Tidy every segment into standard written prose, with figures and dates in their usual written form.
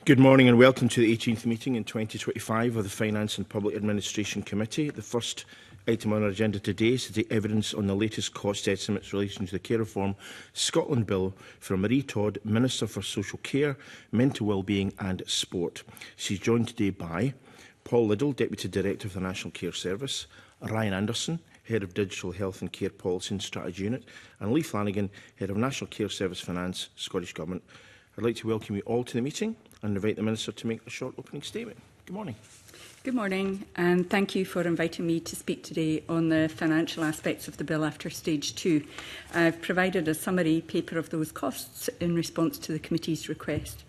Good morning and welcome to the 18th meeting in 2025 of the Finance and Public Administration Committee. The first item on our agenda today is to take evidence on the latest cost estimates relating to the Care Reform Scotland Bill from Marie Todd, Minister for Social Care, Mental Wellbeing and Sport. She's joined today by Paul Liddle, Deputy Director of the National Care Service, Ryan Anderson, Head of Digital Health and Care Policy and Strategy Unit, and Lee Flanagan, Head of National Care Service Finance, Scottish Government. I'd like to welcome you all to the meeting and invite the Minister to make a short opening statement. Good morning. Good morning, and thank you for inviting me to speak today on the financial aspects of the bill after Stage 2. I've provided a summary paper of those costs in response to the committee's request.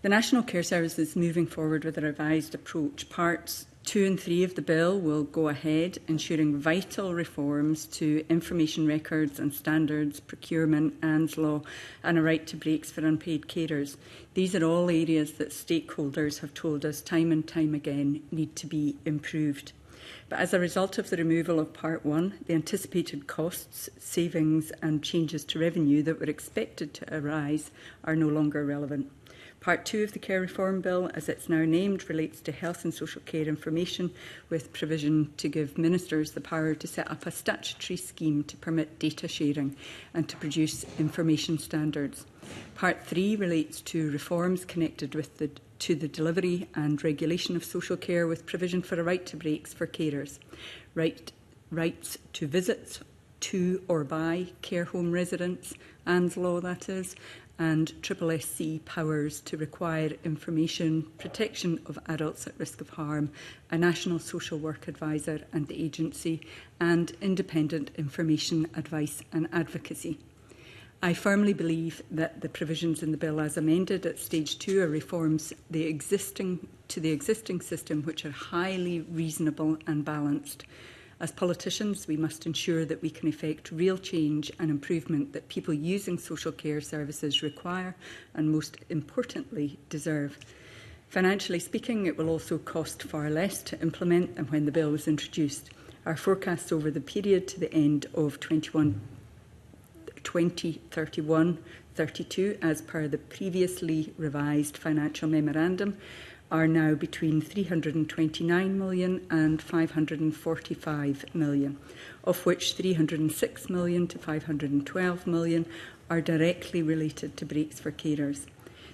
The National Care Service is moving forward with a revised approach. Parts 2 and 3 of the bill will go ahead, ensuring vital reforms to information records and standards, procurement, ANS law, and a right to breaks for unpaid carers. These are all areas that stakeholders have told us time and time again need to be improved. But as a result of the removal of Part 1, the anticipated costs, savings and changes to revenue that were expected to arise are no longer relevant. Part 2 of the Care Reform Bill, as it's now named, relates to health and social care information, with provision to give ministers the power to set up a statutory scheme to permit data sharing and to produce information standards. Part 3 relates to reforms connected with the delivery and regulation of social care, with provision for a right to breaks for carers, rights to visits to or by care home residents, ANS law that is, and SSC powers to require information, protection of adults at risk of harm, a national social work advisor and the agency, and independent information, advice and advocacy. I firmly believe that the provisions in the bill as amended at Stage 2 are reforms to the existing system which are highly reasonable and balanced. As politicians, we must ensure that we can effect real change and improvement that people using social care services require and, most importantly, deserve. Financially speaking, it will also cost far less to implement than when the bill was introduced. Our forecasts over the period to the end of 2031-32, as per the previously revised financial memorandum, are now between £329 million and £545 million, of which £306 million to £512 million are directly related to breaks for carers.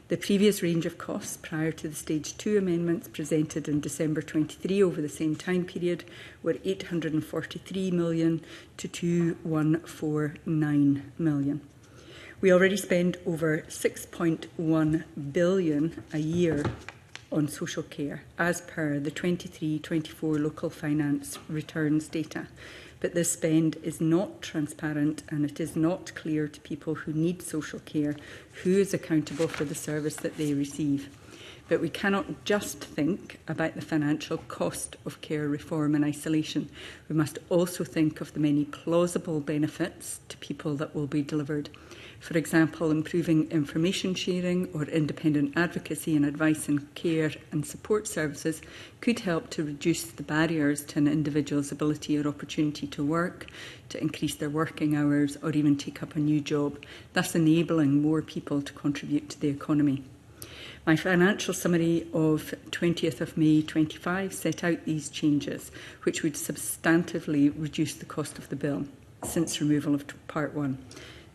The previous range of costs prior to the Stage 2 amendments presented in December 23 over the same time period were £843 million to £2149 million. We already spend over £6.1 billion a year on social care, as per the 23-24 local finance returns data. But this spend is not transparent and it is not clear to people who need social care who is accountable for the service that they receive. But we cannot just think about the financial cost of care reform in isolation. We must also think of the many plausible benefits to people that will be delivered. For example, improving information sharing or independent advocacy and advice in care and support services could help to reduce the barriers to an individual's ability or opportunity to work, to increase their working hours or even take up a new job, thus enabling more people to contribute to the economy. My financial summary of 20th of May 25 set out these changes, which would substantively reduce the cost of the bill since removal of Part 1.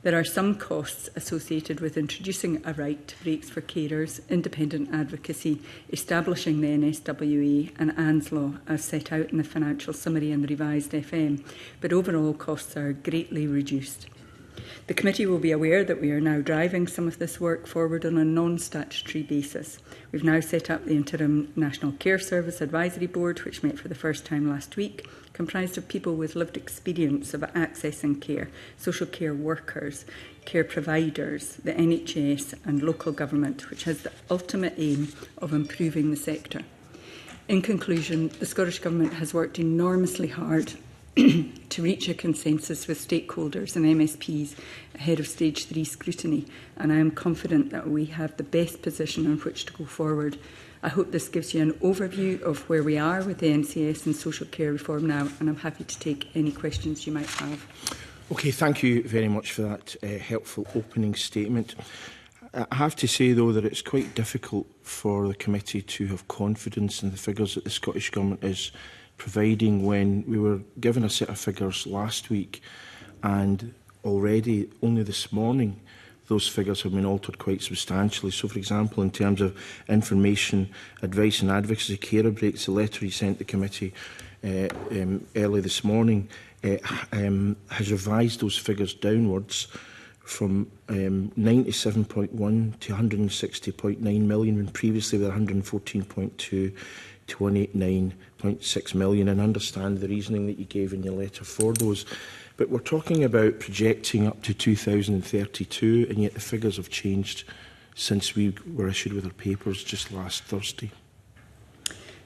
There are some costs associated with introducing a right to breaks for carers, independent advocacy, establishing the NSWA and ANS law as set out in the financial summary and the revised FM, but overall costs are greatly reduced. The committee will be aware that we are now driving some of this work forward on a non-statutory basis. We've now set up the Interim National Care Service Advisory Board, which met for the first time last week, comprised of people with lived experience of accessing care, social care workers, care providers, the NHS and local government, which has the ultimate aim of improving the sector. In conclusion, the Scottish Government has worked enormously hard to reach a consensus with stakeholders and MSPs ahead of Stage 3 scrutiny, and I am confident that we have the best position on which to go forward. I hope this gives you an overview of where we are with the NCS and social care reform now, and I'm happy to take any questions you might have. Okay, thank you very much for that helpful opening statement. I have to say, though, that it's quite difficult for the committee to have confidence in the figures that the Scottish Government is providing when we were given a set of figures last week, and already, only this morning, those figures have been altered quite substantially. So, for example, in terms of information, advice and advocacy, carer breaks, the letter he sent the committee early this morning has revised those figures downwards from 97.1 to 160.9 million, when previously they were 114.2 to 189.6 million, and understand the reasoning that you gave in your letter for those. But we're talking about projecting up to 2032, and yet the figures have changed since we were issued with our papers just last Thursday.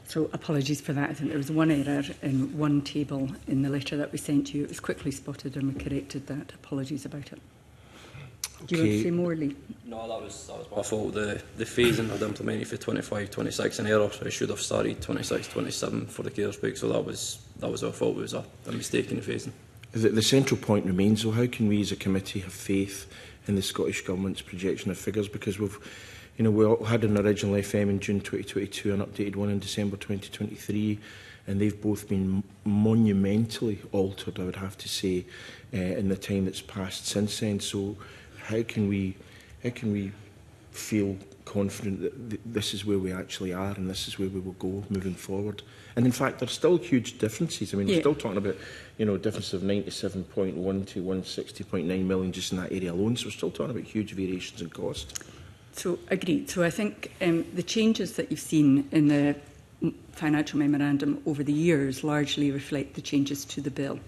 So apologies for that. I think there was one error in one table in the letter that we sent you. It was quickly spotted and we corrected that. Apologies about it. Do you want to say more, Lee? No, that was my fault. The phasing had implemented for 25-26 in error, so it should have started 26-27 for the carers break. So that was our fault. It was a mistake in the phasing. The central point remains, so how can we as a committee have faith in the Scottish Government's projection of figures? Because we had an original FM in June 2022, an updated one in December 2023, and they've both been monumentally altered, I would have to say, in the time that's passed since then. So how can we feel confident that this is where we actually are and this is where we will go moving forward? And in fact, there's still huge differences. I mean, we're still talking about, difference of 97.1 to 160.9 million just in that area alone. So we're still talking about huge variations in cost. So, agreed. So I think the changes that you've seen in the financial memorandum over the years largely reflect the changes to the bill.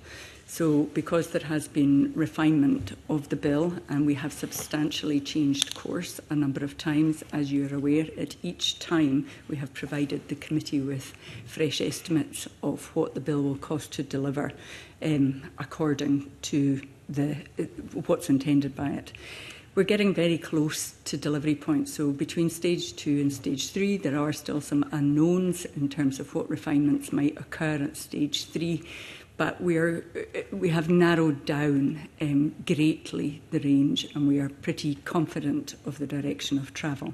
So because there has been refinement of the bill and we have substantially changed course a number of times, as you are aware, at each time we have provided the committee with fresh estimates of what the bill will cost to deliver according to what's intended by it. We're getting very close to delivery points. So between stage 2 and stage 3, there are still some unknowns in terms of what refinements might occur at stage 3. But we have narrowed down greatly the range, and we are pretty confident of the direction of travel.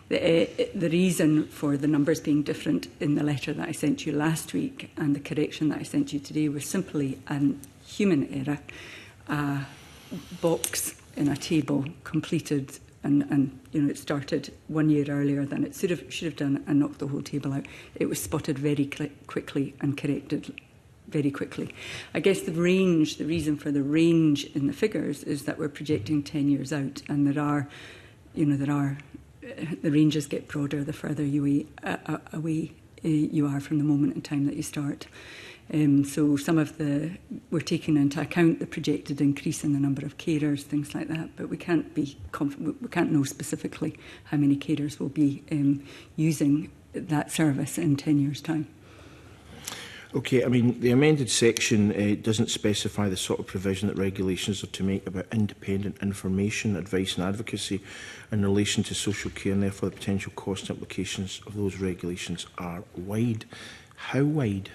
The reason for the numbers being different in the letter that I sent you last week and the correction that I sent you today was simply a human error, a box in a table completed and it started 1 year earlier than it should have done and knocked the whole table out. It was spotted very quickly and corrected very quickly. I guess the reason for the range in the figures is that we're projecting 10 years out, and the ranges get broader the further away you are from the moment in time that you start. So we're taking into account the projected increase in the number of carers, things like that, but we can't know specifically how many carers will be using that service in 10 years' time. Okay, I mean, the amended section doesn't specify the sort of provision that regulations are to make about independent information, advice and advocacy in relation to social care, and therefore the potential cost implications of those regulations are wide. How wide?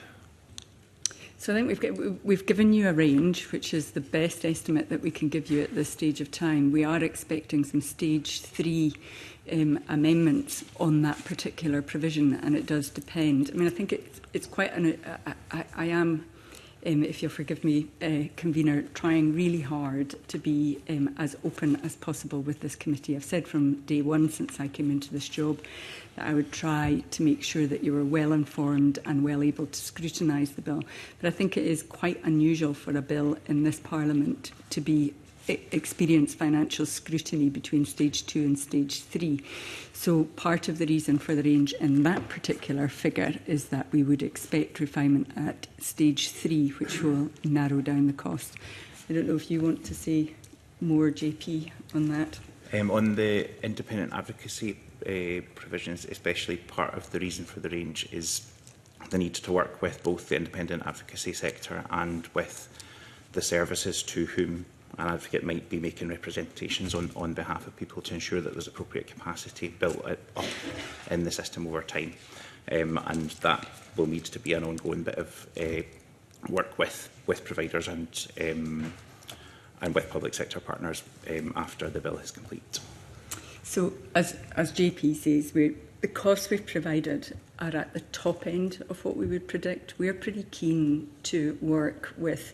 So I think we've given you a range, which is the best estimate that we can give you at this stage of time. We are expecting some stage 3 amendments on that particular provision, and it does depend. I mean, I think it's quite I am, if you'll forgive me, convener, trying really hard to be as open as possible with this committee. I've said from day one since I came into this job that I would try to make sure that you were well informed and well able to scrutinise the bill. But I think it is quite unusual for a bill in this Parliament to be experience financial scrutiny between stage 2 and stage 3. So part of the reason for the range in that particular figure is that we would expect refinement at stage 3, which will narrow down the cost. I don't know if you want to say more, JP, on that. On the independent advocacy provisions, especially part of the reason for the range is the need to work with both the independent advocacy sector and with the services to whom an advocate might be making representations on behalf of people to ensure that there's appropriate capacity built up in the system over time. And that will need to be an ongoing bit of work with providers and with public sector partners after the bill is complete. So, as JP says, the costs we've provided are at the top end of what we would predict. We're pretty keen to work with,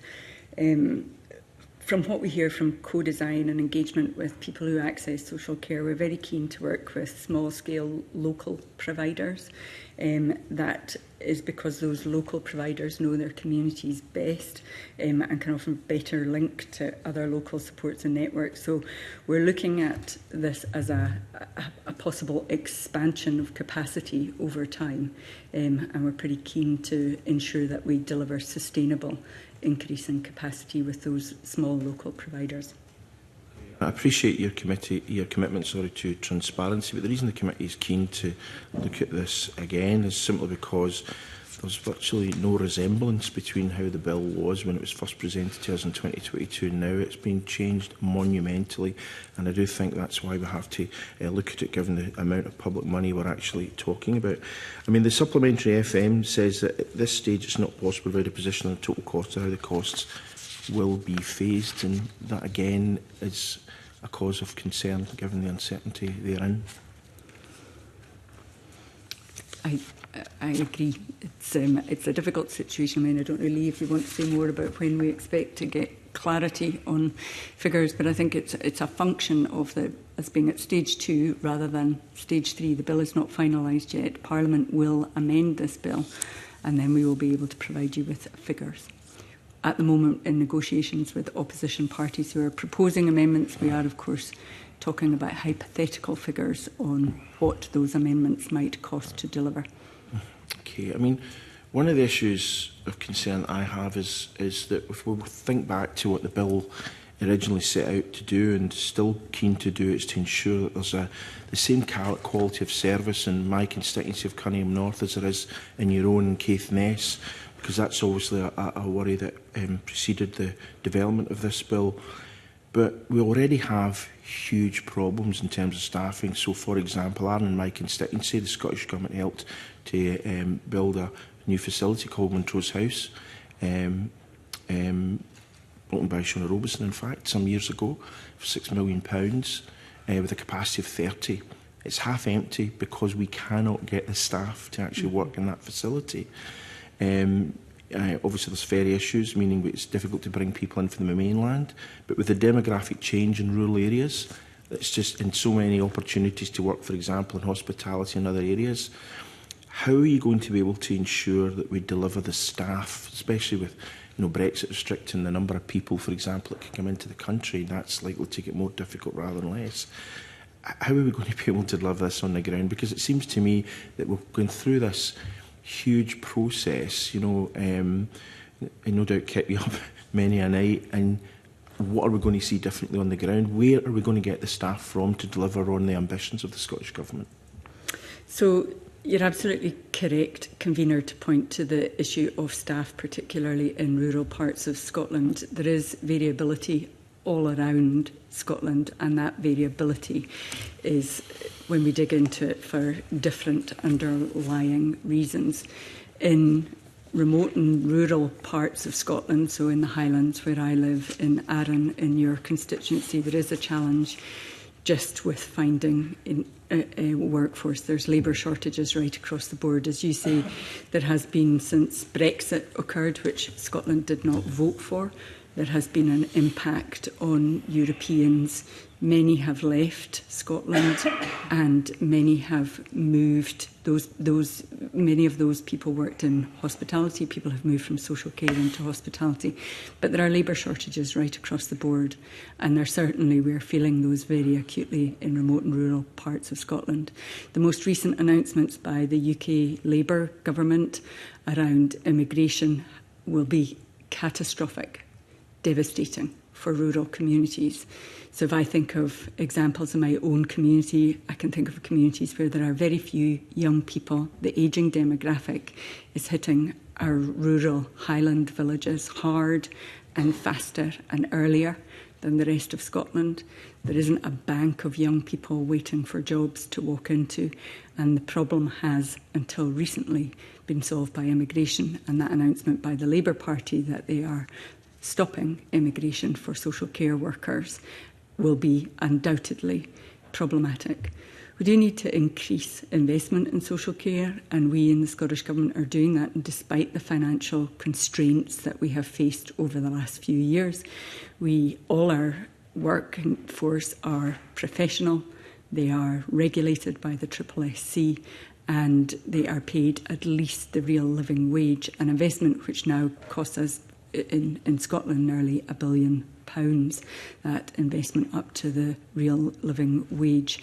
from what we hear from co-design and engagement with people who access social care, we're very keen to work with small-scale local providers. That is because those local providers know their communities best and can often better link to other local supports and networks. So we're looking at this as a possible expansion of capacity over time, and we're pretty keen to ensure that we deliver sustainable increase in capacity with those small local providers. I appreciate your commitment to transparency, but the reason the committee is keen to look at this again is simply because there's virtually no resemblance between how the bill was when it was first presented to us in 2022 and now. It's been changed monumentally, and I do think that's why we have to look at it given the amount of public money we're actually talking about. I mean, the supplementary FM says that at this stage it's not possible to provide a position on the total cost or how the costs will be phased, and that again is a cause of concern given the uncertainty therein. I agree. It's a difficult situation. I mean, I don't really if you want to say more about when we expect to get clarity on figures, but I think it's a function of us being at stage 2 rather than stage 3. The bill is not finalised yet. Parliament will amend this bill, and then we will be able to provide you with figures. At the moment, in negotiations with opposition parties who are proposing amendments, we are, of course, talking about hypothetical figures on what those amendments might cost to deliver. Okay, I mean, one of the issues of concern I have is that if we think back to what the bill originally set out to do and still keen to do, is to ensure that there's the same quality of service in my constituency of Cunningham North as there is in your own in Caithness, because that's obviously a worry that preceded the development of this bill. But we already have huge problems in terms of staffing. So, for example, in my constituency, the Scottish Government helped to build a new facility called Montrose House, opened by Shona Robeson, in fact, some years ago, for £6 million, with a capacity of 30. It's half empty because we cannot get the staff to actually work in that facility. Obviously there's ferry issues, meaning it's difficult to bring people in from the mainland, but with the demographic change in rural areas, it's just in so many opportunities to work, for example, in hospitality and other areas. How are you going to be able to ensure that we deliver the staff, especially with Brexit restricting the number of people, for example, that can come into the country? That's likely to get more difficult rather than less. How are we going to be able to deliver this on the ground? Because it seems to me that we're going through this huge process, and no doubt kept you up many a night, and what are we going to see differently on the ground? Where are we going to get the staff from to deliver on the ambitions of the Scottish Government? So you're absolutely correct, Convener, to point to the issue of staff, particularly in rural parts of Scotland. There is variability all around Scotland, and that variability is, when we dig into it, for different underlying reasons. In remote and rural parts of Scotland, so in the Highlands where I live, in Arran, in your constituency, there is a challenge just with finding a workforce. There's labour shortages right across the board. As you say, there has been, since Brexit occurred, which Scotland did not vote for, there has been an impact on Europeans. Many have left Scotland and many have moved. Many of those people worked in hospitality. People have moved from social care into hospitality. But there are labour shortages right across the board, and we're feeling those very acutely in remote and rural parts of Scotland. The most recent announcements by the UK Labour government around immigration will be catastrophic, devastating for rural communities. So if I think of examples in my own community, I can think of communities where there are very few young people. The ageing demographic is hitting our rural Highland villages hard and faster and earlier than the rest of Scotland. There isn't a bank of young people waiting for jobs to walk into, and the problem has, until recently, been solved by immigration, and that announcement by the Labour Party that they are stopping immigration for social care workers will be undoubtedly problematic. We do need to increase investment in social care, and we in the Scottish Government are doing that, and despite the financial constraints that we have faced over the last few years. All our workforce are professional, they are regulated by the SSSC, and they are paid at least the real living wage, an investment which now costs us in Scotland nearly £1 billion, that investment up to the real living wage.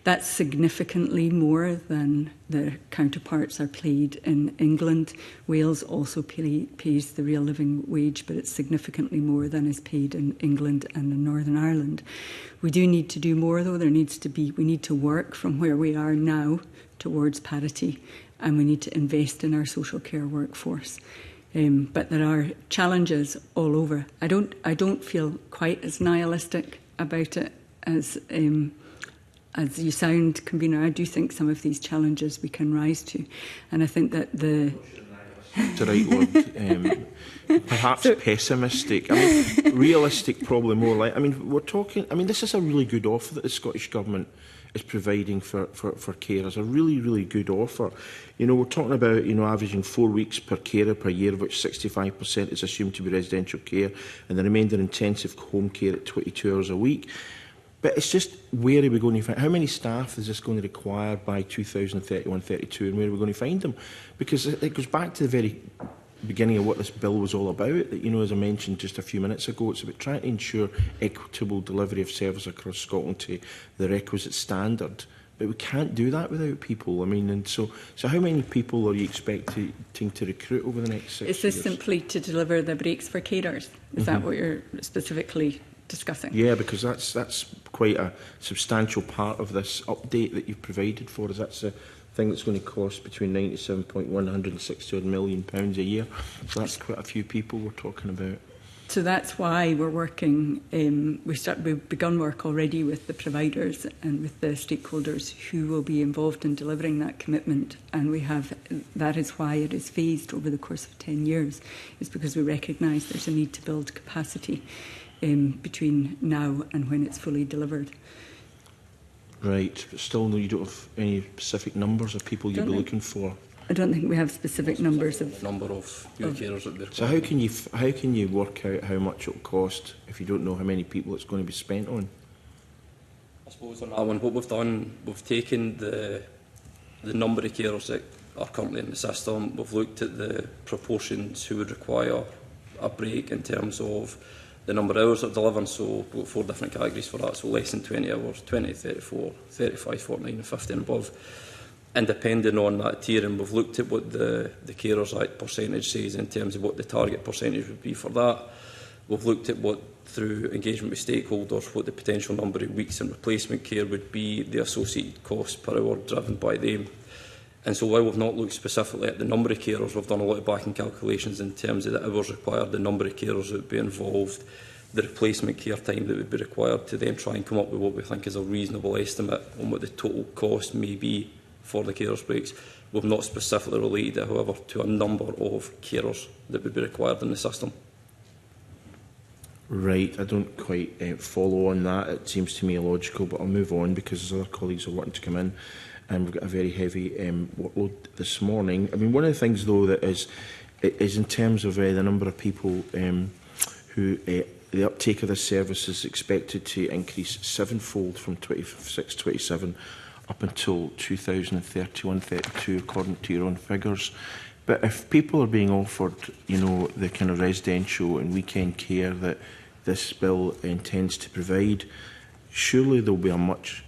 That's significantly more than the counterparts are paid in England. Wales also pays the real living wage, but it's significantly more than is paid in England and in Northern Ireland. We do need to do more, though. We need to work from where we are now towards parity, and we need to invest in our social care workforce. But there are challenges all over. I don't feel quite as nihilistic about it as you sound, convener. I do think some of these challenges we can rise to, and I think that the right word, perhaps pessimistic. I mean, realistic, probably more like. I mean, we're talking. I mean, this is a really good offer that the Scottish Government is providing for carers. A really, really good offer. You know, we're talking about, you know, averaging 4 weeks per carer per year, of which 65% is assumed to be residential care, and the remainder intensive home care at 22 hours a week. But it's just, where are we going to find? How many staff is this going to require by 2031-32, and where are we going to find them? Because it goes back to the very beginning of what this bill was all about. That, you know, as I mentioned just a few minutes ago, it's about trying to ensure equitable delivery of service across Scotland to the requisite standard. But we can't do that without people. I mean, and so how many people are you expecting to recruit over the next 6 years? Is this simply to deliver the breaks for carers? Is that what you're specifically discussing? Yeah, because that's quite a substantial part of this update that you've provided for us. That's a thing that's going to cost between £97.160 million a year. So that's quite a few people we're talking about. So that's why we're working. We've begun work already with the providers and with the stakeholders who will be involved in delivering that commitment. And that is why it is phased over the course of 10 years. It's because we recognise there's a need to build capacity between now and when it's fully delivered. Right, but still, no, you don't have any specific numbers of people you'd be looking for. I don't think we have specific numbers of number of new carers that they're. So how can you work out how much it will cost if you don't know how many people it's going to be spent on? I suppose on that one, what we've done, we've taken the number of carers that are currently in the system. We've looked at the proportions who would require a break in terms of the number of hours they're delivering. So we've got 4 different categories for that. So less than 20 hours, 20, 34, 35, 49 and 50 and above. And depending on that tiering, we've looked at what the Carers Act percentage says in terms of what the target percentage would be for that. We've looked at what, through engagement with stakeholders, what the potential number of weeks in replacement care would be, the associated costs per hour driven by them. And so while we've not looked specifically at the number of carers, we've done a lot of backing calculations in terms of the hours required, the number of carers that would be involved, the replacement care time that would be required, to then try and come up with what we think is a reasonable estimate on what the total cost may be for the carers breaks. We've not specifically related it, however, to a number of carers that would be required in the system. Right, I don't quite follow on that. It seems to me illogical, but I'll move on because there's other colleagues are wanting to come in, and we've got a very heavy workload this morning. I mean, one of the things, though, that is in terms of the number of people who the uptake of this service is expected to increase 7-fold from 26-27 up until 2031-32, according to your own figures. But if people are being offered, you know, the kind of residential and weekend care that this bill intends to provide, surely there'll be a much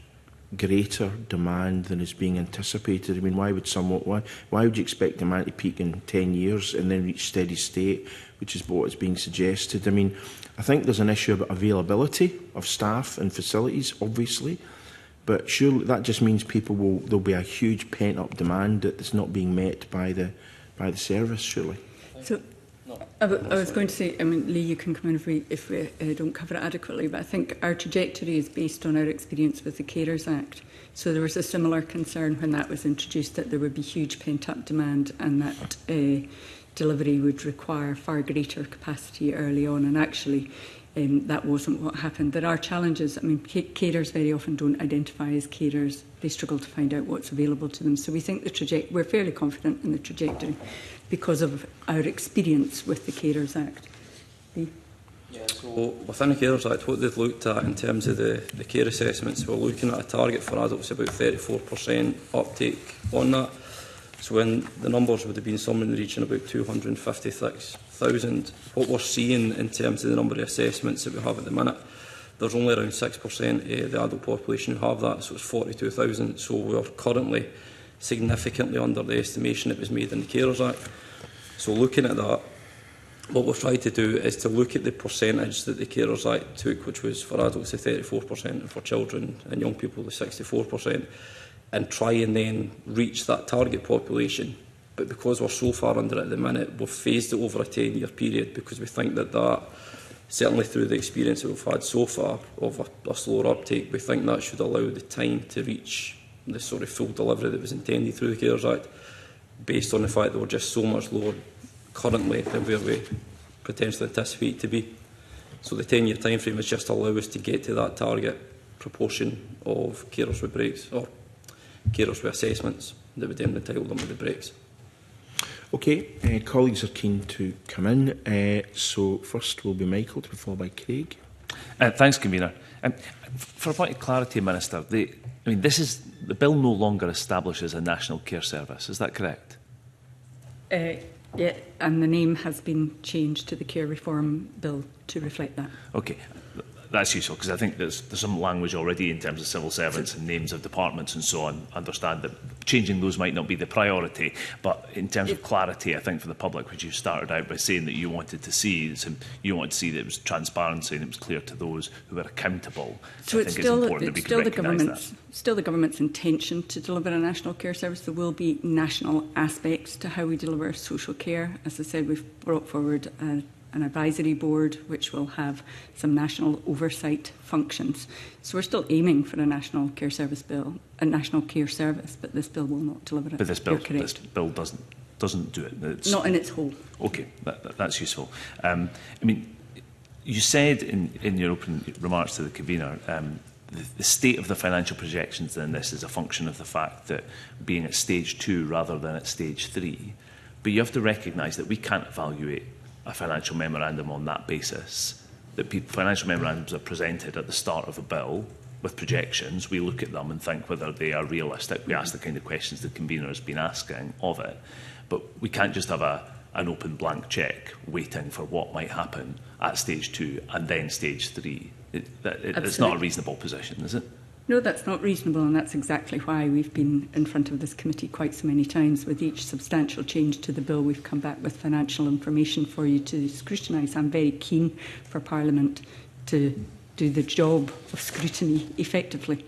greater demand than is being anticipated. I mean, why would you expect demand to peak in 10 years and then reach steady state, which is what is being suggested? I mean, I think there's an issue about availability of staff and facilities, obviously, but surely that just means there'll be a huge pent-up demand that's not being met by the service, surely. So, I was going to say, I mean, Lee, you can come in if we don't cover it adequately, but I think our trajectory is based on our experience with the Carers Act. So there was a similar concern when that was introduced, that there would be huge pent-up demand and that delivery would require far greater capacity early on. And actually, That wasn't what happened. There are challenges. I mean, carers very often don't identify as carers. They struggle to find out what's available to them. So we think we're fairly confident in the trajectory because of our experience with the Carers Act. Yeah, so within the Carers Act, what they've looked at in terms of the care assessments, we're looking at a target for adults about 34% uptake on that. So when the numbers would have been somewhere in the region of about 256,000, what we're seeing in terms of the number of assessments that we have at the minute, there's only around 6% of the adult population who have that, so it's 42,000. So we're currently significantly under the estimation that was made in the Carers Act. So looking at that, what we've tried to do is to look at the percentage that the Carers Act took, which was for adults the 34% and for children and young people the 64%, and try and then reach that target population. But because we're so far under it at the minute, we've phased it over a 10-year period because we think that certainly through the experience that we've had so far of a slower uptake, we think that should allow the time to reach the sort of full delivery that was intended through the Carers Act, based on the fact that we're just so much lower currently than where we potentially anticipate to be. So the 10-year time frame is just to allow us to get to that target proportion of carers with breaks, or carers with assessments that would then entitle them with the breaks. Okay, colleagues are keen to come in. So first will be Michael, to be followed by Craig. Thanks, Convener. For a point of clarity, Minister, the bill no longer establishes a national care service. Is that correct? Yeah, and the name has been changed to the Care Reform Bill to reflect that. Okay, that's useful, because I think there's some language already in terms of civil servants and names of departments and so on. I understand that changing those might not be the priority, but in terms of clarity, I think for the public, which you started out by saying that you wanted to see, that it was transparency and it was clear to those who were accountable. So I it's think still, it's important it's that we can recognise that. still the government's intention to deliver a national care service. There will be national aspects to how we deliver social care. As I said, we've brought forward an advisory board which will have some national oversight functions. So we're still aiming for a national care service bill, a national care service, but this bill will not deliver it. But this bill doesn't do it. It's not in its whole. Okay, that's useful. I mean, you said in your opening remarks to the convener, the state of the financial projections in this is a function of the fact that being at stage 2 rather than at stage 3. But you have to recognise that we can't evaluate a financial memorandum on that basis. That financial memorandums are presented at the start of a bill with projections. We look at them and think whether they are realistic. We ask the kind of questions the convener has been asking of it. But we can't just have an open blank cheque waiting for what might happen at stage 2 and then stage 3. It's not a reasonable position, is it? No, that's not reasonable, and that's exactly why we've been in front of this committee quite so many times. With each substantial change to the bill, we've come back with financial information for you to scrutinise. I'm very keen for Parliament to do the job of scrutiny effectively.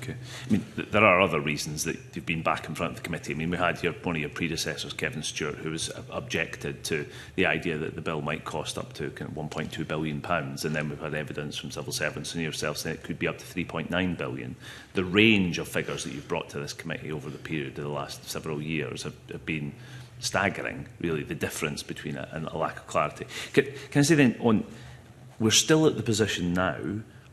Okay. I mean, there are other reasons that you've been back in front of the committee. I mean, we had one of your predecessors, Kevin Stewart, who was objected to the idea that the bill might cost up to kind of £1.2 billion, and then we've had evidence from civil servants and yourself saying it could be up to £3.9 billion. The range of figures that you've brought to this committee over the period of the last several years have been staggering, really, the difference between it and a lack of clarity. Can I say then, we're still at the position now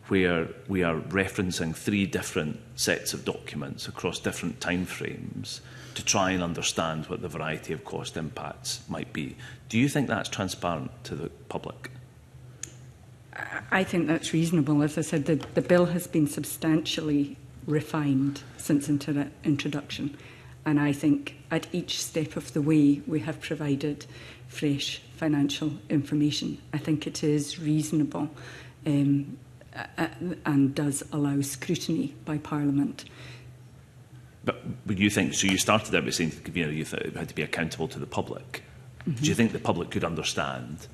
where we are referencing 3 different sets of documents across different timeframes to try and understand what the variety of cost impacts might be. Do you think that's transparent to the public? I think that's reasonable. As I said, the bill has been substantially refined since introduction, and I think at each step of the way we have provided fresh financial information. I think it is reasonable and does allow scrutiny by Parliament. But would you think, so you started out by saying to the convener you thought it had to be accountable to the public. Mm-hmm. Do you think the public could understand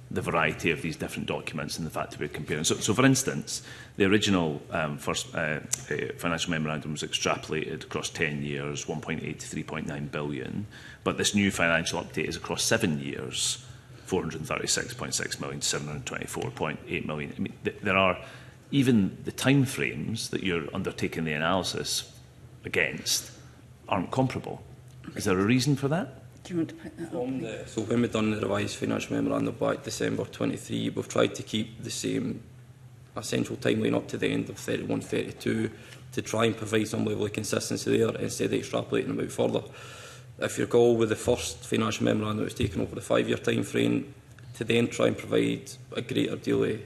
the variety of these different documents and the fact that we're comparing? So for instance, the original first financial memorandum was extrapolated across 10 years, 1.8 to 3.9 billion, but this new financial update is across 7 years, 436.6 million to 724.8 million. I mean, there are even the time frames that you're undertaking the analysis against aren't comparable. Is there a reason for that? Do you want to pick that up? So when we've done the revised financial memorandum back December 23, we've tried to keep the same essential timeline up to the end of 31-32 to try and provide some level of consistency there instead of extrapolating them out further. If you recall, with the first financial memorandum that was taken over the 5-year time frame, to then try and provide a greater deal of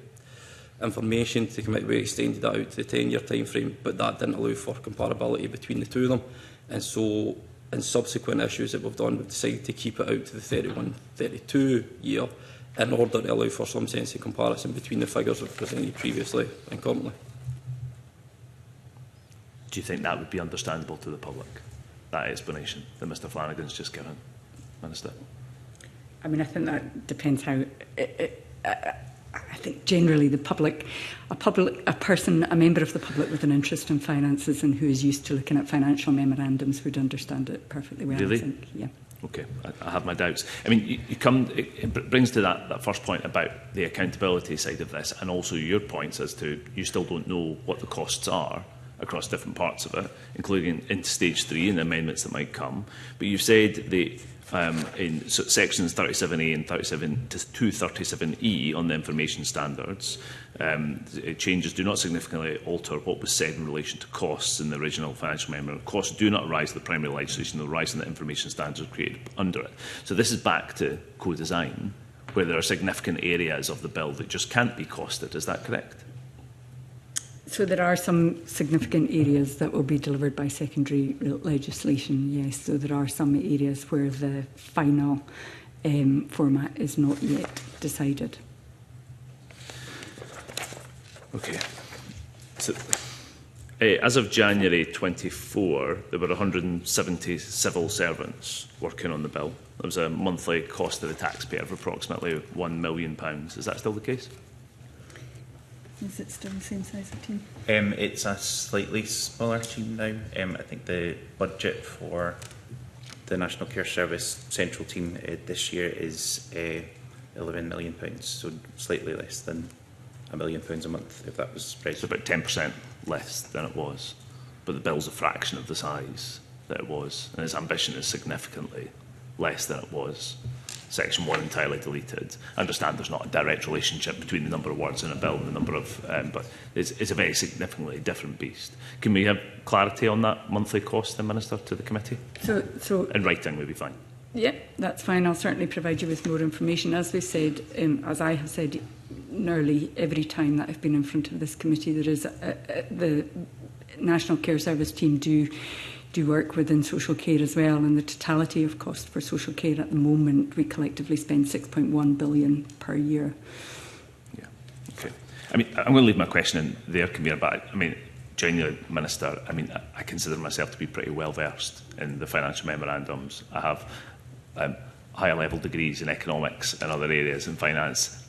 information to come out, we extended that out to the 10-year time frame, but that didn't allow for comparability between the two of them. And so in subsequent issues that we've done, we've decided to keep it out to the 31-32 year in order to allow for some sense of comparison between the figures we've presented previously and currently. Do you think that would be understandable to the public, that explanation that Mr Flanagan's just given, Minister? I mean, I think that depends how... I think generally the public, a member of the public with an interest in finances and who is used to looking at financial memorandums would understand it perfectly well. Really? I think, yeah. Okay, I have my doubts. I mean, it brings to that first point about the accountability side of this, and also your points as to you still don't know what the costs are across different parts of it, including in stage 3 and the amendments that might come. But you've said the in sections 37A and 37 to 237E on the information standards, changes do not significantly alter what was said in relation to costs in the original financial memorandum. Costs do not rise to the primary legislation, they'll rise in the information standards created under it. So this is back to co-design, where there are significant areas of the bill that just can't be costed. Is that correct? So there are some significant areas that will be delivered by secondary legislation, yes. So there are some areas where the final format is not yet decided. Okay. So, as of January 24, there were 170 civil servants working on the bill. There was a monthly cost to the taxpayer of approximately £1 million. Is that still the case? Is it still the same size of team? It's a slightly smaller team now. I think the budget for the National Care Service central team this year is £11 million, so slightly less than £1 million a month, if that was right. It's about 10% less than it was, but the bill's a fraction of the size that it was, and its ambition is significantly less than it was. Section 1 entirely deleted. I understand there's not a direct relationship between the number of words in a bill and the number of, but it's a very significantly different beast. Can we have clarity on that monthly cost, then, Minister, to the committee? So in writing would be fine. Yeah, that's fine. I'll certainly provide you with more information. As we said, as I have said nearly every time that I've been in front of this committee, there is the National Care Service team do work within social care as well, and the totality of cost for social care at the moment, we collectively spend £6.1 billion per year. Yeah, okay. I mean, I'm going to leave my question in there, Camille, but I mean, genuinely, Minister, I mean, I consider myself to be pretty well versed in the financial memorandums. I have higher level degrees in economics and other areas in finance.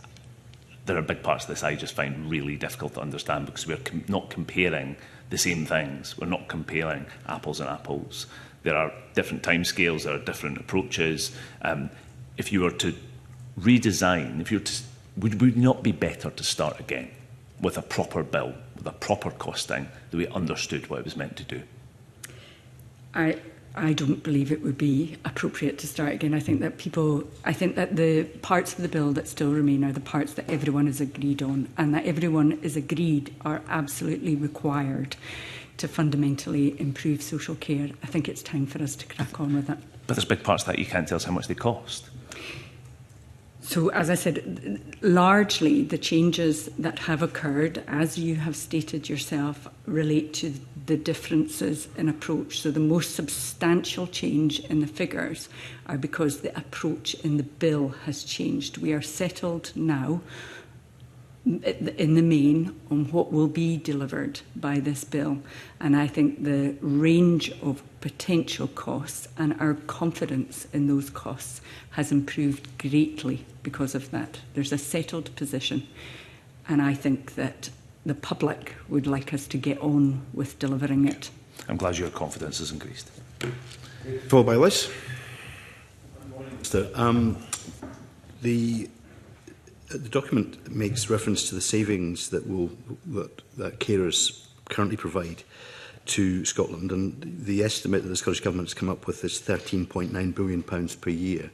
There are big parts of this I just find really difficult to understand because we're not comparing the same things. We're not comparing apples and apples. There are different timescales, there are different approaches. If you were to redesign, would it not be better to start again with a proper bill, with a proper costing, that we understood what it was meant to do? I don't believe it would be appropriate to start again. I think that the parts of the bill that still remain are the parts that everyone is agreed on, and that everyone is agreed are absolutely required to fundamentally improve social care. I think it's time for us to crack on with it. But there's big parts that you can't tell us how much they cost. So, as I said, largely the changes that have occurred, as you have stated yourself, relate to the differences in approach. So the most substantial change in the figures are because the approach in the bill has changed. We are settled now in the main on what will be delivered by this bill. And I think the range of potential costs and our confidence in those costs has improved greatly because of that. There's a settled position, and I think that the public would like us to get on with delivering it. I'm glad your confidence has increased. Followed by Liz. The document makes reference to the savings that carers currently provide. to Scotland, and the estimate that the Scottish Government has come up with is £13.9 billion per year,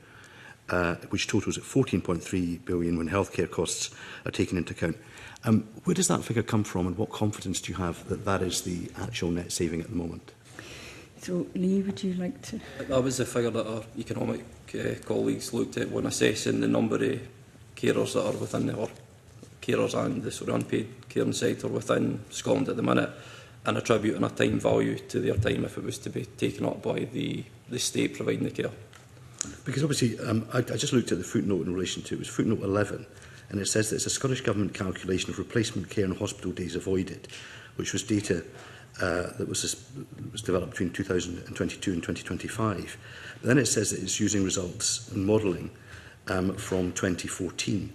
which totals at £14.3 billion when healthcare costs are taken into account. Where does that figure come from, and what confidence do you have that that is the actual net saving at the moment? So, Lee, would you like to? That was the figure that our economic colleagues looked at when assessing the number of carers that are within or carers and the sort of unpaid caring sector within Scotland at the minute, and attributing a time value to their time if it was to be taken up by the state providing the care. Because obviously, I just looked at the footnote in relation to it. It was footnote 11, and it says that it's a Scottish Government calculation of replacement care and hospital days avoided, which was data that was developed between 2022 and 2025. But then it says that it's using results and modelling from 2014,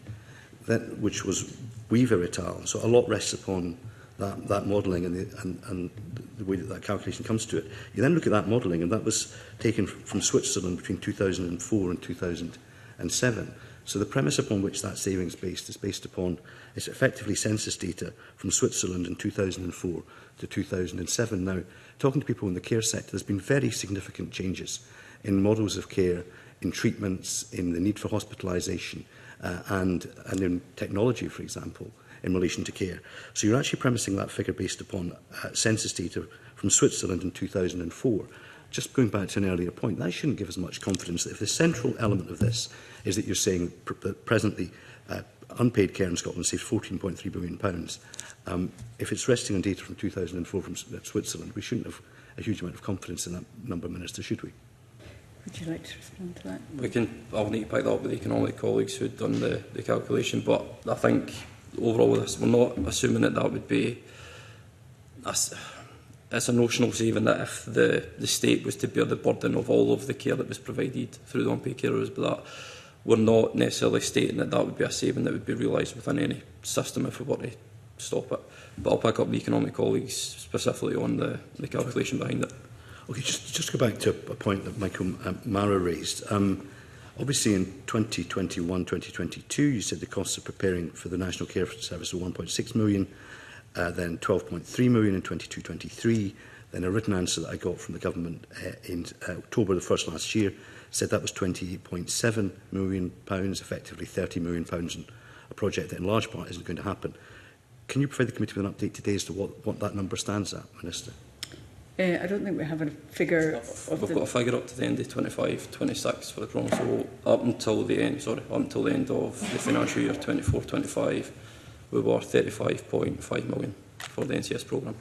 which was Weaver et al. So a lot rests upon that modelling and the way that calculation comes to it. You then look at that modelling, and that was taken from Switzerland between 2004 and 2007. So the premise upon which that savings is based upon is effectively census data from Switzerland in 2004 to 2007. Now, talking to people in the care sector, there's been very significant changes in models of care, in treatments, in the need for hospitalisation, and in technology, for example, in relation to care. So you're actually premising that figure based upon census data from Switzerland in 2004. Just going back to an earlier point, that shouldn't give us much confidence that if the central element of this is that you're saying that presently unpaid care in Scotland saves £14.3 billion, if it's resting on data from 2004 from Switzerland, we shouldn't have a huge amount of confidence in that number, Minister, should we? Would you like to respond to that? I'll need to pick that up with the economic colleagues who had done the calculation, but I think overall with this, we're not assuming that would be it's a notional saving that if the state was to bear the burden of all of the care that was provided through the unpaid carers, but that we're not necessarily stating that would be a saving that would be realised within any system if we were to stop it. But I'll pick up the economic colleagues specifically on the calculation behind it. Okay, just go back to a point that Michael Mara raised. Obviously, in 2021-2022, you said the costs of preparing for the National Care Service were 1.6 million, then 12.3 million in 22-23. Then a written answer that I got from the government in October the 1st last year said that was £28.7 million, effectively £30 million on a project that in large part isn't going to happen. Can you provide the committee with an update today as to what that number stands at, Minister? I don't think we have a figure. We've got a figure up to the end of 25-26 for the programme. So up until the end of the financial year 24-25, we were 35.5 million for the NCS programme.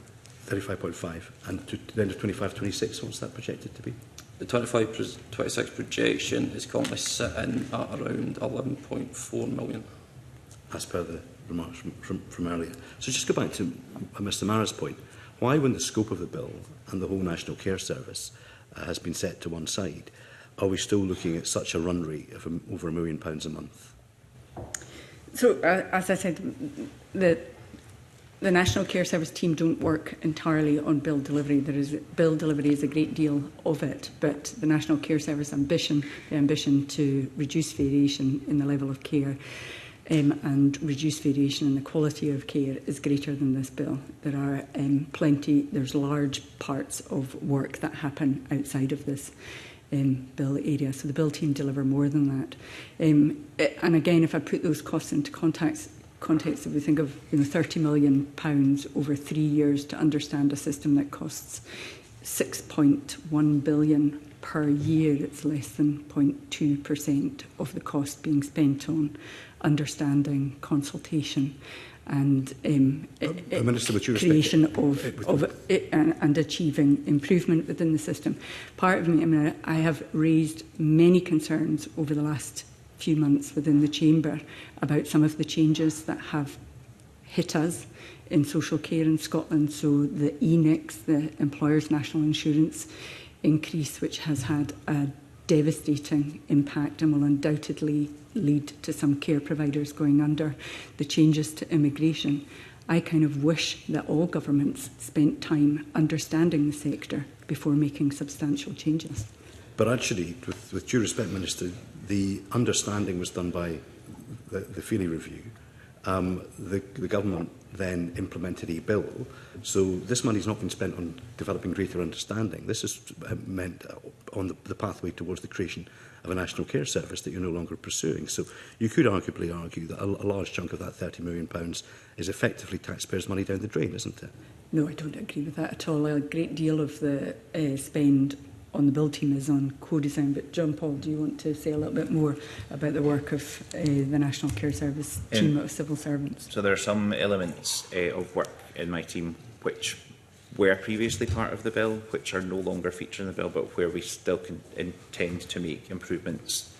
35.5, and to the end of 25-26, what's that projected to be? The 25-26 projection is currently sitting at around 11.4 million. As per the remarks from earlier. So just go back to Mr Mara's point. Why, when the scope of the bill and the whole National Care Service has been set to one side, are we still looking at such a run rate of over £1 million a month? So, as I said, the National Care Service team don't work entirely on bill delivery. Bill delivery is a great deal of it, but the National Care Service the ambition to reduce variation in the level of care and reduce variation in the quality of care is greater than this bill. There are there's large parts of work that happen outside of this bill area, so the bill team deliver more than that. And again, if I put those costs into context, if we think of £30 million over 3 years to understand a system that costs £6.1 billion per year, it's less than 0.2% of the cost being spent on understanding, consultation, and Minister, creation and achieving improvement within the system. Part of me, I have raised many concerns over the last few months within the Chamber about some of the changes that have hit us in social care in Scotland. So the ENICs, the Employers' National Insurance increase, which has had a devastating impact and will undoubtedly lead to some care providers going under, the changes to immigration. I kind of wish that all governments spent time understanding the sector before making substantial changes. But actually, with due respect, Minister, the understanding was done by the Feely Review. The government then implemented a bill. So this money has not been spent on developing greater understanding. This is meant on the pathway towards the creation of a national care service that you're no longer pursuing. So you could arguably argue that a large chunk of that £30 million is effectively taxpayers' money down the drain, isn't it? No, I don't agree with that at all. A great deal of the spend on the build team is on co-design. But John Paul, do you want to say a little bit more about the work of the National Care Service team of civil servants? So there are some elements of work in my team which were previously part of the bill, which are no longer featured in the bill, but where we still intend to make improvements,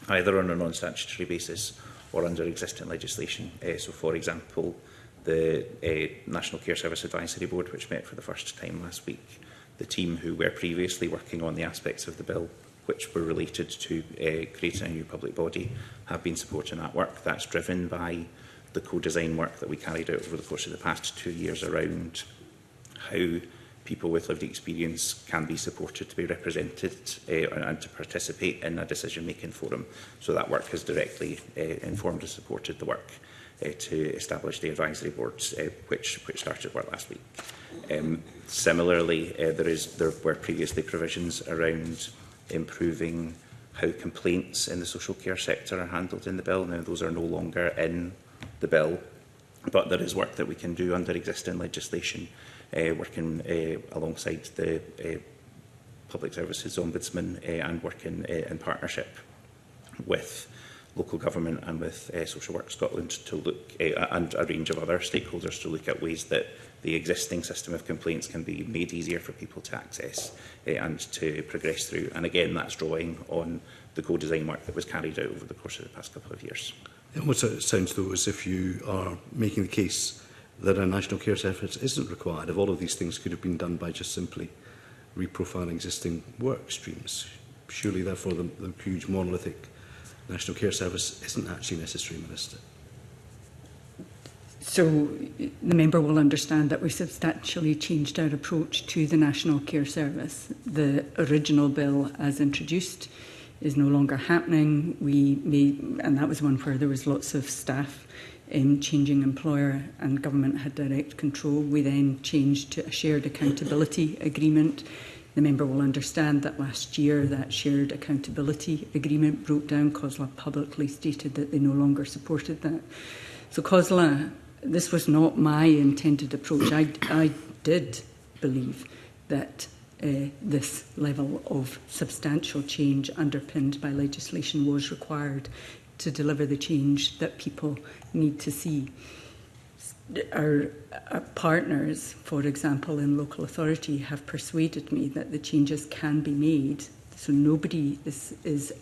either on a non-statutory basis or under existing legislation. So, for example, the National Care Service Advisory Board, which met for the first time last week, the team who were previously working on the aspects of the bill which were related to creating a new public body, have been supporting that work. That's driven by the co-design work that we carried out over the course of the past 2 years around how people with lived experience can be supported to be represented and to participate in a decision-making forum. So that work has directly informed and supported the work to establish the advisory boards, which started work last week. Similarly, there were previously provisions around improving how complaints in the social care sector are handled in the bill. Now, those are no longer in the bill, but there is work that we can do under existing legislation, working alongside the Public Services Ombudsman and working in partnership with local government and with Social Work Scotland to look, and a range of other stakeholders to look at ways that the existing system of complaints can be made easier for people to access and to progress through. And again, that's drawing on the co-design work that was carried out over the course of the past couple of years. It almost sounds, though, as if you are making the case that a national care service isn't required, if all of these things could have been done by just simply reprofiling existing work streams. Surely, therefore, the huge monolithic National Care Service isn't actually necessary, Minister. So the member will understand that we've substantially changed our approach to the National Care Service. The original bill as introduced is no longer happening. And that was one where there was lots of staff changing employer and government had direct control. We then changed to a shared accountability agreement. The member will understand that last year that shared accountability agreement broke down. COSLA publicly stated that they no longer supported that. So COSLA, this was not my intended approach. I did believe that this level of substantial change underpinned by legislation was required to deliver the change that people need to see. Our partners, for example, in local authority, have persuaded me that the changes can be made. So nobody is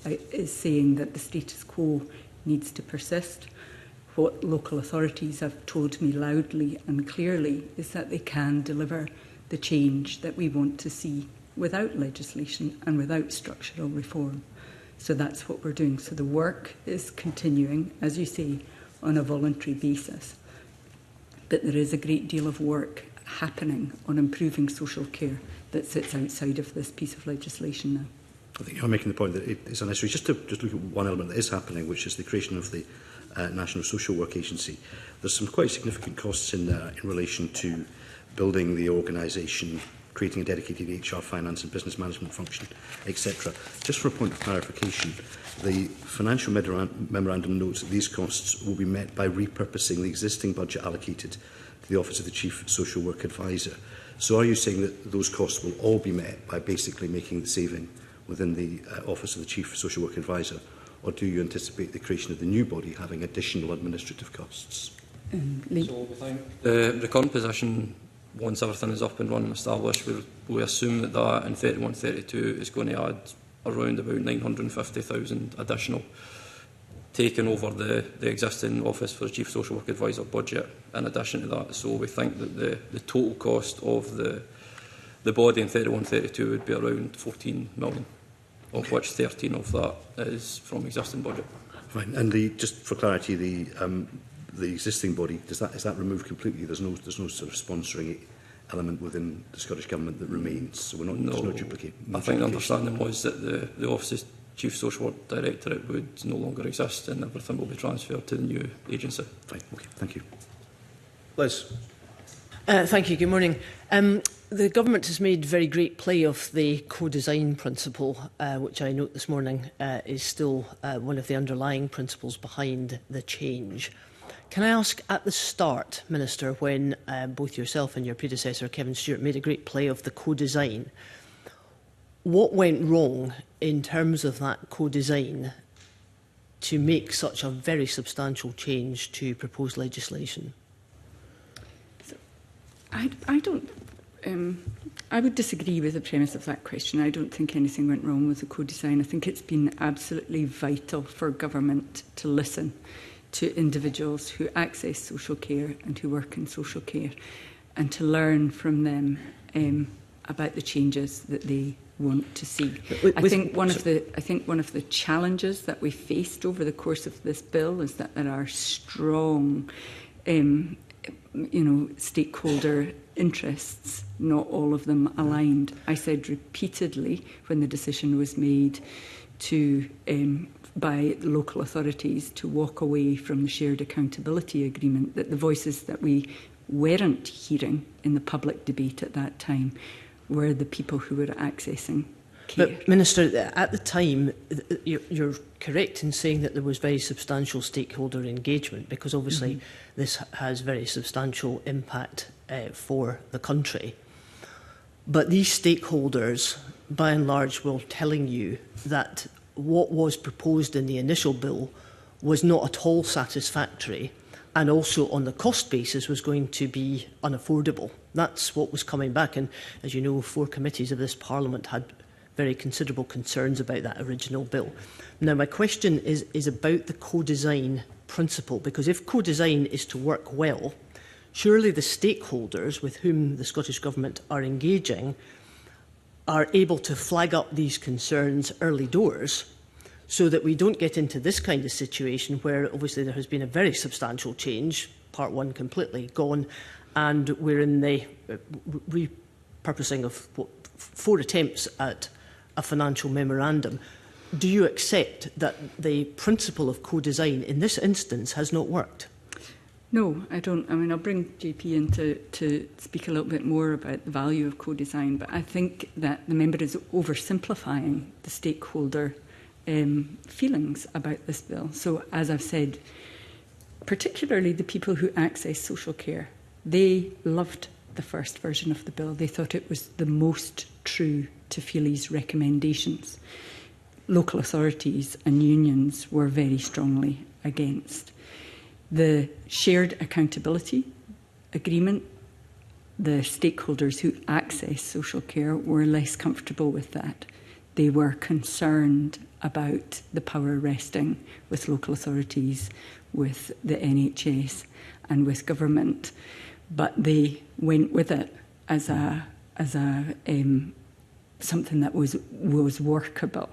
saying that the status quo needs to persist. What local authorities have told me loudly and clearly is that they can deliver the change that we want to see without legislation and without structural reform. So that's what we're doing. So the work is continuing, as you say, on a voluntary basis. But there is a great deal of work happening on improving social care that sits outside of this piece of legislation now. I think you're making the point that it is unnecessary. Just look at one element that is happening, which is the creation of the National Social Work Agency. There's some quite significant costs in there in relation to building the organisation, creating a dedicated HR, finance and business management function, etc. Just for a point of clarification, the financial memorandum notes that these costs will be met by repurposing the existing budget allocated to the Office of the Chief Social Work Advisor. So are you saying that those costs will all be met by basically making the saving within the Office of the Chief Social Work Advisor, or do you anticipate the creation of the new body having additional administrative costs? So we think the current position, once everything is up and running and established, we assume that in 31-32 is going to add around about 950,000 additional, taking over the existing Office for the Chief Social Work Advisor budget in addition to that. So we think that the total cost of the body in 31-32 would be around 14 million, of which 13 of that is from existing budget. Fine. And just for clarity, the existing body, is that removed completely? There's no sort of sponsoring element within the Scottish Government that remains, so there's no duplicate. I think the understanding was that the Office's Chief Social Work Directorate would no longer exist and everything will be transferred to the new agency. Fine, okay, thank you. Liz. Thank you. Good morning. The Government has made very great play of the co-design principle, which I note this morning is still one of the underlying principles behind the change. Can I ask, at the start, Minister, when both yourself and your predecessor, Kevin Stewart, made a great play of the co-design, what went wrong in terms of that co-design to make such a very substantial change to proposed legislation? I don't. I would disagree with the premise of that question. I don't think anything went wrong with the co-design. I think it's been absolutely vital for government to listen to individuals who access social care and who work in social care, and to learn from them about the changes that they want to see. I think one of the challenges that we faced over the course of this bill is that there are strong stakeholder interests, not all of them aligned. I said repeatedly when the decision was made to by local authorities to walk away from the shared accountability agreement that the voices that we weren't hearing in the public debate at that time were the people who were accessing care. But, Minister, at the time, you're correct in saying that there was very substantial stakeholder engagement, because obviously this has very substantial impact for the country. But these stakeholders, by and large, were telling you that what was proposed in the initial bill was not at all satisfactory, and also on the cost basis was going to be unaffordable. That's what was coming back, and as you know, 4 committees of this Parliament had very considerable concerns about that original bill. Now, my question is about the co-design principle, because if co-design is to work well, surely the stakeholders with whom the Scottish Government are engaging are able to flag up these concerns early doors, so that we don't get into this kind of situation where obviously there has been a very substantial change, Part 1 completely gone, and we're in the repurposing of 4 attempts at a financial memorandum. Do you accept that the principle of co-design in this instance has not worked? No, I don't. I mean, I'll bring JP in to speak a little bit more about the value of co-design, but I think that the member is oversimplifying the stakeholder feelings about this bill. So, as I've said, particularly the people who access social care, they loved the first version of the bill. They thought it was the most true to Feely's recommendations. Local authorities and unions were very strongly against. The shared accountability agreement, the stakeholders who access social care were less comfortable with that. They were concerned about the power resting with local authorities, with the NHS and with government, but they went with it as something that was workable,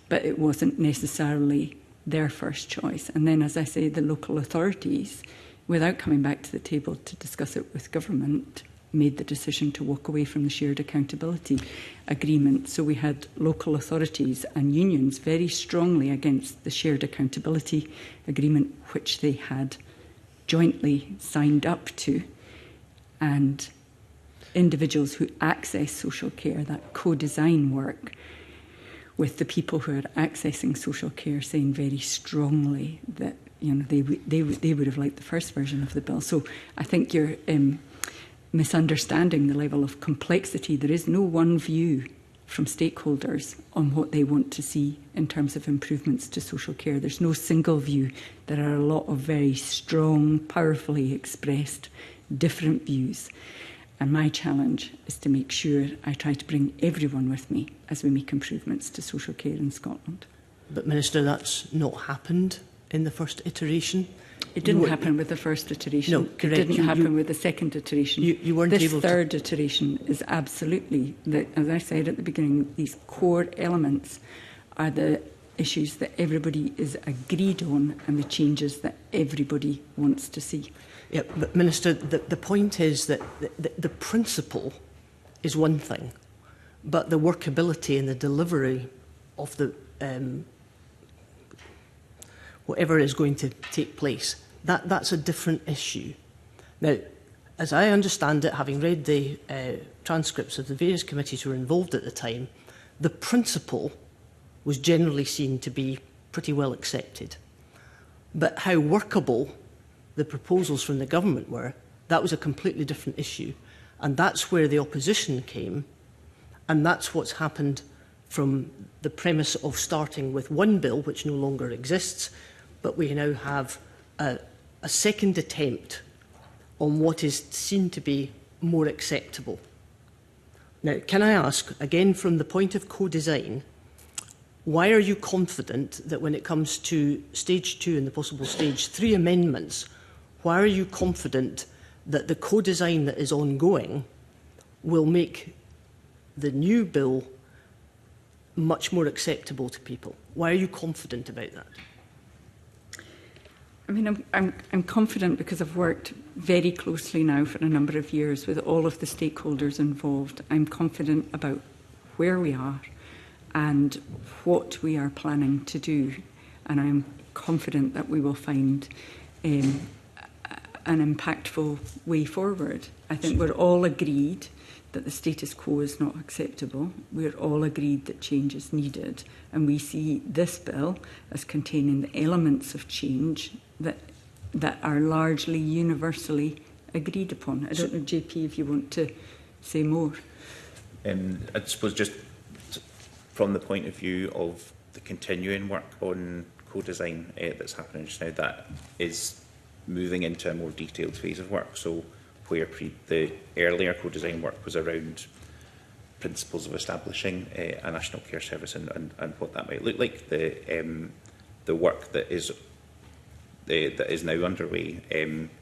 but it wasn't necessarily their first choice. And then, as I say, the local authorities, without coming back to the table to discuss it with government, made the decision to walk away from the shared accountability agreement. So we had local authorities and unions very strongly against the shared accountability agreement, which they had jointly signed up to, and individuals who access social care, that co-design work, with the people who are accessing social care saying very strongly that they would have liked the first version of the bill. So I think you're misunderstanding the level of complexity. There is no one view from stakeholders on what they want to see in terms of improvements to social care. There's no single view. There are a lot of very strong, powerfully expressed, different views. And my challenge is to make sure I try to bring everyone with me as we make improvements to social care in Scotland. But, Minister, that's not happened in the first iteration. It didn't happen with the first iteration. No, correct. It didn't happen with the second iteration. You weren't this able third iteration is absolutely, as I said at the beginning, these core elements are the issues that everybody is agreed on and the changes that everybody wants to see. Yeah, but Minister, the point is that the principle is one thing, but the workability and the delivery of the whatever is going to take place, that's a different issue. Now, as I understand it, having read the transcripts of the various committees who were involved at the time, the principle was generally seen to be pretty well accepted. But how workable the proposals from the government were, that was a completely different issue. And that's where the opposition came, and that's what's happened from the premise of starting with one bill, which no longer exists, but we now have a second attempt on what is seen to be more acceptable. Now, can I ask, again from the point of co-design, why are you confident that when it comes to Stage 2 and the possible Stage 3 amendments, why are you confident that the co-design that is ongoing will make the new bill much more acceptable to people? Why are you confident about that? I mean, I'm confident because I've worked very closely now for a number of years with all of the stakeholders involved. I'm confident about where we are and what we are planning to do. And I'm confident that we will find an impactful way forward. I think we're all agreed that the status quo is not acceptable. We're all agreed that change is needed. And we see this bill as containing the elements of change that are largely universally agreed upon. I don't know, JP, if you want to say more. I suppose just from the point of view of the continuing work on co-design that's happening just now, that is moving into a more detailed phase of work. So where the earlier co-design work was around principles of establishing a national care service and what that might look like, the work that is now underway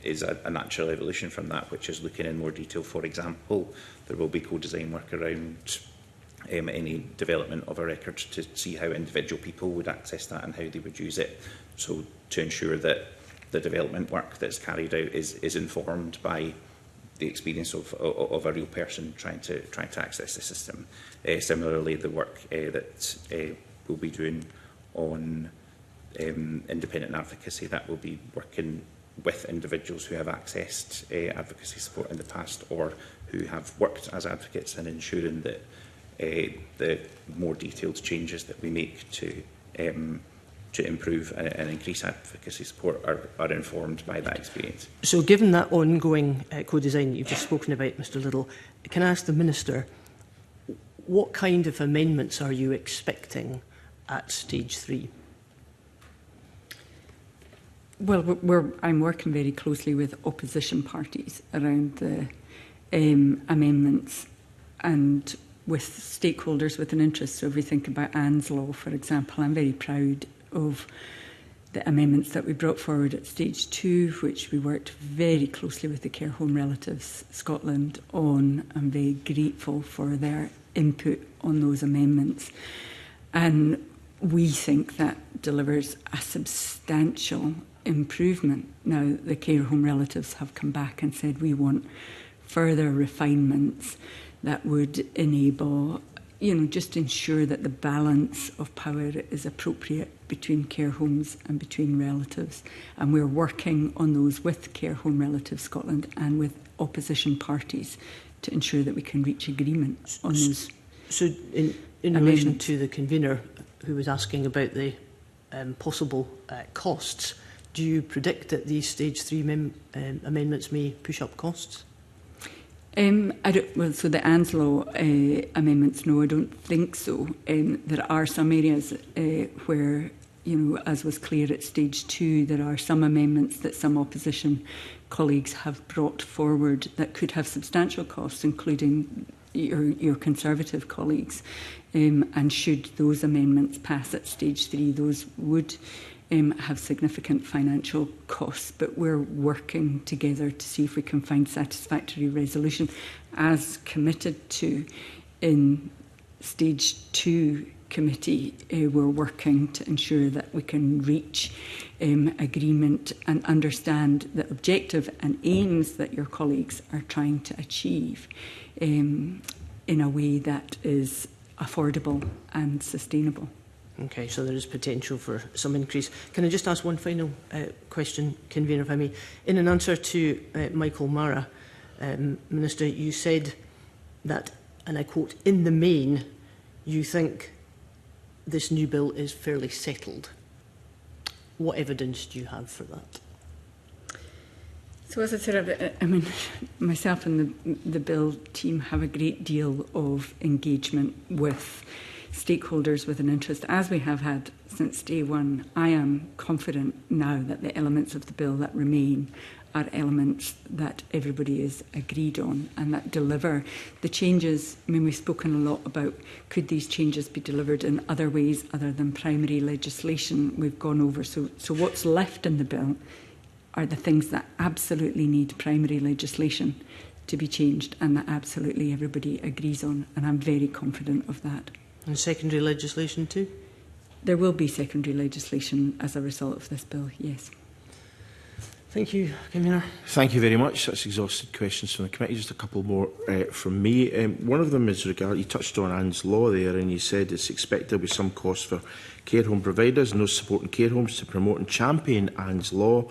is a natural evolution from that, which is looking in more detail. For example, there will be co-design work around any development of a record to see how individual people would access that and how they would use it. So to ensure that the development work that's carried out is informed by the experience of a real person trying to access the system. Similarly, the work that we'll be doing on independent advocacy, that will be working with individuals who have accessed advocacy support in the past or who have worked as advocates, and ensuring that the more detailed changes that we make to improve and increase advocacy support are informed by that experience. So given that ongoing co-design that you've just spoken about, Mr Little, can I ask the Minister, what kind of amendments are you expecting at Stage 3? Well, I'm working very closely with opposition parties around the amendments and with stakeholders with an interest. So if we think about Anne's Law, for example, I'm very proud of the amendments that we brought forward at Stage 2, which we worked very closely with the Care Home Relatives Scotland on. I'm very grateful for their input on those amendments. And we think that delivers a substantial improvement. Now, the Care Home Relatives have come back and said we want further refinements that would enable, just ensure that the balance of power is appropriate between care homes and between relatives. And we're working on those with Care Home Relatives Scotland and with opposition parties to ensure that we can reach agreement on those. So in relation to the convener who was asking about the possible costs, do you predict that these Stage 3 amendments may push up costs? So the Anne's Law amendments, no, I don't think so. There are some areas where, as was clear at Stage 2, there are some amendments that some opposition colleagues have brought forward that could have substantial costs, including your Conservative colleagues. And should those amendments pass at Stage 3, those would have significant financial costs, but we're working together to see if we can find satisfactory resolution. As committed to in Stage 2 committee, we're working to ensure that we can reach agreement and understand the objective and aims that your colleagues are trying to achieve in a way that is affordable and sustainable. Okay, so there is potential for some increase. Can I just ask one final question, Convener, if I may? In an answer to Michael Mara, Minister, you said that, and I quote, in the main, you think this new bill is fairly settled. What evidence do you have for that? So as I said, I mean, myself and the bill team have a great deal of engagement with stakeholders with an interest, as we have had since day one. I am confident now that the elements of the bill that remain are elements that everybody is agreed on and that deliver the changes. I mean, we've spoken a lot about could these changes be delivered in other ways other than primary legislation. We've gone over. So what's left in the bill are the things that absolutely need primary legislation to be changed and that absolutely everybody agrees on. And I'm very confident of that. And secondary legislation too? There will be secondary legislation as a result of this bill, yes. Thank you, Convener. Thank you very much. That's exhausted questions from the committee. Just a couple more from me. One of them is you touched on Anne's Law there, and you said it's expected there will be some cost for care home providers and those supporting care homes to promote and champion Anne's Law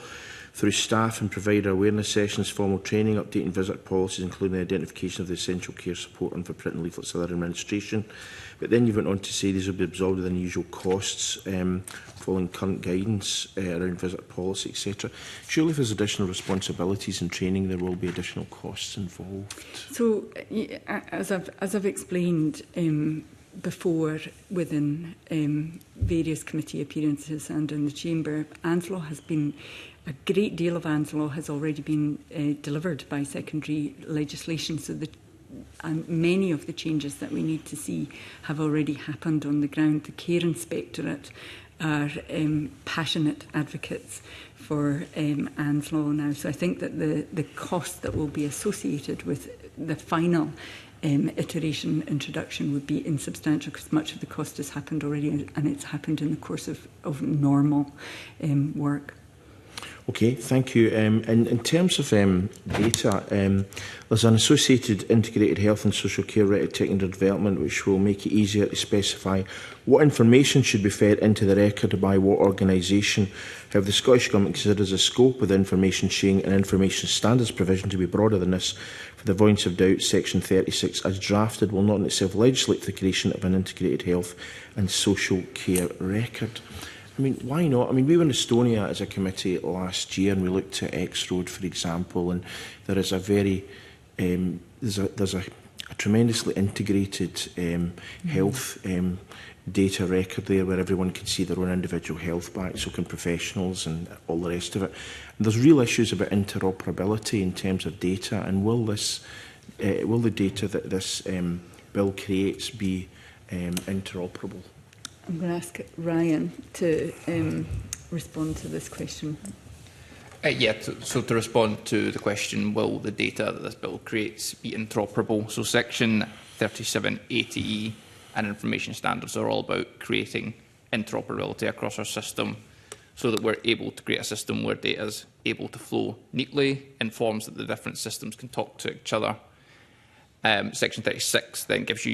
through staff and provider awareness sessions, formal training, updating visit policies, including the identification of the essential care support and for printing leaflets to other administration. But then you went on to say these will be absorbed with unusual costs following current guidance around visit policy, etc. Surely if there's additional responsibilities and training, there will be additional costs involved. So, as I've explained before within various committee appearances and in the Chamber, Anne's Law has been, a great deal of Anne's Law has already been delivered by secondary legislation, so many of the changes that we need to see have already happened on the ground. The Care Inspectorate are passionate advocates for Anne's Law now, so I think that the cost that will be associated with the final iteration introduction would be insubstantial because much of the cost has happened already and it's happened in the course of normal work. Okay, thank you. In terms of data, there's an associated integrated health and social care rate tech under development which will make it easier to specify what information should be fed into the record by what organisation. However, the Scottish Government considers the scope of the information sharing and information standards provision to be broader than this. For the avoidance of doubt, Section 36 as drafted will not in itself legislate for the creation of an integrated health and social care record. I mean, why not? I mean, we were in Estonia as a committee last year and we looked at X Road, for example, and there is a very, there's a tremendously integrated health data record there where everyone can see their own individual health back, so can professionals and all the rest of it. And there's real issues about interoperability in terms of data, and will the data that this bill creates be interoperable? I'm going to ask Ryan to respond to this question. So to respond to the question, will the data that this bill creates be interoperable? So Section 37 ATE and information standards are all about creating interoperability across our system so that we're able to create a system where data is able to flow neatly, in forms that the different systems can talk to each other. Section 36 then gives you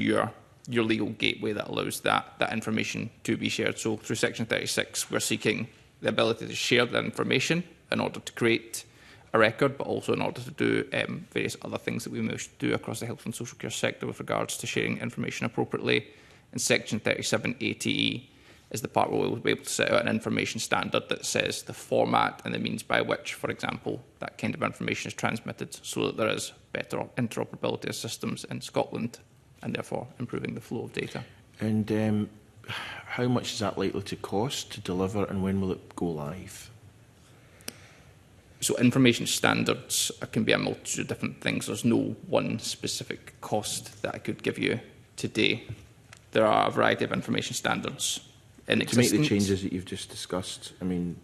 your legal gateway that allows that information to be shared. So through Section 36, we're seeking the ability to share that information in order to create a record, but also in order to do various other things that we must do across the health and social care sector with regards to sharing information appropriately. And Section 37 ATE is the part where we'll be able to set out an information standard that says the format and the means by which, for example, that kind of information is transmitted, so that there is better interoperability of systems in Scotland, and therefore improving the flow of data. And how much is that likely to cost to deliver, and when will it go live? So information standards can be a multitude of different things. There's no one specific cost that I could give you today. There are a variety of information standards in existence. To make the changes that you've just discussed, I mean,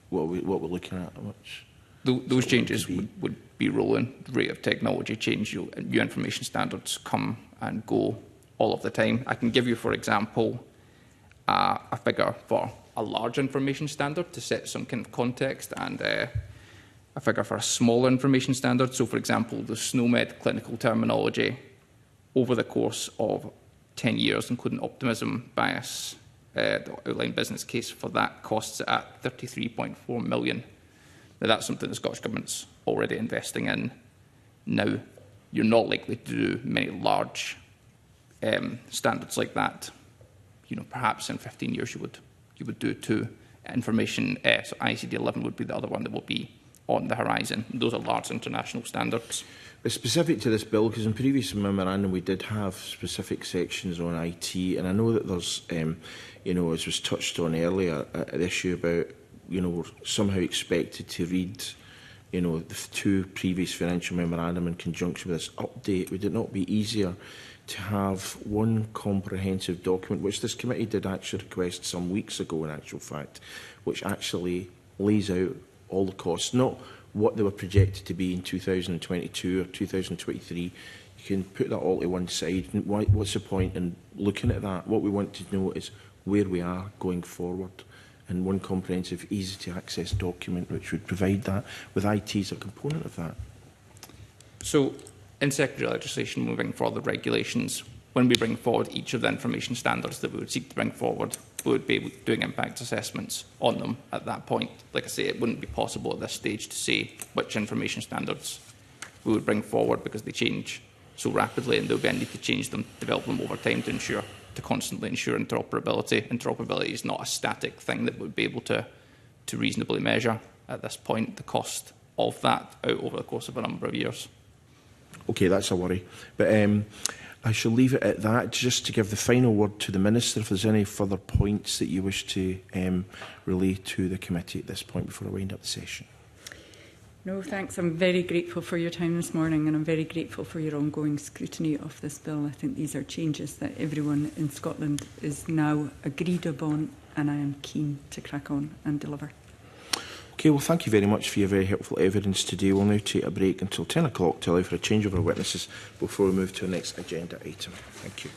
what we're looking at, how much? Those changes would be rolling. The rate of technology change, new information standards come and go all of the time. I can give you, for example, a figure for a large information standard to set some kind of context, and a figure for a smaller information standard. So, for example, the SNOMED clinical terminology over the course of 10 years, including optimism, bias, the outline business case for that costs it at £33.4 million. Now, that's something the Scottish Government's already investing in now. You're not likely to do many large standards like that. You know, perhaps in 15 years you would do two. Information, so ICD 11 would be the other one that will be on the horizon. Those are large international standards. It's specific to this bill, because in previous memorandum we did have specific sections on IT, and I know that there's, you know, as was touched on earlier, an issue about, you know, we're somehow expected to read, you know, the two previous financial memorandum in conjunction with this update. Would it not be easier to have one comprehensive document, which this committee did actually request some weeks ago in actual fact, which actually lays out all the costs, not what they were projected to be in 2022 or 2023. You can put that all to one side. What's the point in looking at that? What we want to know is where we are going forward, and one comprehensive, easy to access document which would provide that, with IT as a component of that. So, in secondary legislation, moving forward the regulations, when we bring forward each of the information standards that we would seek to bring forward, we would be doing impact assessments on them at that point. Like I say, it wouldn't be possible at this stage to say which information standards we would bring forward, because they change so rapidly, and there will be a need to change them, develop them over time to constantly ensure interoperability. Interoperability is not a static thing that we would be able to reasonably measure at this point, the cost of that out over the course of a number of years. Okay, that's a worry. But I shall leave it at that, just to give the final word to the Minister, if there's any further points that you wish to relay to the committee at this point before I wind up the session. No, thanks. I'm very grateful for your time this morning, and I'm very grateful for your ongoing scrutiny of this bill. I think these are changes that everyone in Scotland is now agreed upon, and I am keen to crack on and deliver. Okay, well, thank you very much for your very helpful evidence today. We'll now take a break until 10 o'clock to allow for a change of our witnesses before we move to our next agenda item. Thank you.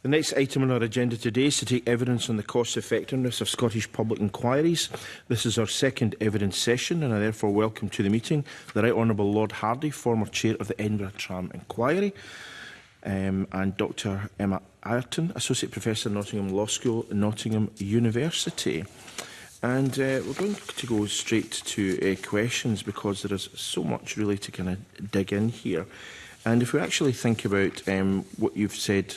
The next item on our agenda today is to take evidence on the cost effectiveness of Scottish public inquiries. This is our second evidence session, and I therefore welcome to the meeting the Right Honourable Lord Hardy, former Chair of the Edinburgh Tram Inquiry, and Dr Emma Ayrton, Associate Professor, Nottingham Law School, Nottingham University. And we're going to go straight to questions, because there is so much really to kind of dig in here. And if we actually think about what you've said,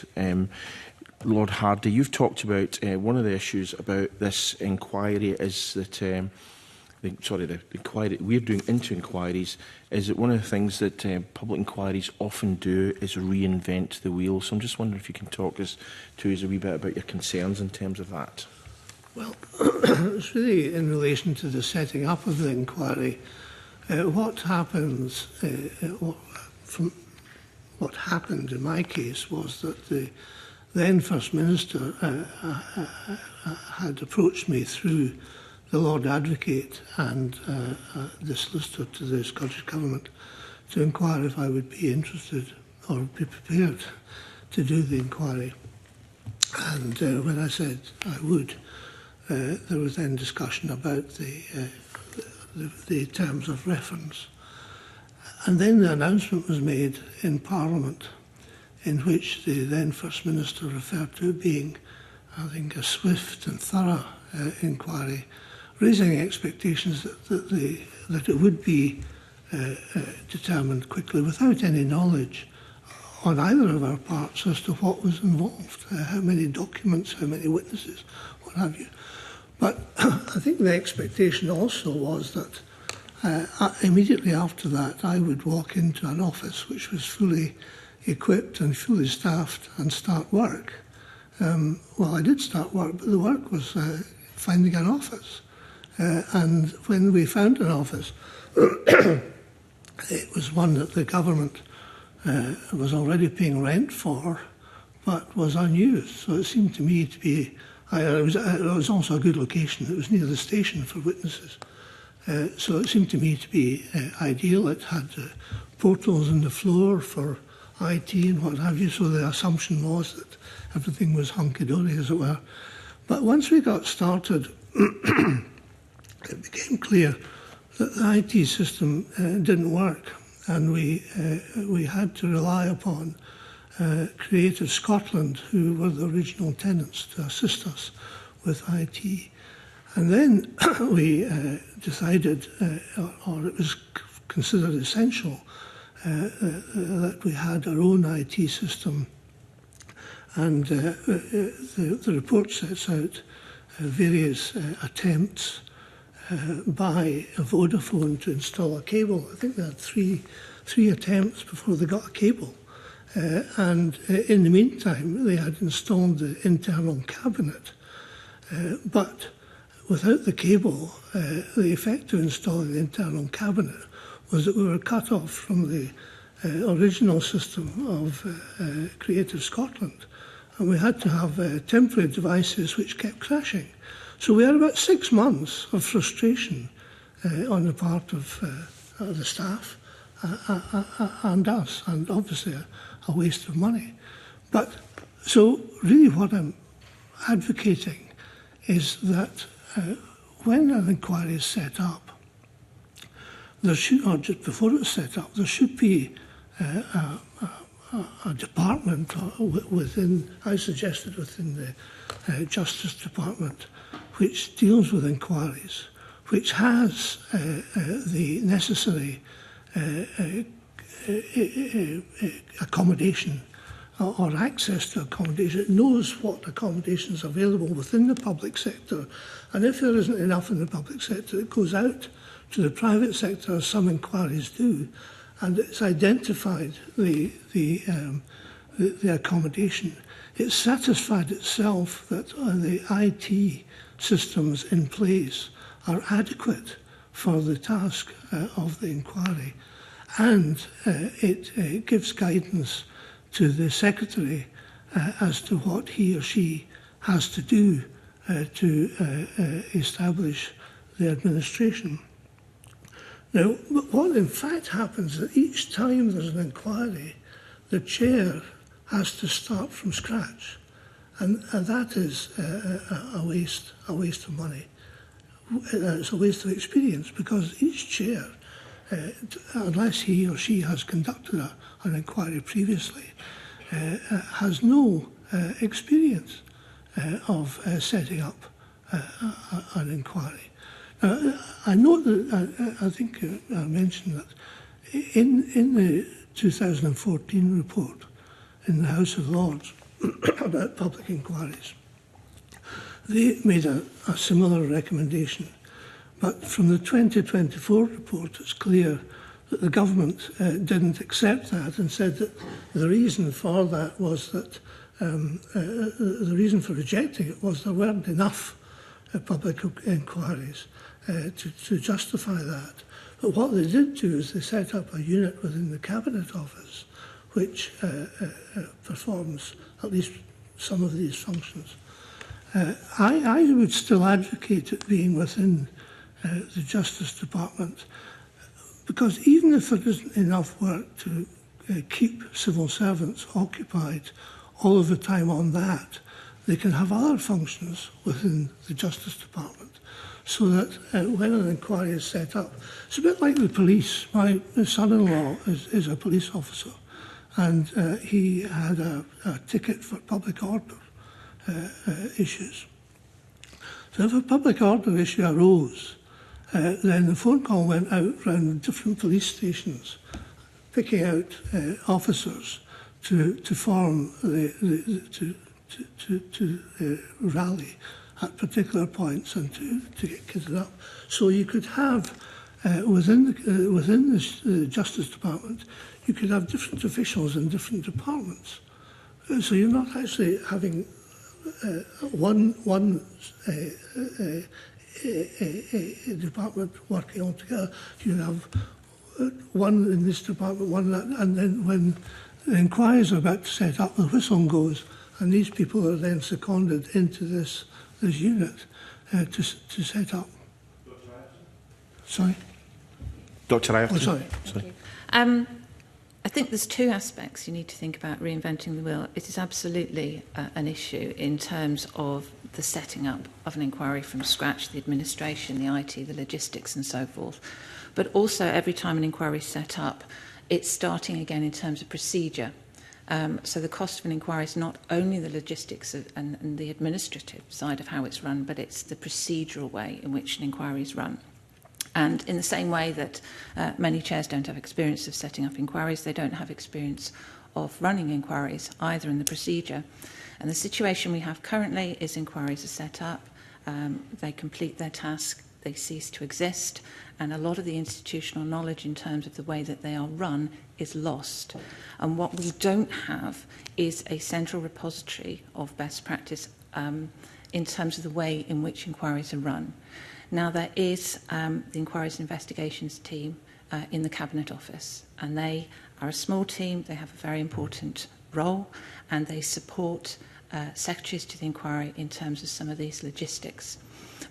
Lord Hardy, you've talked about one of the issues about this inquiry is that, the inquiry that we're doing into inquiries is that one of the things that public inquiries often do is reinvent the wheel. So I'm just wondering if you can talk us to us a wee bit about your concerns in terms of that. Well, it's really in relation to the setting up of the inquiry. What happens what happened in my case was that the then First Minister had approached me through the Lord Advocate and the solicitor to the Scottish Government to inquire if I would be interested or be prepared to do the inquiry. And when I said I would, there was then discussion about the terms of reference. And then the announcement was made in Parliament, in which the then First Minister referred to being, I think, a swift and thorough inquiry, raising expectations that it would be determined quickly without any knowledge on either of our parts as to what was involved, how many documents, how many witnesses, what have you. But I think the expectation also was that immediately after that, I would walk into an office which was fully equipped and fully staffed and start work. Well, I did start work, but the work was finding an office. And when we found an office, it was one that the government was already paying rent for, but was unused. So it seemed to me to be, it was also a good location. It was near the station for witnesses. So it seemed to me to be ideal. It had portals in the floor for IT and what have you, so the assumption was that everything was hunky-dory, as it were. But once we got started, it became clear that the IT system didn't work, and we had to rely upon Creative Scotland, who were the original tenants, to assist us with IT. And then we decided, or it was considered essential, that we had our own IT system. And the report sets out various attempts by Vodafone to install a cable. I think they had three attempts before they got a cable. And in the meantime, they had installed the internal cabinet. But without the cable, the effect of installing the internal cabinet was that we were cut off from the original system of Creative Scotland. And we had to have temporary devices which kept crashing. So we had about 6 months of frustration on the part of the staff and us, and obviously a waste of money. But so really what I'm advocating is that when an inquiry is set up, there should, or just before it's set up, there should be a department within, I suggested within the Justice Department, which deals with inquiries, which has the necessary accommodation or access to accommodation. It knows what accommodation is available within the public sector, and if there isn't enough in the public sector, it goes out to the private sector, as some inquiries do, and it's identified the accommodation. It's satisfied itself that the IT systems in place are adequate for the task of the inquiry, and it gives guidance to the Secretary as to what he or she has to do to establish the administration. Now, what in fact happens is that each time there's an inquiry, the chair has to start from scratch. And that is a waste of money. It's a waste of experience, because each chair, unless he or she has conducted an inquiry previously, has no experience of setting up an inquiry. I know that I think I mentioned that in the 2014 report in the House of Lords about public inquiries, they made a similar recommendation. But from the 2024 report, it's clear that the government didn't accept that and said that the reason for that was that the reason for rejecting it was there weren't enough public inquiries to justify that. But what they did do is they set up a unit within the Cabinet Office which performs at least some of these functions. I would still advocate it being within the Justice Department, because even if there isn't enough work to keep civil servants occupied all of the time on that, they can have other functions within the Justice Department, so that when an inquiry is set up, it's a bit like the police. My son-in-law is a police officer, and he had a ticket for public order issues. So if a public order issue arose, then the phone call went out around different police stations, picking out officers to form to rally at particular points and to get kitted up. So you could have within the Justice Department, you could have different officials in different departments. So you're not actually having one department working all together. You have one in this department, one in that, and then when the inquiries are about to set up, the whistle goes, and these people are then seconded into this unit to set up. Sorry? Dr. Ireton. Oh, sorry. I think there's two aspects you need to think about reinventing the wheel. It is absolutely an issue in terms of the setting up of an inquiry from scratch, the administration, the IT, the logistics and so forth. But also every time an inquiry is set up, it's starting again in terms of procedure. So the cost of an inquiry is not only the logistics and the administrative side of how it's run, but it's the procedural way in which an inquiry is run. And in the same way that many chairs don't have experience of setting up inquiries, they don't have experience of running inquiries, either in the procedure. And the situation we have currently is inquiries are set up, they complete their task, they cease to exist, and a lot of the institutional knowledge in terms of the way that they are run is lost. And what we don't have is a central repository of best practice in terms of the way in which inquiries are run. Now, there is the Inquiries and Investigations team in the Cabinet Office, and they are a small team, they have a very important role, and they support secretaries to the inquiry in terms of some of these logistics.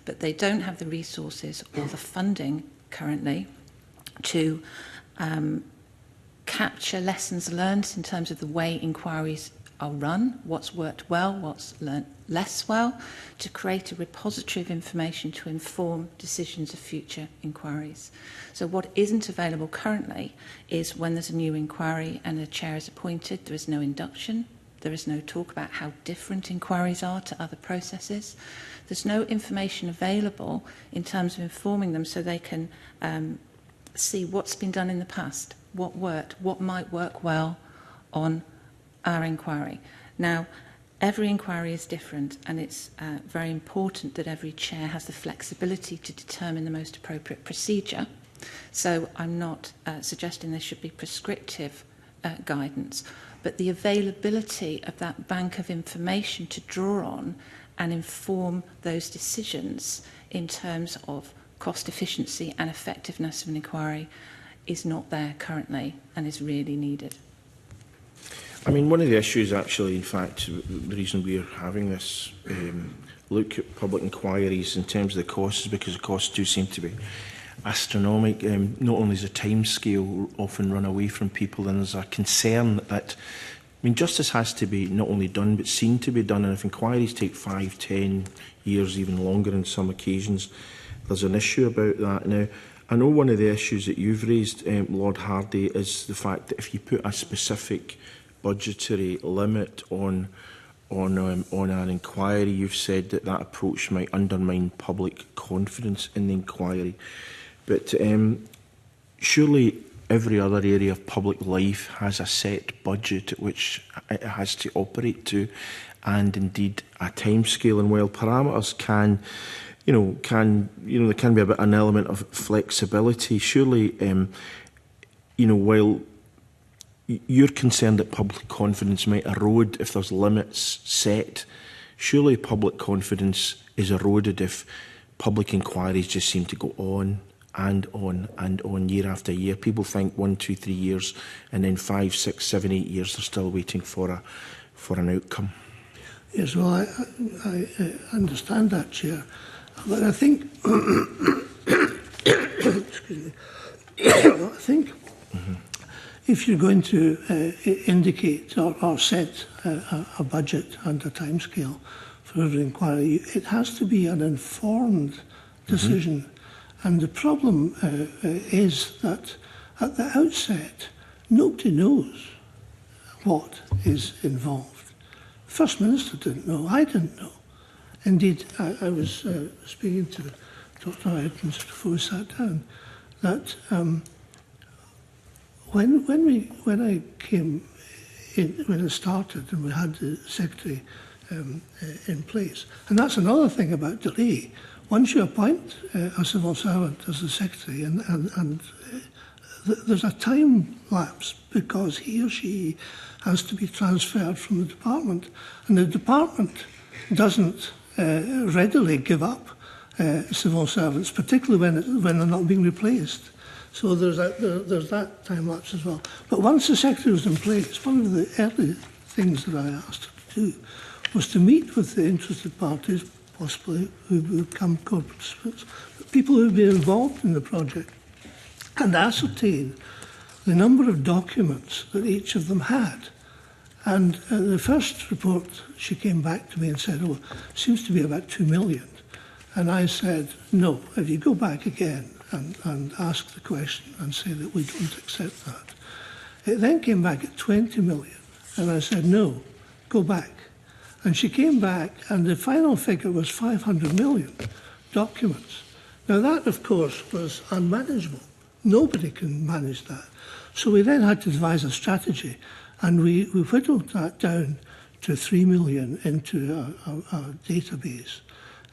But they don't have the resources or the funding currently to capture lessons learned in terms of the way inquiries are run, what's worked well, what's learnt less well, to create a repository of information to inform decisions of future inquiries. So what isn't available currently is when there's a new inquiry and a chair is appointed, there is no induction, there is no talk about how different inquiries are to other processes. There's no information available in terms of informing them so they can see what's been done in the past, what worked, what might work well on our inquiry. Now, every inquiry is different, and it's very important that every chair has the flexibility to determine the most appropriate procedure. So I'm not suggesting there should be prescriptive guidance, but the availability of that bank of information to draw on and inform those decisions in terms of cost efficiency and effectiveness of an inquiry is not there currently and is really needed. I mean, one of the issues actually, in fact, the reason we're having this look at public inquiries in terms of the costs is because the costs do seem to be astronomical. Not only is the time scale often run away from people, and there's a concern that mean, justice has to be not only done, but seen to be done. And if inquiries take 5, 10 years, even longer on some occasions, there's an issue about that. Now, I know one of the issues that you've raised, Lord Hardy, is the fact that if you put a specific budgetary limit on an inquiry, you've said that that approach might undermine public confidence in the inquiry. But surely every other area of public life has a set budget at which it has to operate to, and indeed a timescale. And while parameters can there can be a bit an element of flexibility. Surely, while you're concerned that public confidence might erode if there's limits set, surely public confidence is eroded if public inquiries just seem to go on and on and on year after year. People think 1, 2, 3 years, and then 5, 6, 7, 8 years they're still waiting for an outcome. Yes, well, I understand that, Chair. But I think, excuse me, I think if you're going to indicate or set a budget and a timescale for every inquiry, it has to be an informed decision. And the problem is that at the outset, nobody knows what is involved. The First Minister didn't know, I didn't know. Indeed, I was speaking to Dr. Edmonds before we sat down, that when I came in, when it started and we had the Secretary in place, and that's another thing about delay. Once you appoint a civil servant as the Secretary, and there's a time lapse because he or she has to be transferred from the department, and the department doesn't readily give up civil servants, particularly when they're not being replaced. So there's that time lapse as well. But once the Secretary was in place, one of the early things that I asked her to do was to meet with the interested parties, possibly who would become co-participants, people who would be involved in the project, and ascertain the number of documents that each of them had. And the first report, she came back to me and said, oh, it seems to be about 2 million. And I said, no, if you go back again and ask the question and say that we don't accept that. It then came back at 20 million. And I said, no, go back. And she came back and the final figure was 500 million documents. Now that, of course, was unmanageable. Nobody can manage that. So we then had to devise a strategy. And we whittled that down to 3 million into a database.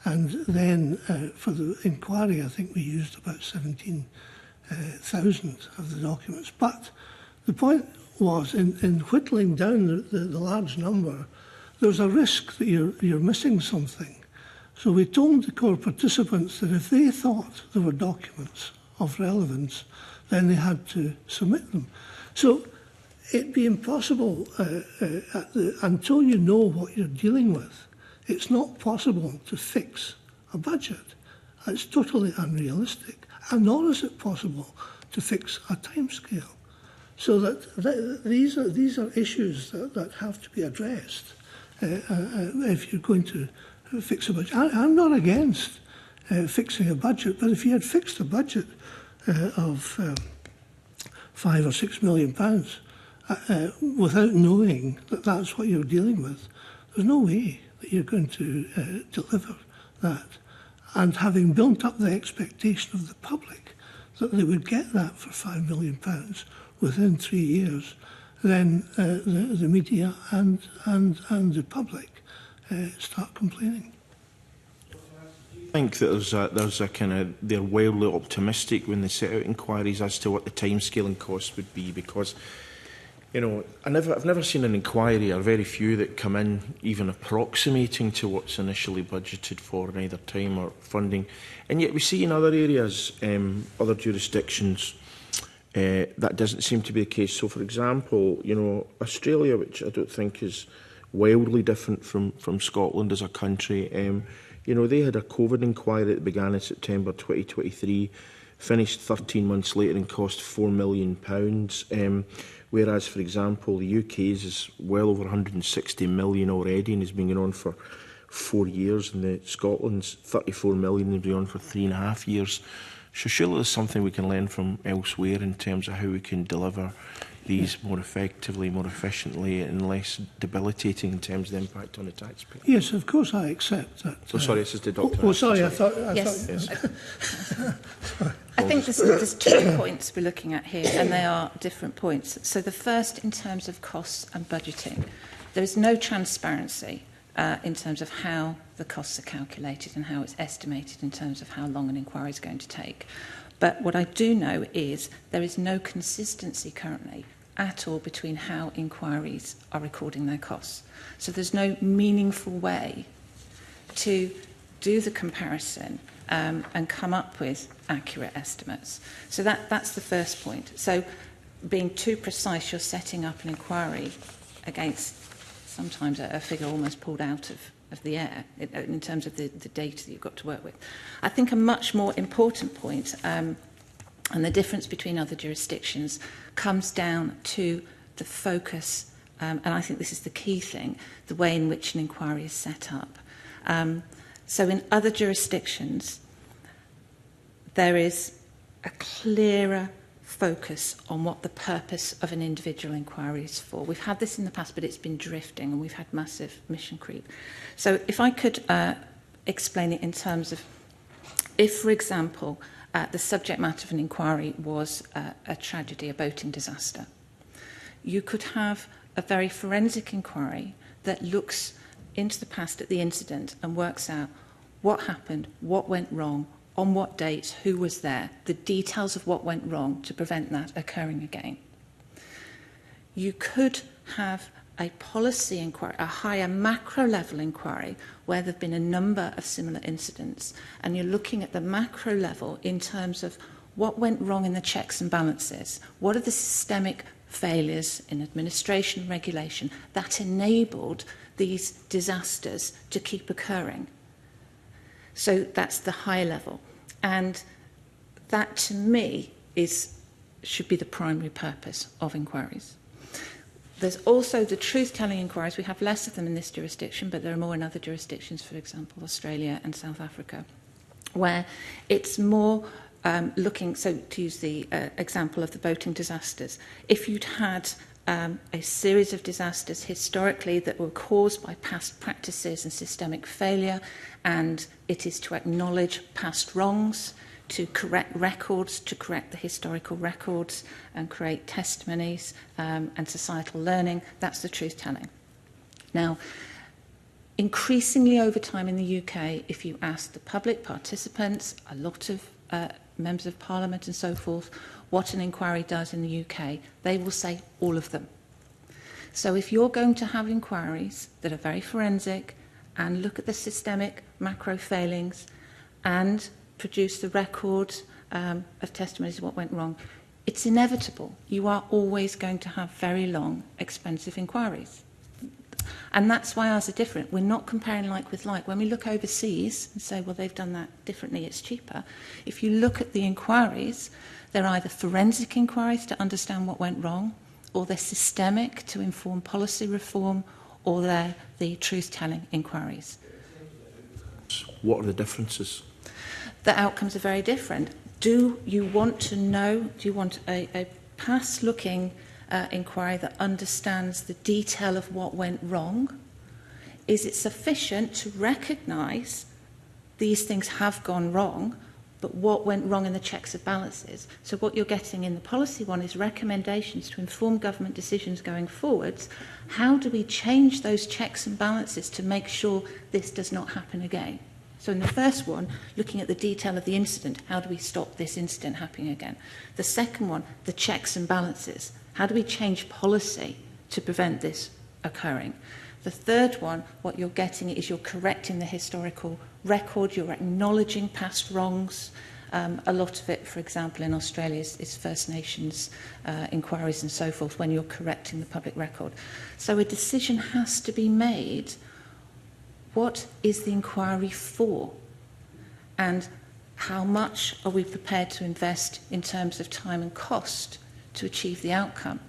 And then for the inquiry, I think we used about 17,000 of the documents. But the point was, in whittling down the large number, there's a risk that you're missing something. So we told the core participants that if they thought there were documents of relevance, then they had to submit them. So it'd be impossible, until you know what you're dealing with, it's not possible to fix a budget. It's totally unrealistic. And nor is it possible to fix a timescale. So that these are issues that have to be addressed if you're going to fix a budget. I'm not against fixing a budget, but if you had fixed a budget of £5 or £6 million without knowing that that's what you're dealing with, there's no way that you're going to deliver that. And having built up the expectation of the public that they would get that for £5 million within 3 years, then the media and the public start complaining. I think that there's a kind of, they're wildly optimistic when they set out inquiries as to what the timescale and cost would be, because I've never seen an inquiry, or very few, that come in even approximating to what's initially budgeted for in either time or funding. And yet we see in other areas, other jurisdictions, that doesn't seem to be the case. So, for example, Australia, which I don't think is wildly different from Scotland as a country, they had a COVID inquiry that began in September 2023, finished 13 months later and cost £4 million. whereas, for example, the UK's is well over 160 million already and has been going on for 4 years, and the Scotland's 34 million and has been on for 3.5 years. So surely there's something we can learn from elsewhere in terms of how we can deliver these more effectively, more efficiently, and less debilitating in terms of the impact on the taxpayer. Yes, of course I accept that. So sorry, this is the Dr. Oh, sorry, I thought... Yes. Yes. I think there's 2 points we're looking at here, and they are different points. So the first, in terms of costs and budgeting, there is no transparency in terms of how the costs are calculated and how it's estimated in terms of how long an inquiry is going to take. But what I do know is there is no consistency currently at all between how inquiries are recording their costs. So there's no meaningful way to do the comparison and come up with accurate estimates. So that's the first point. So being too precise, you're setting up an inquiry against sometimes a figure almost pulled out of the air in terms of the data that you've got to work with. I think a much more important point, and the difference between other jurisdictions, comes down to the focus, and I think this is the key thing, the way in which an inquiry is set up. So in other jurisdictions, there is a clearer focus on what the purpose of an individual inquiry is for. We've had this in the past, but it's been drifting and we've had massive mission creep. So if I could explain it in terms of, if, for example, the subject matter of an inquiry was a tragedy, a boating disaster, you could have a very forensic inquiry that looks into the past at the incident and works out what happened, what went wrong, on what dates, who was there, the details of what went wrong to prevent that occurring again. You could have a policy inquiry, a higher macro level inquiry, where there have been a number of similar incidents, and you're looking at the macro level in terms of what went wrong in the checks and balances, what are the systemic failures in administration and regulation that enabled these disasters to keep occurring. So that's the high level. And that, to me, should be the primary purpose of inquiries. There's also the truth-telling inquiries. We have less of them in this jurisdiction, but there are more in other jurisdictions, for example, Australia and South Africa, where it's more looking, so to use the example of the boating disasters, if you'd had a series of disasters historically that were caused by past practices and systemic failure, and it is to acknowledge past wrongs, to correct records, to correct the historical records and create testimonies and societal learning. That's the truth-telling. Now, increasingly over time in the UK, if you ask the public participants, a lot of members of Parliament and so forth, what an inquiry does in the UK, they will say all of them. So if you're going to have inquiries that are very forensic and look at the systemic macro failings and produce the records of testimonies of what went wrong, it's inevitable. You are always going to have very long, expensive inquiries. And that's why ours are different. We're not comparing like with like. When we look overseas and say, well, they've done that differently, it's cheaper. If you look at the inquiries, they're either forensic inquiries to understand what went wrong, or they're systemic to inform policy reform, or they're the truth-telling inquiries. What are the differences? The outcomes are very different. Do you want to know, do you want a past-looking inquiry that understands the detail of what went wrong? Is it sufficient to recognise these things have gone wrong, but what went wrong in the checks and balances? So what you're getting in the policy one is recommendations to inform government decisions going forwards. How do we change those checks and balances to make sure this does not happen again? So in the first one, looking at the detail of the incident, how do we stop this incident happening again? The second one, the checks and balances. How do we change policy to prevent this occurring? The third one, what you're getting is you're correcting the historical record, you're acknowledging past wrongs. A lot of it, for example, in Australia is First Nations inquiries and so forth, when you're correcting the public record. So a decision has to be made. What is the inquiry for? And how much are we prepared to invest in terms of time and cost to achieve the outcome?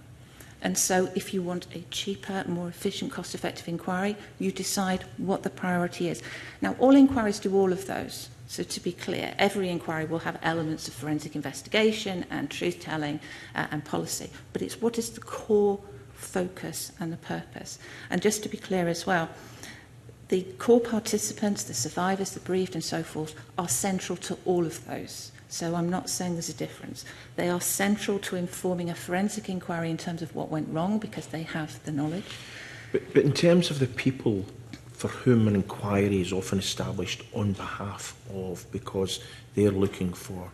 And so if you want a cheaper, more efficient, cost-effective inquiry, you decide what the priority is. Now, all inquiries do all of those. So to be clear, every inquiry will have elements of forensic investigation and truth-telling and policy. But it's what is the core focus and the purpose. And just to be clear as well, the core participants, the survivors, the bereaved and so forth, are central to all of those. So I'm not saying there's a difference. They are central to informing a forensic inquiry in terms of what went wrong because they have the knowledge. But in terms of the people for whom an inquiry is often established on behalf of, because they're looking for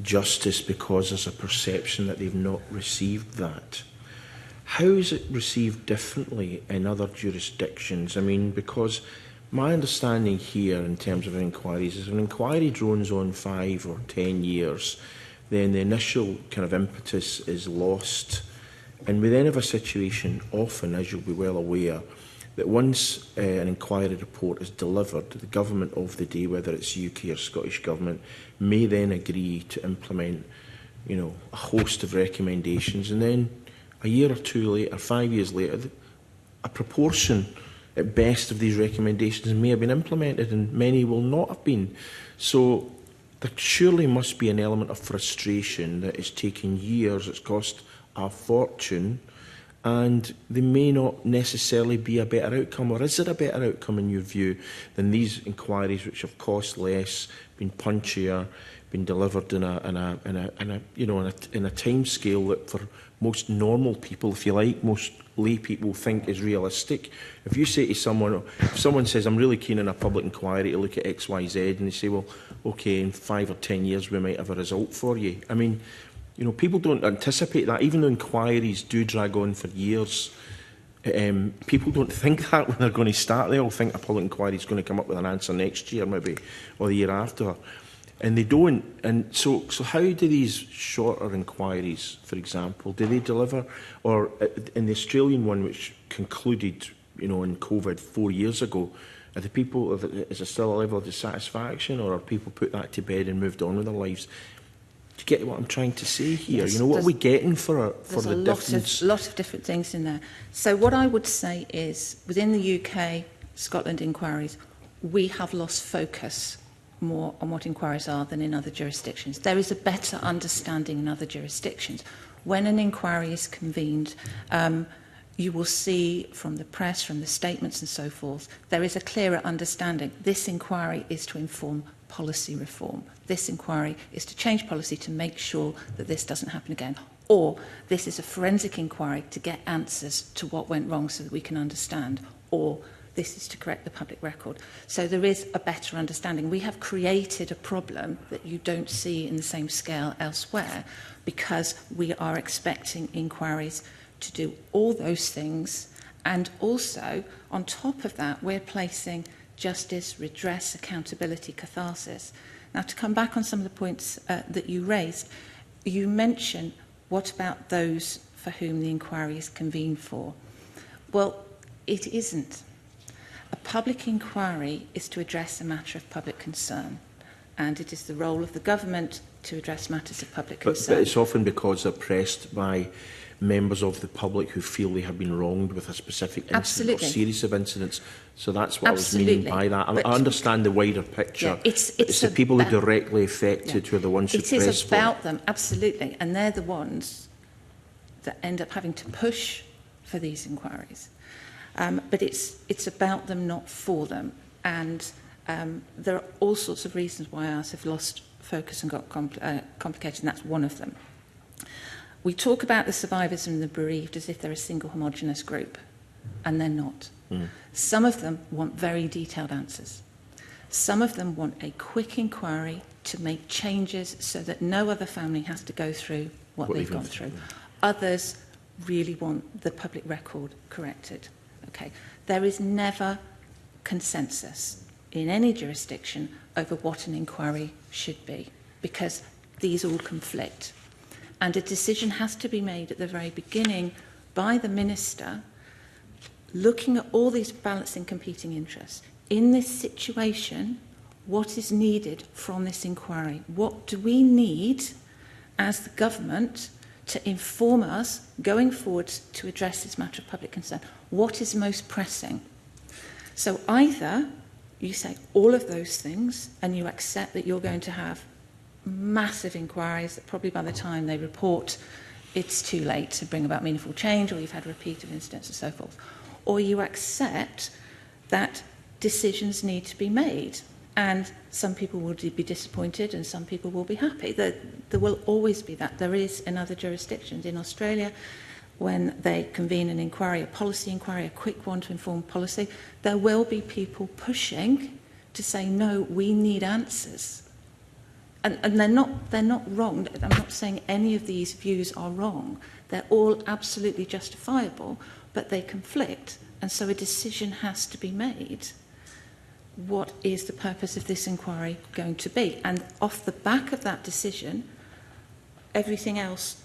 justice because there's a perception that they've not received that, how is it received differently in other jurisdictions? I mean, because my understanding here in terms of inquiries is when an inquiry drones on 5 or 10 years, then the initial kind of impetus is lost. And we then have a situation often, as you'll be well aware, that once an inquiry report is delivered, the government of the day, whether it's UK or Scottish government, may then agree to implement, you know, a host of recommendations. And then a year or two later, 5 years later, a proportion at best of these recommendations may have been implemented and many will not have been. So there surely must be an element of frustration that is taking years, it's cost a fortune, and there may not necessarily be a better outcome. Or is there a better outcome in your view than these inquiries which have cost less, been punchier, been delivered in a time scale that for most normal people, if you like, most lay people think is realistic? If you say to someone, if someone says, I'm really keen on a public inquiry to look at X, Y, Z, and they say, well, okay, in 5 or 10 years we might have a result for you. I mean, you know, people don't anticipate that. Even though inquiries do drag on for years, people don't think that when they're going to start. They all think a public inquiry is going to come up with an answer next year, maybe, or the year after. And they don't. And so how do these shorter inquiries, for example, do they deliver? Or in the Australian one, which concluded, you know, in COVID 4 years ago, are the people, is there still a level of dissatisfaction, or are people put that to bed and moved on with their lives? Do you get what I'm trying to say here? Yes, you know, what are we getting for the difference? There's a lot of different things in there. So what I would say is, within the UK, Scotland inquiries, we have lost focus more on what inquiries are than in other jurisdictions. There is a better understanding in other jurisdictions. When an inquiry is convened, you will see from the press, from the statements and so forth, there is a clearer understanding. This inquiry is to inform policy reform. This inquiry is to change policy to make sure that this doesn't happen again. Or this is a forensic inquiry to get answers to what went wrong so that we can understand. Or this is to correct the public record. So there is a better understanding. We have created a problem that you don't see in the same scale elsewhere because we are expecting inquiries to do all those things. And also, on top of that, we're placing justice, redress, accountability, catharsis. Now, to come back on some of the points that you raised, you mentioned, what about those for whom the inquiry is convened for? Well, it isn't. A public inquiry is to address a matter of public concern, and it is the role of the government to address matters of public concern. But it's often because they're pressed by members of the public who feel they have been wronged with a specific incident Absolutely. or series of incidents. So that's what Absolutely. I was meaning by that. But I understand the wider picture. Yeah, it's the people who are directly affected who are the ones who press for it. It is about them, absolutely, and they're the ones that end up having to push for these inquiries. But it's about them, not for them. And there are all sorts of reasons why ours have lost focus and got complicated, and that's one of them. We talk about the survivors and the bereaved as if they're a single homogenous group, and they're not. Some of them want very detailed answers. Some of them want a quick inquiry to make changes so that no other family has to go through what they've gone through. Others really want the public record corrected. Okay. There is never consensus in any jurisdiction over what an inquiry should be, because these all conflict. And a decision has to be made at the very beginning by the minister, looking at all these balancing competing interests. In this situation, what is needed from this inquiry? What do we need as the government to inform us going forward to address this matter of public concern. What is most pressing? So either you say all of those things and you accept that you're going to have massive inquiries that probably by the time they report it's too late to bring about meaningful change, or you've had repeated incidents and so forth. Or you accept that decisions need to be made, and some people will be disappointed and some people will be happy. There will always be that. There is in other jurisdictions. In Australia, when they convene an inquiry, a policy inquiry, a quick one to inform policy, there will be people pushing to say, no, we need answers. And they're not wrong. I'm not saying any of these views are wrong. They're all absolutely justifiable, but they conflict, and so a decision has to be made. What is the purpose of this inquiry going to be? And off the back of that decision, everything else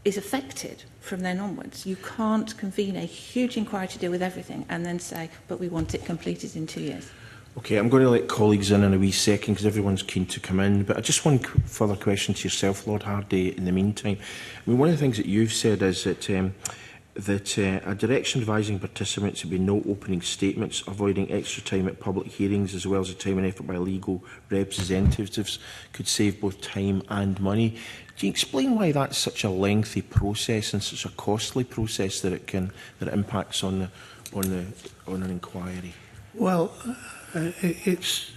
is affected from then onwards. You can't convene a huge inquiry to deal with everything and then say, but we want it completed in 2 years. Okay, I'm going to let colleagues in a wee second because everyone's keen to come in. But I just one further question to yourself, Lord Hardy, in the meantime. I mean, one of the things that you've said is that a direction advising participants to be no opening statements, avoiding extra time at public hearings as well as the time and effort by legal representatives could save both time and money. Do you explain why that's such a lengthy process and such a costly process that it impacts on an inquiry? Well, it's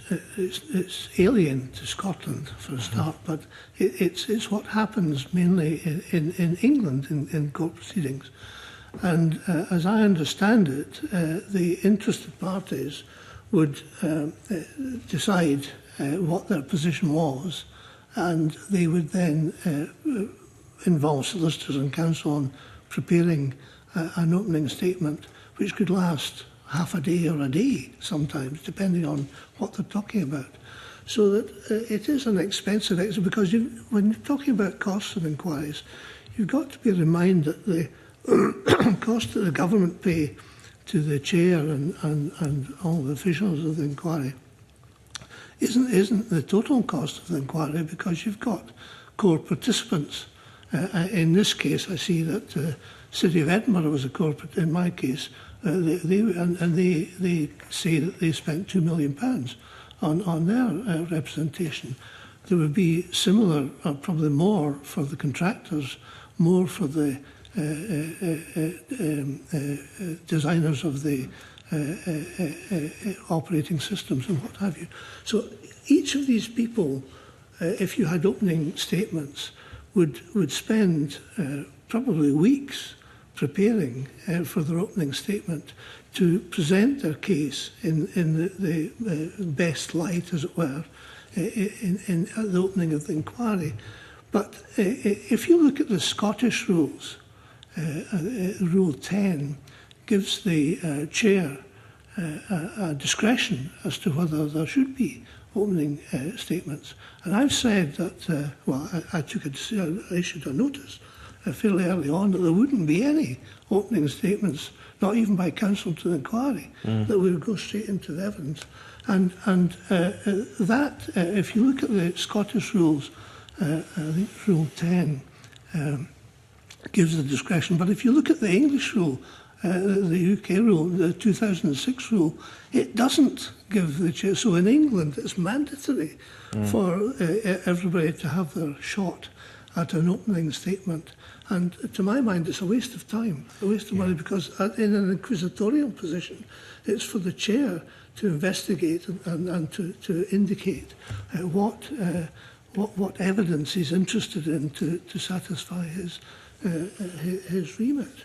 alien to Scotland for a start, but it's what happens mainly in England in court proceedings. And as I understand it, the interested parties would decide what their position was, and they would then involve solicitors and counsel on preparing an opening statement, which could last half a day or a day sometimes, depending on what they're talking about. So that it is an expensive exercise, because when you're talking about costs of inquiries, you've got to be reminded that the cost that the government pay to the chair and all the officials of the inquiry isn't the total cost of the inquiry, because you've got core participants. In this case, I see that the City of Edinburgh was a core, in my case, they say that they spent £2 million on their representation. There would be similar, probably more for the contractors, more for the designers of the operating systems and what have you. So each of these people, if you had opening statements, would spend probably weeks preparing for their opening statement to present their case in the best light, as it were, in the opening of the inquiry. But if you look at the Scottish rules, Rule 10 gives the chair a discretion as to whether there should be opening statements. And I've said that, I issued a notice fairly early on that there wouldn't be any opening statements, not even by counsel to the inquiry, that we would go straight into the evidence. And if you look at the Scottish rules, I think Rule 10 gives the discretion. But if you look at the English rule, the UK rule, the 2006 rule, it doesn't give the chair. So in England, it's mandatory for everybody to have their shot at an opening statement. And to my mind, it's a waste of time, a waste of money, because in an inquisitorial position, it's for the chair to investigate and to indicate what evidence he's interested in to satisfy his remit.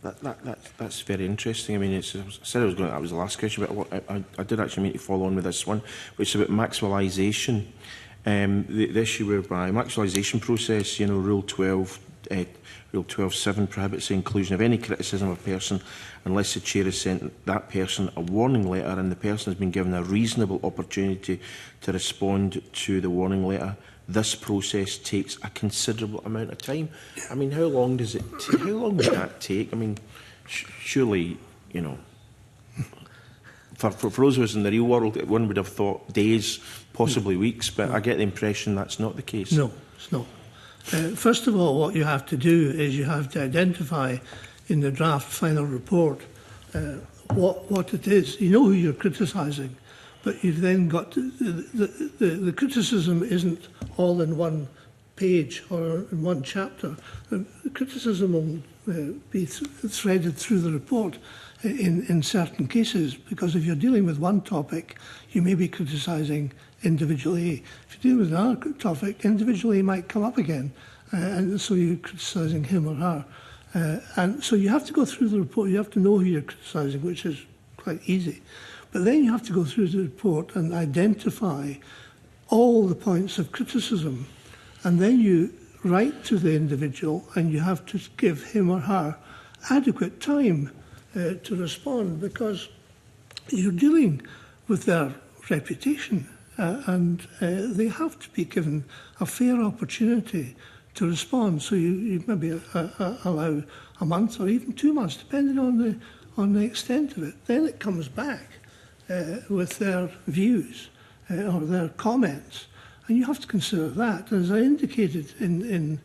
That's very interesting. I mean, I said that was the last question, but I did actually mean to follow on with this one, which is about maximisation. The issue whereby maximisation process, Rule 12, Rule 12.7 prohibits the inclusion of any criticism of a person unless the chair has sent that person a warning letter and the person has been given a reasonable opportunity to respond to the warning letter. This process takes a considerable amount of time. I mean, how long does it? How long would that take? I mean, surely, for those of us in the real world, one would have thought days, possibly weeks. But I get the impression that's not the case. No, it's not. First of all, what you have to do is you have to identify in the draft final report what it is. You know who you're criticising, but you've then got to, the criticism isn't all in one page or in one chapter. The criticism will be threaded through the report in certain cases, because if you're dealing with one topic, you may be criticising individual A. If you're dealing with another topic, individual A might come up again, and so you're criticising him or her. And so you have to go through the report, you have to know who you're criticising, which is quite easy. But then you have to go through the report and identify all the points of criticism. And then you write to the individual and you have to give him or her adequate time to respond, because you're dealing with their reputation and they have to be given a fair opportunity to respond. So you maybe allow a month or even 2 months, depending on the extent of it. Then it comes back with their views or their comments, and you have to consider that. As I indicated in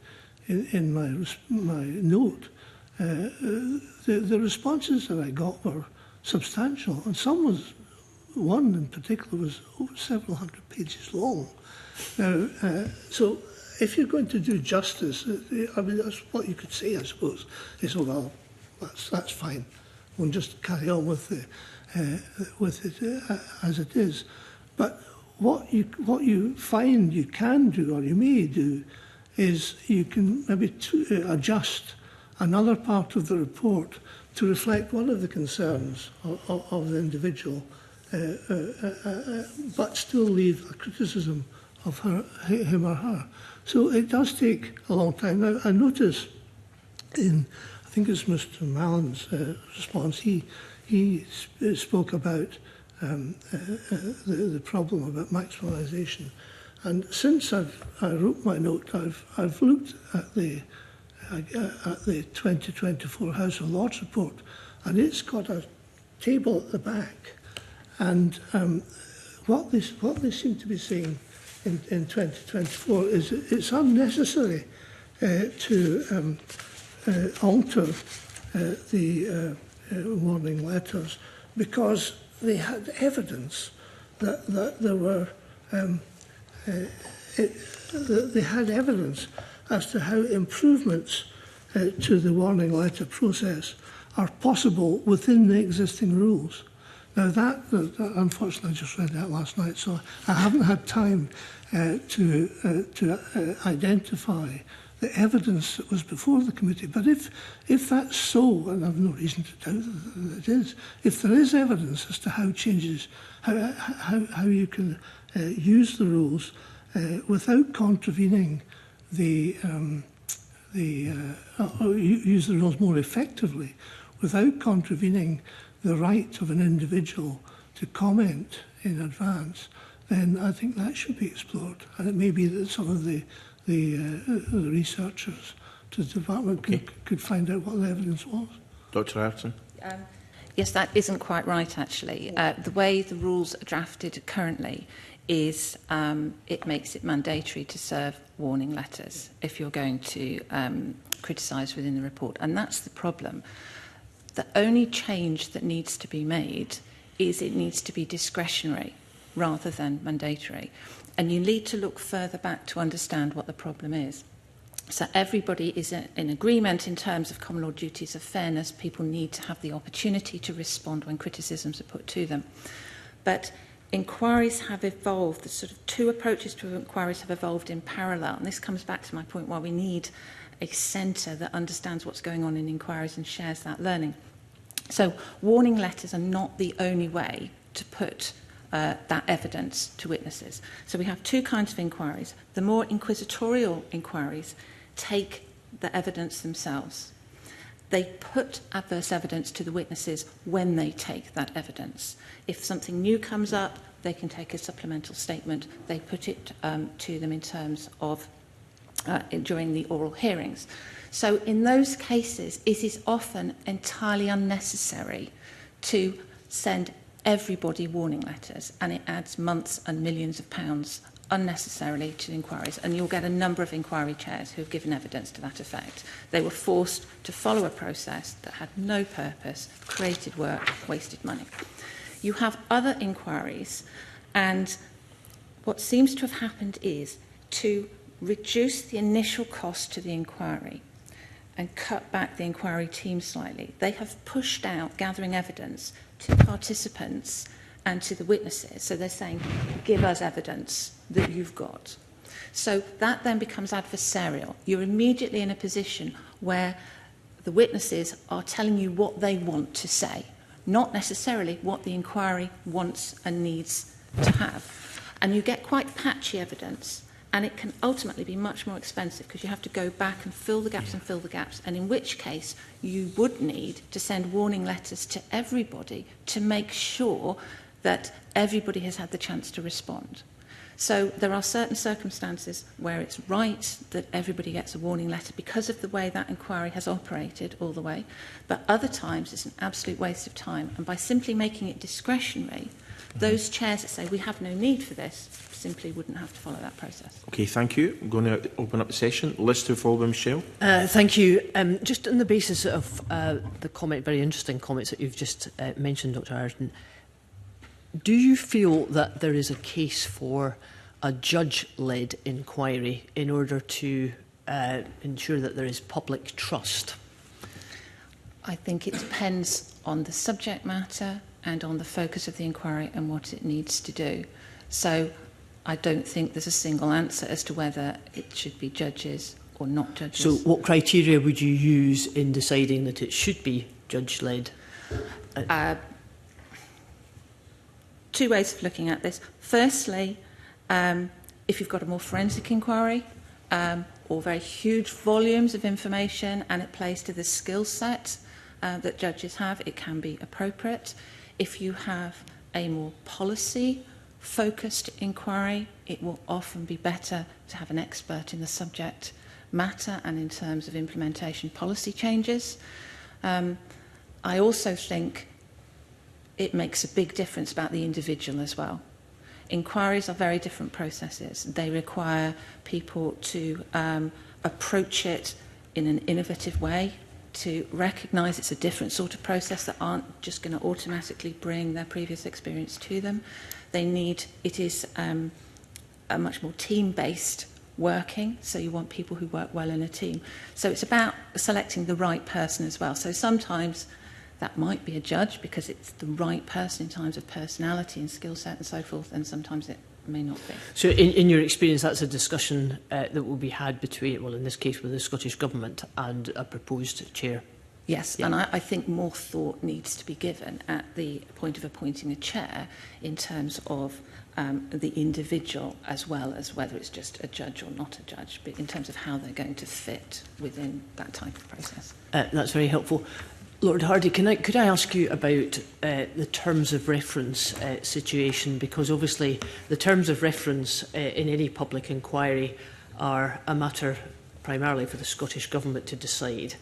my note, the responses that I got were substantial, and one in particular was over several hundred pages long. Now, so if you're going to do justice, I mean, that's what you could say, I suppose, is, oh, well, that's fine. We'll just carry on with it as it is. But what you find you can do, or you may do, is you can maybe adjust another part of the report to reflect one of the concerns of the individual, but still leave a criticism of him or her. So it does take a long time. Now, I notice I think it's Mr. Mallon's response, he spoke about the problem about maximisation. And since I wrote my note, I've looked at the 2024 House of Lords report, and it's got a table at the back. And what they seem to be saying in 2024 is it's unnecessary to alter the warning letters, because they had evidence that there were they had evidence as to how improvements to the warning letter process are possible within the existing rules. Now that unfortunately I just read that last night, so I haven't had time to identify the evidence that was before the committee. But if that's so, and I've no reason to doubt that it is, if there is evidence as to how changes, how you can use the rules without contravening or use the rules more effectively, without contravening the right of an individual to comment in advance, then I think that should be explored. And it may be that some of the researchers to the department could find out what the evidence was. Dr. Ayrton? Yes, that isn't quite right, actually. The way the rules are drafted currently is it makes it mandatory to serve warning letters if you're going to criticise within the report. And that's the problem. The only change that needs to be made is it needs to be discretionary rather than mandatory. And you need to look further back to understand what the problem is. So everybody is in agreement in terms of common law duties of fairness. People need to have the opportunity to respond when criticisms are put to them. But inquiries have evolved. The sort of two approaches to inquiries have evolved in parallel. And this comes back to my point why we need a centre that understands what's going on in inquiries and shares that learning. So warning letters are not the only way to put that evidence to witnesses. So we have two kinds of inquiries. The more inquisitorial inquiries take the evidence themselves. They put adverse evidence to the witnesses when they take that evidence. If something new comes up, they can take a supplemental statement. They put it to them in terms of during the oral hearings. So in those cases, it is often entirely unnecessary to send everybody warning letters, and it adds months and millions of pounds unnecessarily to inquiries, and you'll get a number of inquiry chairs who have given evidence to that effect. They were forced to follow a process that had no purpose, created work, wasted money. You have other inquiries, and what seems to have happened is to reduce the initial cost to the inquiry and cut back the inquiry team slightly. They have pushed out gathering evidence to participants and to the witnesses. So they're saying, give us evidence that you've got. So that then becomes adversarial. You're immediately in a position where the witnesses are telling you what they want to say, not necessarily what the inquiry wants and needs to have. And you get quite patchy evidence, and it can ultimately be much more expensive because you have to go back and fill the gaps and fill the gaps, and in which case you would need to send warning letters to everybody to make sure that everybody has had the chance to respond. So there are certain circumstances where it's right that everybody gets a warning letter because of the way that inquiry has operated all the way, but other times it's an absolute waste of time, and by simply making it discretionary, those chairs that say we have no need for this simply wouldn't have to follow that process. Okay, thank you. I'm going to open up the session. List to follow by Michelle. Thank you. Just on the basis of the very interesting comments that you've just mentioned, Dr. Ireton, do you feel that there is a case for a judge-led inquiry in order to ensure that there is public trust? I think it depends on the subject matter and on the focus of the inquiry and what it needs to do. So I don't think there's a single answer as to whether it should be judges or not judges. So what criteria would you use in deciding that it should be judge-led? Two ways of looking at this. Firstly, if you've got a more forensic inquiry or very huge volumes of information and it plays to the skill set that judges have, it can be appropriate. If you have a more policy-focused inquiry, it will often be better to have an expert in the subject matter and in terms of implementation policy changes. I also think it makes a big difference about the individual as well. Inquiries are very different processes. They require people to approach it in an innovative way, to recognise it's a different sort of process that aren't just going to automatically bring their previous experience to them. It is a much more team-based working, so you want people who work well in a team. So it's about selecting the right person as well. So sometimes that might be a judge because it's the right person in terms of personality and skill set and so forth, and sometimes it may not be. So in your experience, that's a discussion that will be had between, well, in this case, with the Scottish Government and a proposed chair? Yes, yeah. And I think more thought needs to be given at the point of appointing a chair in terms of the individual as well as whether it's just a judge or not a judge, but in terms of how they're going to fit within that type of process. That's very helpful. Lord Hardy, could I ask you about the terms of reference situation? Because obviously the terms of reference in any public inquiry are a matter primarily for the Scottish Government to decide.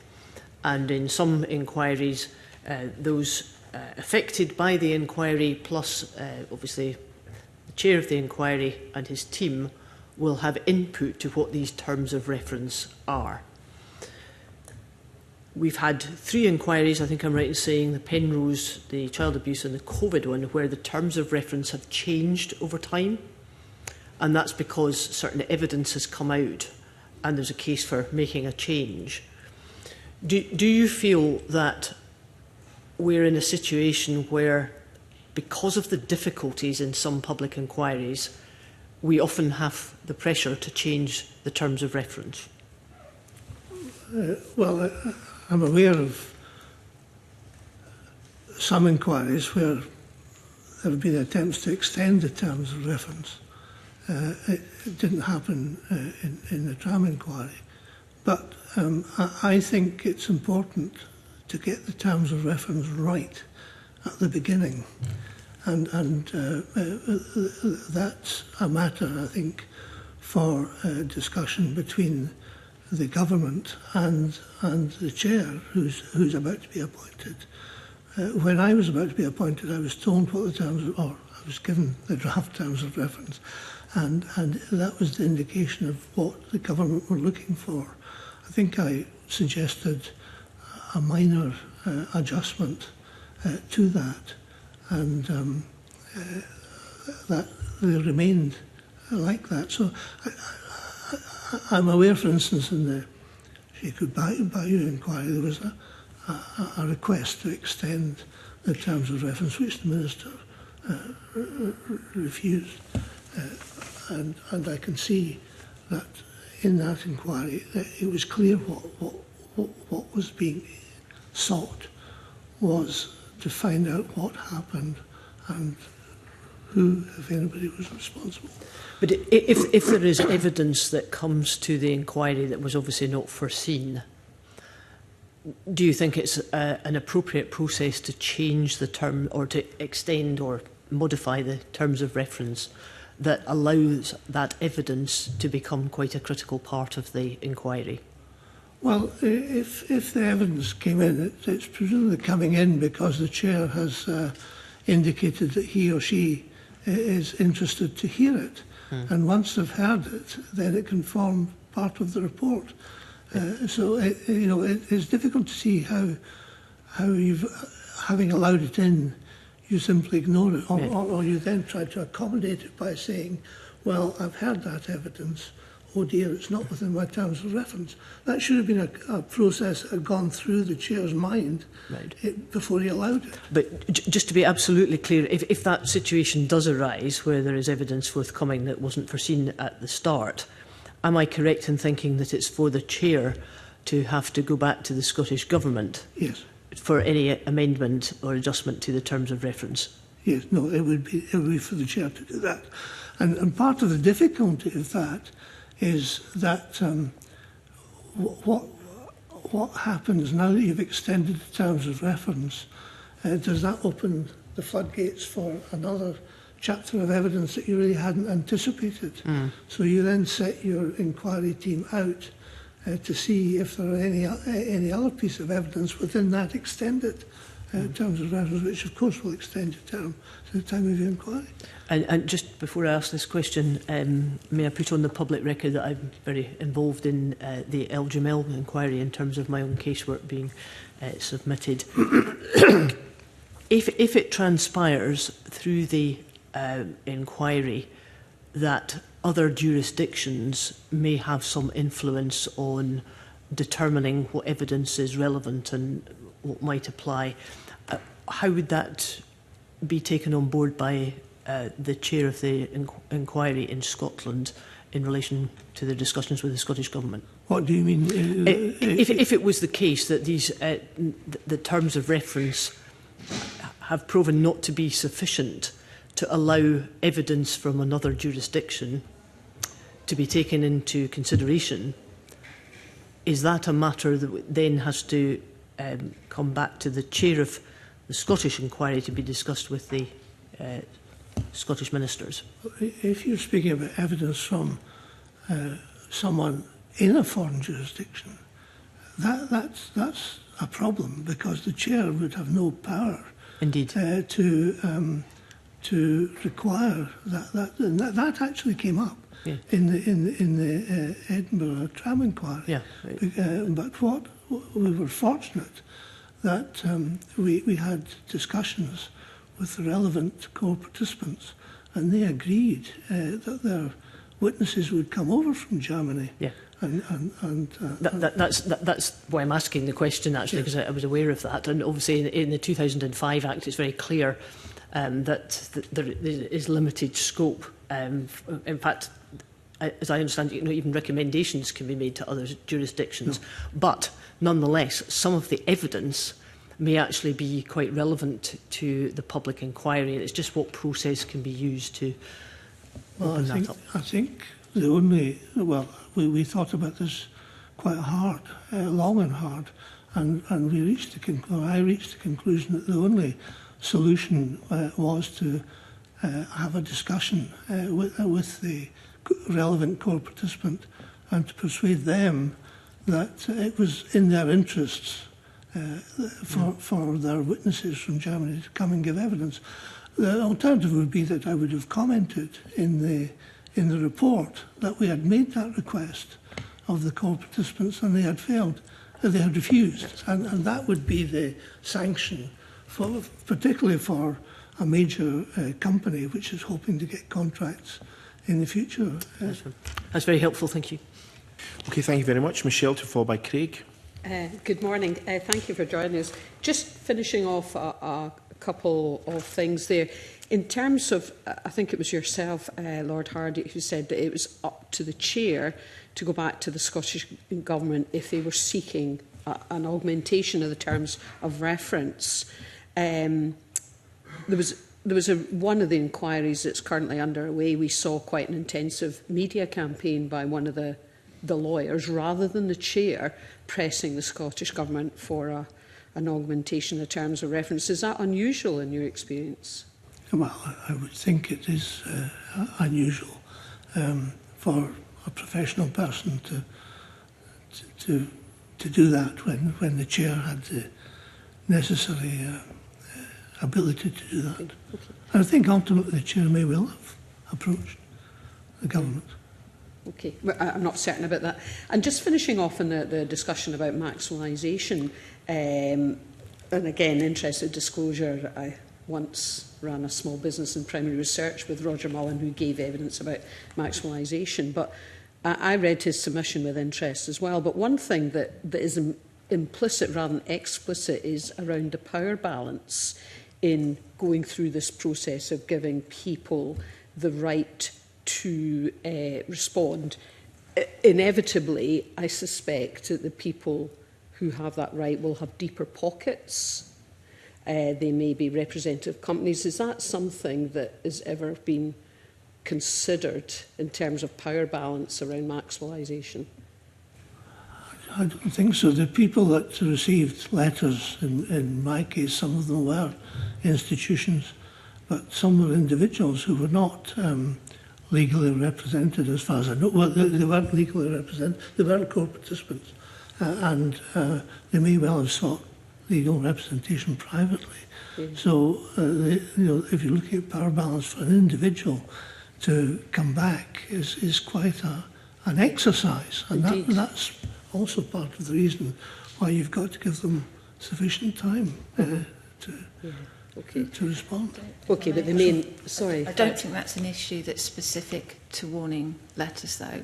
And in some inquiries, those affected by the inquiry, plus obviously the chair of the inquiry and his team, will have input to what these terms of reference are. We've had 3 inquiries, I think I'm right in saying, the Penrose, the child abuse and the COVID one, where the terms of reference have changed over time. And that's because certain evidence has come out and there's a case for making a change. Do you feel that we're in a situation where, because of the difficulties in some public inquiries, we often have the pressure to change the terms of reference? Well, I'm aware of some inquiries where there have been attempts to extend the terms of reference. It didn't happen in the tram inquiry. But I think it's important to get the terms of reference right at the beginning. And that's a matter, I think, for discussion between the government and the chair who's about to be appointed. When I was about to be appointed, I was told what the terms, or I was given the draft terms of reference, and that was the indication of what the government were looking for. I think I suggested a minor adjustment to that, and that they remained like that. So I'm aware, for instance, in the Sheikhoud Bayou inquiry, there was a request to extend the terms of reference, which the Minister refused. And I can see that in that inquiry, it was clear what was being sought was to find out what happened and who, if anybody, was responsible. But if there is evidence that comes to the inquiry that was obviously not foreseen, do you think it's an appropriate process to change the term or to extend or modify the terms of reference that allows that evidence to become quite a critical part of the inquiry? Well, if the evidence came in, it's presumably coming in because the chair has indicated that he or she is interested to hear it. And once they've heard it, then it can form part of the report. So, it's difficult to see how having allowed it in, you simply ignore it, or you then try to accommodate it by saying, well, I've heard that evidence, oh dear, it's not within my terms of reference. That should have been a process that had gone through the chair's mind before he allowed it. But just to be absolutely clear, if that situation does arise where there is evidence forthcoming that wasn't foreseen at the start, am I correct in thinking that it's for the chair to have to go back to the Scottish Government for any amendment or adjustment to the terms of reference? Yes, no, it would be for the chair to do that. And part of the difficulty of that is that what happens now that you've extended the terms of reference, does that open the floodgates for another chapter of evidence that you really hadn't anticipated? So you then set your inquiry team out to see if there are any other piece of evidence within that extended terms of reference, which of course will extend your term to the time of your inquiry. And just before I ask this question, may I put on the public record that I'm very involved in the El Jamel inquiry in terms of my own casework being submitted. If it transpires through the inquiry that other jurisdictions may have some influence on determining what evidence is relevant and what might apply, how would that be taken on board by the chair of the inquiry in Scotland in relation to the discussions with the Scottish Government? What do you mean? If it was the case that these the terms of reference have proven not to be sufficient to allow evidence from another jurisdiction to be taken into consideration, is that a matter that then has to come back to the chair of the Scottish inquiry to be discussed with the Scottish ministers? If you're speaking about evidence from someone in a foreign jurisdiction, that's a problem, because the chair would have no power to require that. And that actually came up in the Edinburgh tram inquiry. But we were fortunate that we had discussions with the relevant core participants, and they agreed that their witnesses would come over from Germany. That's why I'm asking the question, actually, because I was aware of that. And obviously in the 2005 Act, it's very clear that there is limited scope. In fact, as I understand it, even recommendations can be made to other jurisdictions. But nonetheless, some of the evidence may actually be quite relevant to the public inquiry. And it's just what process can be used to open that up. I think the only... Well, we thought about this quite hard, long and hard, and I reached the conclusion that the only solution was to have a discussion with the relevant core participant and to persuade them that it was in their interests for their witnesses from Germany to come and give evidence. The alternative would be that I would have commented in the report that we had made that request of the core participants and they had failed, they had refused, and that would be the sanction, particularly for a major company which is hoping to get contracts in the future. That's very helpful, thank you. Okay, thank you very much. Michelle, to follow by Craig. Good morning. Thank you for joining us. Just finishing off a couple of things there. In terms of, I think it was yourself, Lord Hardy, who said that it was up to the chair to go back to the Scottish Government if they were seeking an augmentation of the terms of reference. There was one of the inquiries that's currently underway. We saw quite an intensive media campaign by one of the lawyers, rather than the chair pressing the Scottish Government for an augmentation of terms of reference. Is that unusual in your experience? Well, I would think it is unusual for a professional person to do that when the chair had the necessary ability to do that. Okay. And I think ultimately the chair may well have approached the government. Okay, well, I'm not certain about that. And just finishing off on the discussion about maximisation, and again, interested disclosure, I once ran a small business in primary research with Roger Mullen, who gave evidence about maximisation, but I read his submission with interest as well. But one thing that is implicit rather than explicit is around the power balance in going through this process of giving people the right to respond. Inevitably, I suspect that the people who have that right will have deeper pockets. They may be representative companies. Is that something that has ever been considered in terms of power balance around maximisation? I don't think so. The people that received letters, in my case, some of them were institutions, but some were individuals who were not legally represented, as far as I know. Well, they weren't legally represented. They weren't core participants, and they may well have sought legal representation privately. Mm-hmm. So, if you're looking at power balance for an individual to come back is quite an exercise, and that's also part of the reason why you've got to give them sufficient time to respond. Okay, but the main... Sorry. I don't think that's an issue that's specific to warning letters, though.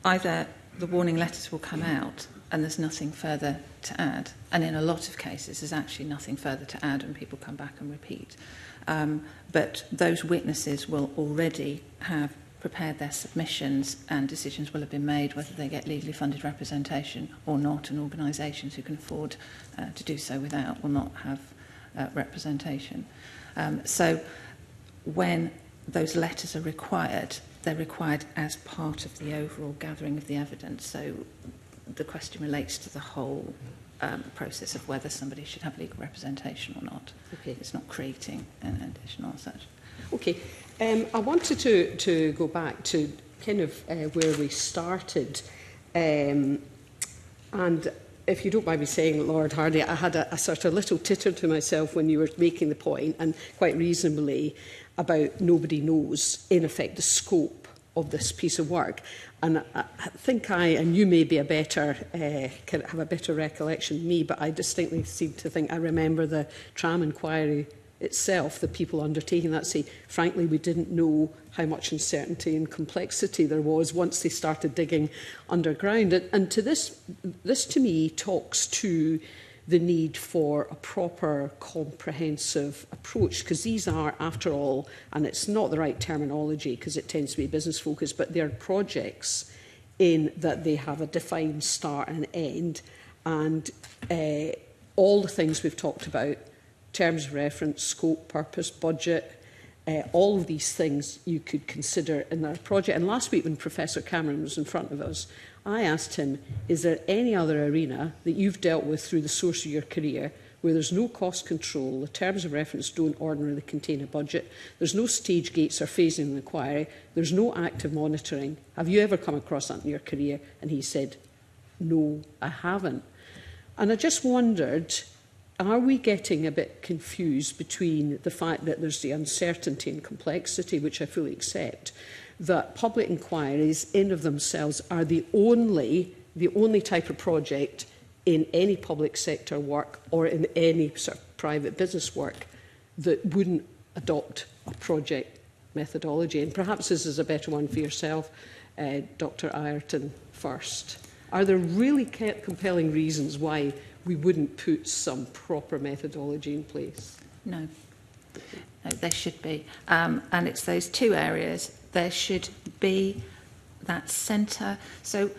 Either the warning letters will come out and there's nothing further to add, and in a lot of cases there's actually nothing further to add and people come back and repeat. But those witnesses will already have prepared their submissions and decisions will have been made whether they get legally funded representation or not, and organisations who can afford to do so without will not have representation. So when those letters are required, they're required as part of the overall gathering of the evidence. So the question relates to the whole process of whether somebody should have legal representation or not. Okay. It's not creating an additional such. Okay. I wanted to go back to kind of where we started. And if you don't mind me saying, Lord Hardy, I had a sort of little titter to myself when you were making the point, and quite reasonably, about nobody knows, in effect, the scope of this piece of work. And I think and you may be have a better recollection than me, but I distinctly seem to think I remember the tram inquiry itself, the people undertaking that say, frankly, we didn't know how much uncertainty and complexity there was once they started digging underground. And to this to me talks to the need for a proper comprehensive approach, because these are, after all, and it's not the right terminology because it tends to be business focused, but they're projects in that they have a defined start and end, and all the things we've talked about, terms of reference, scope, purpose, budget, all of these things you could consider in their project. And last week when Professor Cameron was in front of us, I asked him, is there any other arena that you've dealt with through the source of your career where there's no cost control, the terms of reference don't ordinarily contain a budget, there's no stage gates or phasing in the inquiry, there's no active monitoring. Have you ever come across that in your career? And he said, no, I haven't. And I just wondered, are we getting a bit confused between the fact that there's the uncertainty and complexity, which I fully accept, that public inquiries in of themselves are the only type of project in any public sector work or in any sort of private business work that wouldn't adopt a project methodology? And perhaps this is a better one for yourself, Dr. Ayrton, first. Are there really compelling reasons why we wouldn't put some proper methodology in place? No. No, there should be. And it's those two areas. There should be that centre. So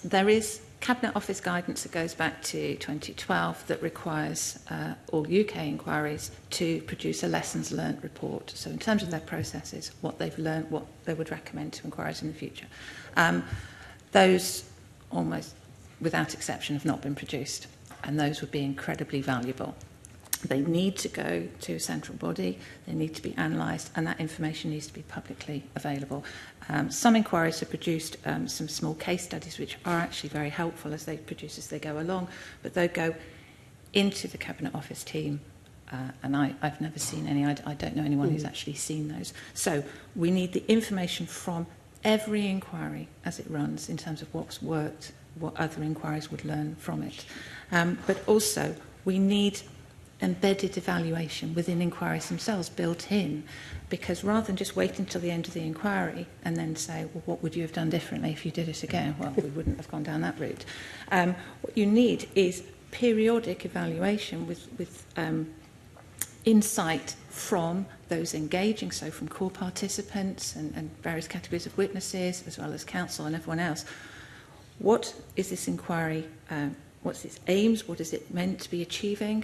there is Cabinet Office guidance that goes back to 2012 that requires all UK inquiries to produce a lessons learnt report. So in terms of their processes, what they've learnt, what they would recommend to inquiries in the future. Those almost without exception have not been produced, and those would be incredibly valuable. They need to go to a central body, they need to be analysed, and that information needs to be publicly available. Some inquiries have produced some small case studies which are actually very helpful as they produce as they go along, but they go into the Cabinet Office team, and I've never seen any, I don't know anyone who's actually seen those. So we need the information from every inquiry as it runs in terms of what's worked, what other inquiries would learn from it. But also we need embedded evaluation within inquiries themselves built in, because rather than just wait until the end of the inquiry and then say, well, what would you have done differently if you did it again? Well, we wouldn't have gone down that route. What you need is periodic evaluation with insight from those engaging, so from core participants and various categories of witnesses, as well as council and everyone else. What is this inquiry, what's its aims, what is it meant to be achieving?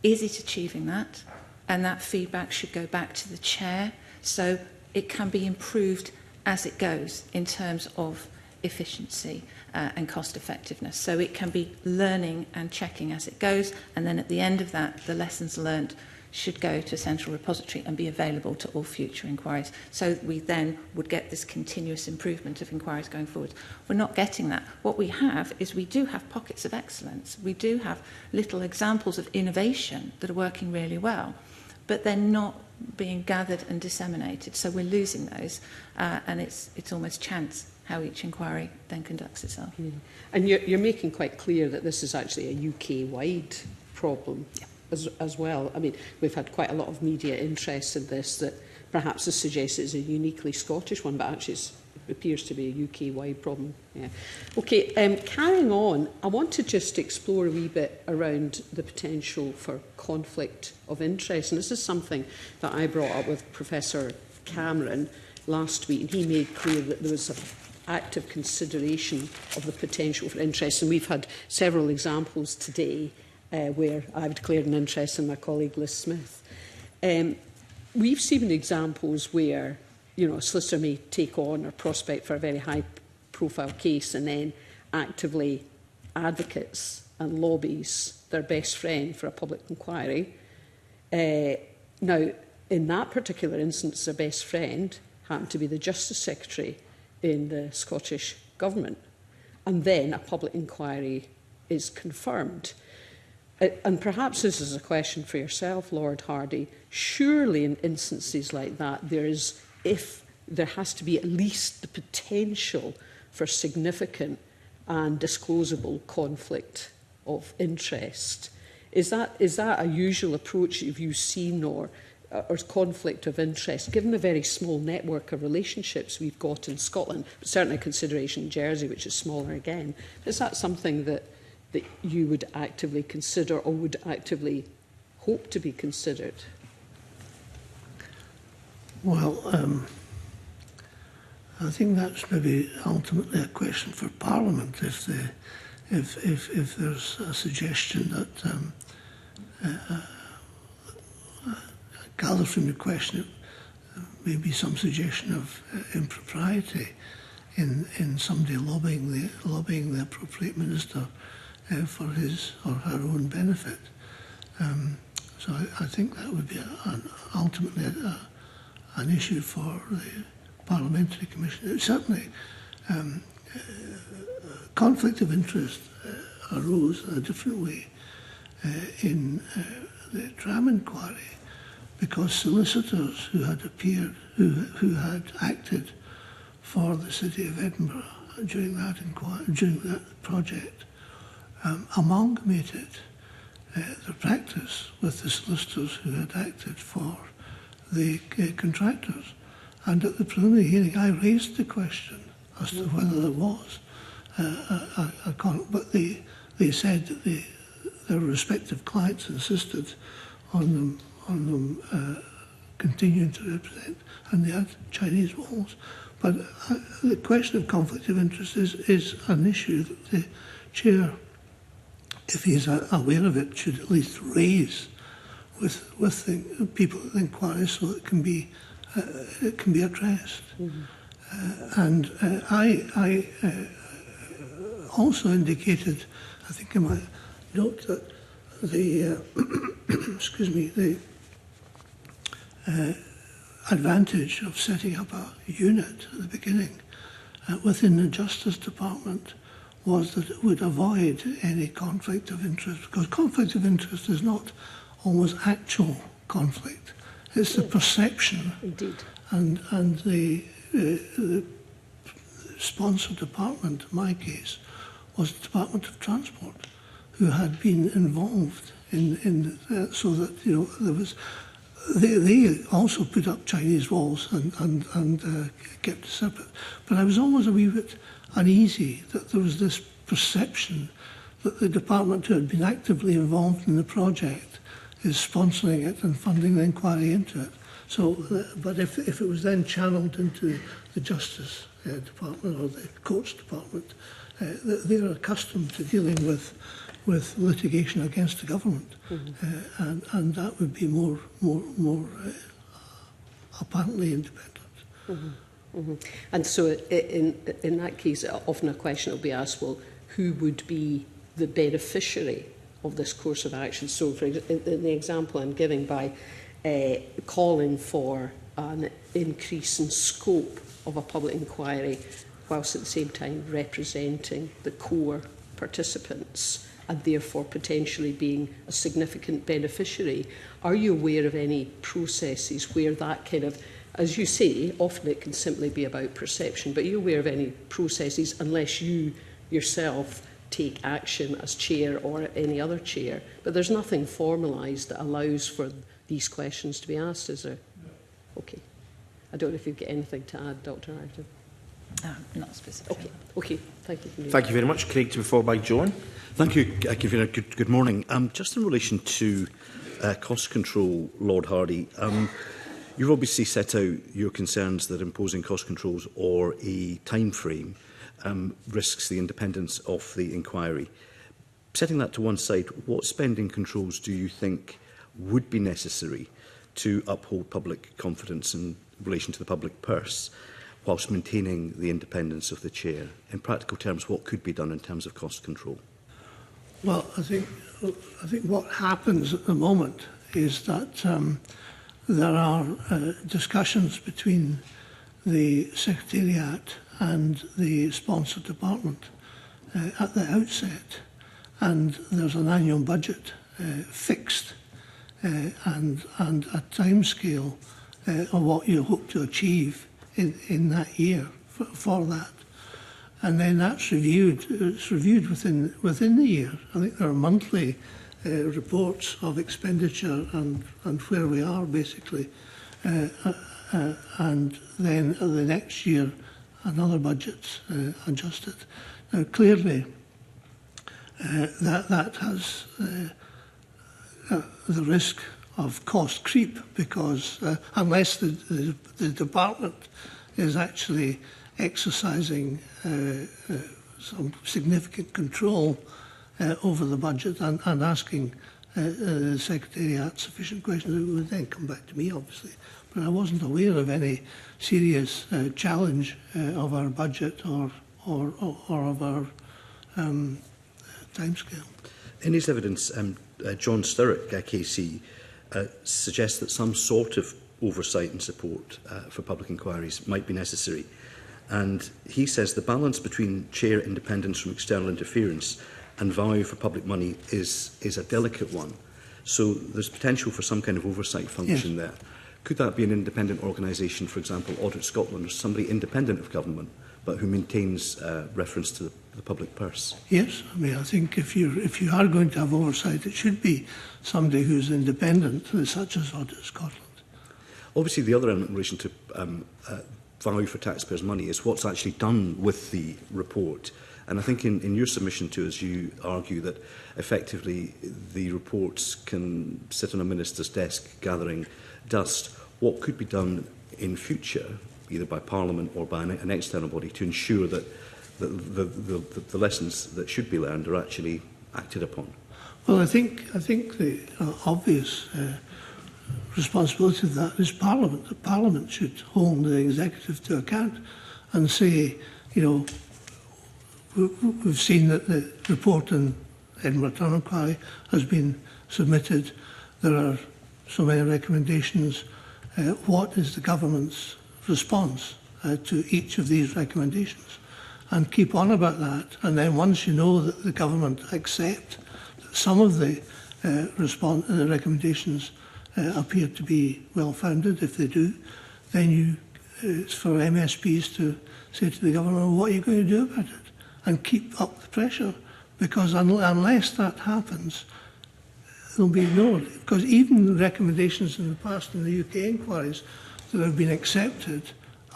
Is it achieving that? And that feedback should go back to the chair, so it can be improved as it goes in terms of efficiency and cost effectiveness. So it can be learning and checking as it goes, and then at the end of that, the lessons learned should go to a central repository and be available to all future inquiries. So we then would get this continuous improvement of inquiries going forward. We're not getting that. What we have is we do have pockets of excellence. We do have little examples of innovation that are working really well, but they're not being gathered and disseminated. So we're losing those, and it's almost chance how each inquiry then conducts itself. Yeah. And you're making quite clear that this is actually a UK-wide problem. Yeah. As well. I mean, we've had quite a lot of media interest in this that perhaps suggests it's a uniquely Scottish one, but actually it appears to be a UK-wide problem. Yeah. Okay, carrying on, I want to just explore a wee bit around the potential for conflict of interest. And this is something that I brought up with Professor Cameron last week, and he made clear that there was an active consideration of the potential for interest. And we've had several examples today where I've declared an interest in my colleague Liz Smith. We've seen examples where, you know, a solicitor may take on or prospect for a very high-profile case and then actively advocates and lobbies their best friend for a public inquiry. Now, in that particular instance, their best friend happened to be the Justice Secretary in the Scottish Government, and then a public inquiry is confirmed. And perhaps this is a question for yourself, Lord Hardy. Surely in instances like that, if there has to be at least the potential for significant and disclosable conflict of interest. Is that a usual approach that you've seen, or conflict of interest, given the very small network of relationships we've got in Scotland, but certainly consideration in Jersey, which is smaller again? Is that something that you would actively consider or would actively hope to be considered? Well, I think that's maybe ultimately a question for Parliament. If there's a suggestion that I gather from your question, maybe some suggestion of impropriety in somebody lobbying the appropriate minister for his or her own benefit. So I think that would be ultimately an issue for the Parliamentary Commission. Certainly, conflict of interest arose in a different way in the tram inquiry, because solicitors who had appeared, who had acted for the City of Edinburgh during that inquiry, during that project, amalgamated the practice with the solicitors who had acted for the contractors. And at the preliminary hearing, I raised the question as to whether there was but they said that their respective clients insisted on them continuing to represent, and they had Chinese walls. But the question of conflict of interest is an issue that the chair, if he's aware of it, should at least raise with the people at the inquiry, so it can be addressed. And I also indicated, I think in my note, that the excuse me, the advantage of setting up a unit at the beginning within the Justice Department was that it would avoid any conflict of interest, because conflict of interest is not always actual conflict. It's the perception. Indeed. And the sponsor department, in my case, was the Department of Transport, who had been involved in so that, you know, there was. They also put up Chinese walls and kept it separate. But I was always a wee bit uneasy that there was this perception that the department who had been actively involved in the project is sponsoring it and funding the inquiry into it. So, but if it was then channeled into the Justice Department or the Courts Department, they're accustomed to dealing with litigation against the government, and that would be more apparently independent. And so, in that case, often a question will be asked: well, who would be the beneficiary of this course of action? So, for in the example I'm giving, by calling for an increase in scope of a public inquiry, whilst at the same time representing the core participants, and therefore potentially being a significant beneficiary. Are you aware of any processes where that kind of, as you say, often it can simply be about perception, but are you aware of any processes, unless you yourself take action as chair or any other chair, but there's nothing formalised that allows for these questions to be asked, is there? No. Okay. I don't know if you've got anything to add, Dr. Arden. Not specifically. Okay. Thank you. Thank you very much. Craig, to be followed by John. Thank you, Convener. Good morning. Just in relation to cost control, Lord Hardy, you've obviously set out your concerns that imposing cost controls or a time frame risks the independence of the inquiry. Setting that to one side, what spending controls do you think would be necessary to uphold public confidence in relation to the public purse, whilst maintaining the independence of the chair? In practical terms, what could be done in terms of cost control? Well, I think what happens at the moment is that there are discussions between the Secretariat and the sponsor department at the outset, and there's an annual budget fixed and a timescale of what you hope to achieve in that year for that. And then that's reviewed. It's reviewed within the year. I think there are monthly reports of expenditure and where we are, basically. And then the next year, another budget's adjusted. Now, clearly, that has the risk of cost creep, because unless the department is actually exercising some significant control over the budget and asking the Secretariat sufficient questions, it would then come back to me, obviously. But I wasn't aware of any serious challenge of our budget or of our timescale. In his evidence, John Sturrock, KC, suggests that some sort of oversight and support for public inquiries might be necessary. And he says the balance between chair independence from external interference and value for public money is a delicate one. So there's potential for some kind of oversight function there. Could that be an independent organisation, for example, Audit Scotland, or somebody independent of government, but who maintains reference to the public purse? Yes, I mean, I think if you are going to have oversight, it should be somebody who's independent, such as Audit Scotland. Obviously, the other element in relation to value for taxpayers' money is what's actually done with the report. And I think in your submission to us, you argue that effectively the reports can sit on a minister's desk gathering dust. What could be done in future, either by Parliament or by an external body, to ensure that the lessons that should be learned are actually acted upon? Well, I think the obvious responsibility of that is Parliament. The Parliament should hold the executive to account and say, you know, we've seen that the report in Edinburgh Town Inquiry has been submitted. There are so many recommendations. What is the government's response to each of these recommendations? And keep on about that. And then once you know that the government accept that some of the recommendations appear to be well-founded, if they do, then it's for MSPs to say to the government, well, what are you going to do about it? And keep up the pressure, because unless that happens, they'll be ignored. Because even the recommendations in the past in the UK inquiries that have been accepted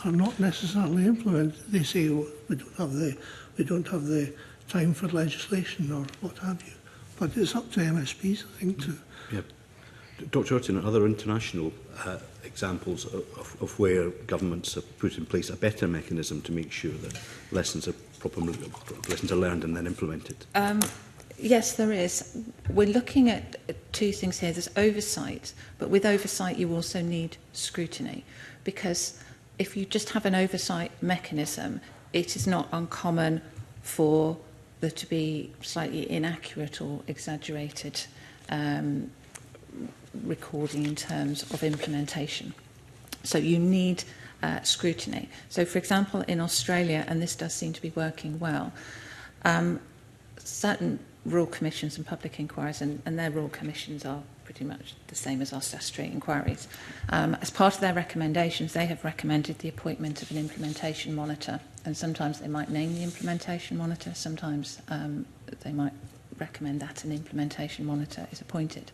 are not necessarily implemented. They say, oh, we don't have the time for legislation or what have you. But it's up to MSPs, I think, to... Yeah. Dr. Orton, are other international examples of where governments have put in place a better mechanism to make sure that lessons are learned and then implemented? Yes, there is. We're looking at two things here. There's oversight, but with oversight you also need scrutiny, because if you just have an oversight mechanism, it is not uncommon for there to be slightly inaccurate or exaggerated recording in terms of implementation. So you need scrutiny. So, for example, in Australia, and this does seem to be working well, certain royal commissions and public inquiries, and their royal commissions are pretty much the same as our statutory inquiries. As part of their recommendations, they have recommended the appointment of an implementation monitor, and sometimes they might name the implementation monitor, sometimes they might recommend that an implementation monitor is appointed.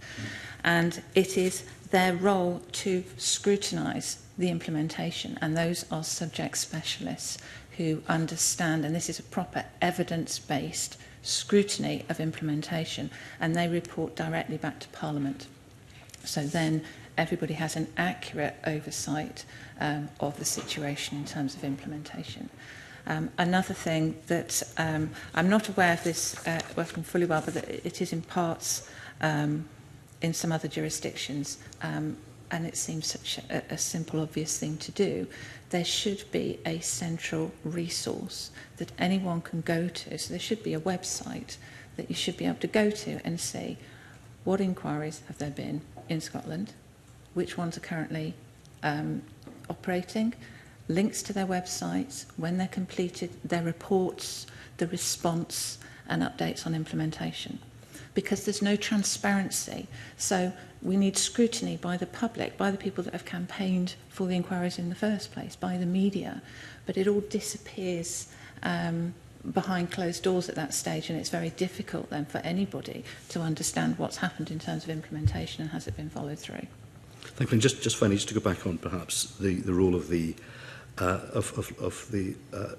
And it is their role to scrutinise the implementation, and those are subject specialists who understand, and this is a proper evidence-based scrutiny of implementation, and they report directly back to Parliament. So then everybody has an accurate oversight of the situation in terms of implementation. Another thing that I'm not aware of this working fully well, but it is in parts in some other jurisdictions, and it seems such a simple, obvious thing to do. There should be a central resource that anyone can go to. So there should be a website that you should be able to go to and see what inquiries have there been in Scotland, which ones are currently operating, links to their websites, when they're completed, their reports, the response, and updates on implementation. Because there's no transparency. So we need scrutiny by the public, by the people that have campaigned for the inquiries in the first place, by the media. But it all disappears behind closed doors at that stage, and it's very difficult then for anybody to understand what's happened in terms of implementation and has it been followed through. Thank you. And just finally, just to go back on perhaps the role of the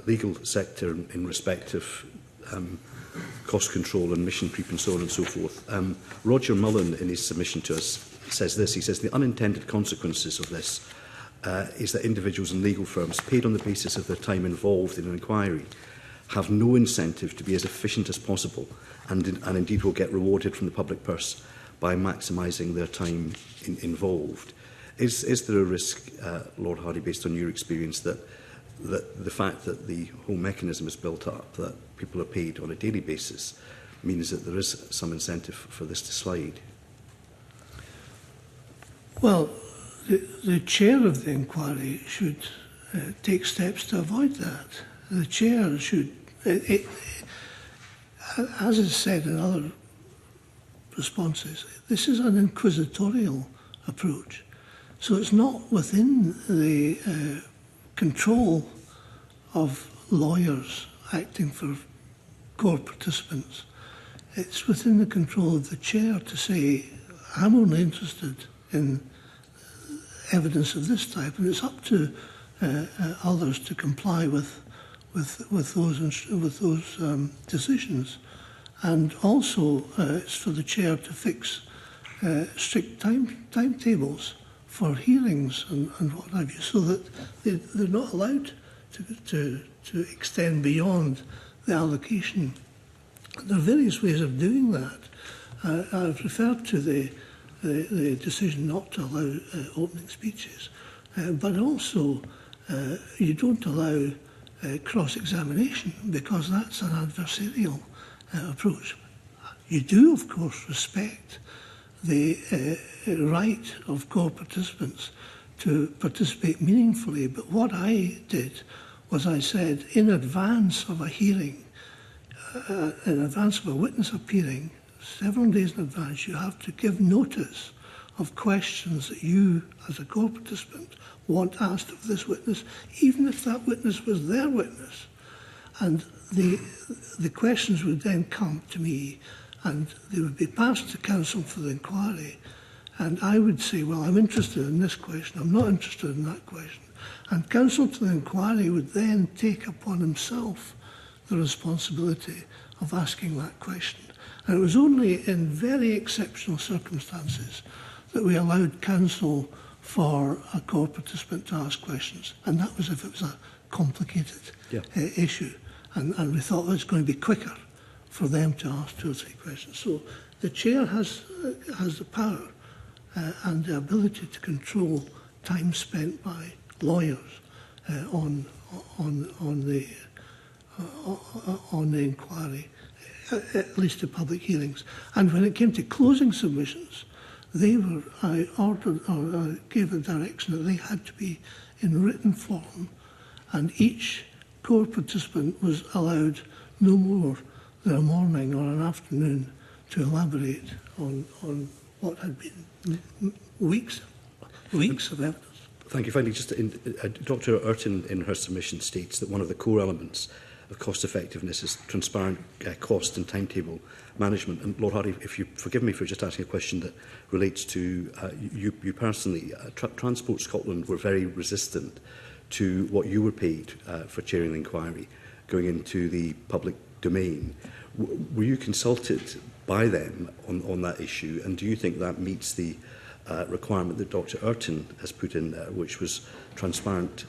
legal sector in respect of cost control and mission creep and so on and so forth. Roger Mullen, in his submission to us, says this. He says the unintended consequences of this is that individuals and legal firms paid on the basis of their time involved in an inquiry have no incentive to be as efficient as possible and indeed will get rewarded from the public purse by maximising their time involved. Is there a risk, Lord Hardy, based on your experience, that the fact that the whole mechanism is built up, that people are paid on a daily basis, means that there is some incentive for this to slide? Well, the chair of the inquiry should take steps to avoid that. The chair should... as is said in other responses, this is an inquisitorial approach. So it's not within the control of lawyers acting for core participants. It's within the control of the chair to say, I'm only interested in evidence of this type, and it's up to others to comply with those decisions. And also, it's for the chair to fix strict timetables for hearings and what have you, so that they're not allowed to extend beyond the allocation. There are various ways of doing that. I've referred to the decision not to allow opening speeches, but also you don't allow cross-examination, because that's an adversarial approach. You do, of course, respect the right of core participants to participate meaningfully, but what I did was I said, in advance of a hearing, in advance of a witness appearing, several days in advance, you have to give notice of questions that you, as a core participant, want asked of this witness, even if that witness was their witness. And the questions would then come to me, and they would be passed to counsel for the inquiry. And I would say, well, I'm interested in this question, I'm not interested in that question. And counsel to the inquiry would then take upon himself the responsibility of asking that question. And it was only in very exceptional circumstances that we allowed counsel for a core participant to ask questions. And that was if it was a complicated issue. And we thought it was going to be quicker for them to ask 2 or 3 questions. So the chair has the power and the ability to control time spent by lawyers on the inquiry, at least to public hearings. And when it came to closing submissions, I ordered or gave a direction that they had to be in written form, and each core participant was allowed no more than a morning or an afternoon to elaborate on what had been weeks of evidence. Thank you. Finally, just Dr. Urton in her submission states that one of the core elements of cost effectiveness is transparent cost and timetable management. And Lord Hardy, if you forgive me for just asking a question that relates to you personally, Transport Scotland were very resistant to what you were paid for chairing the inquiry going into the public domain. Were you consulted by them on that issue, and do you think that meets the requirement that Dr. Urton has put in there, which was transparent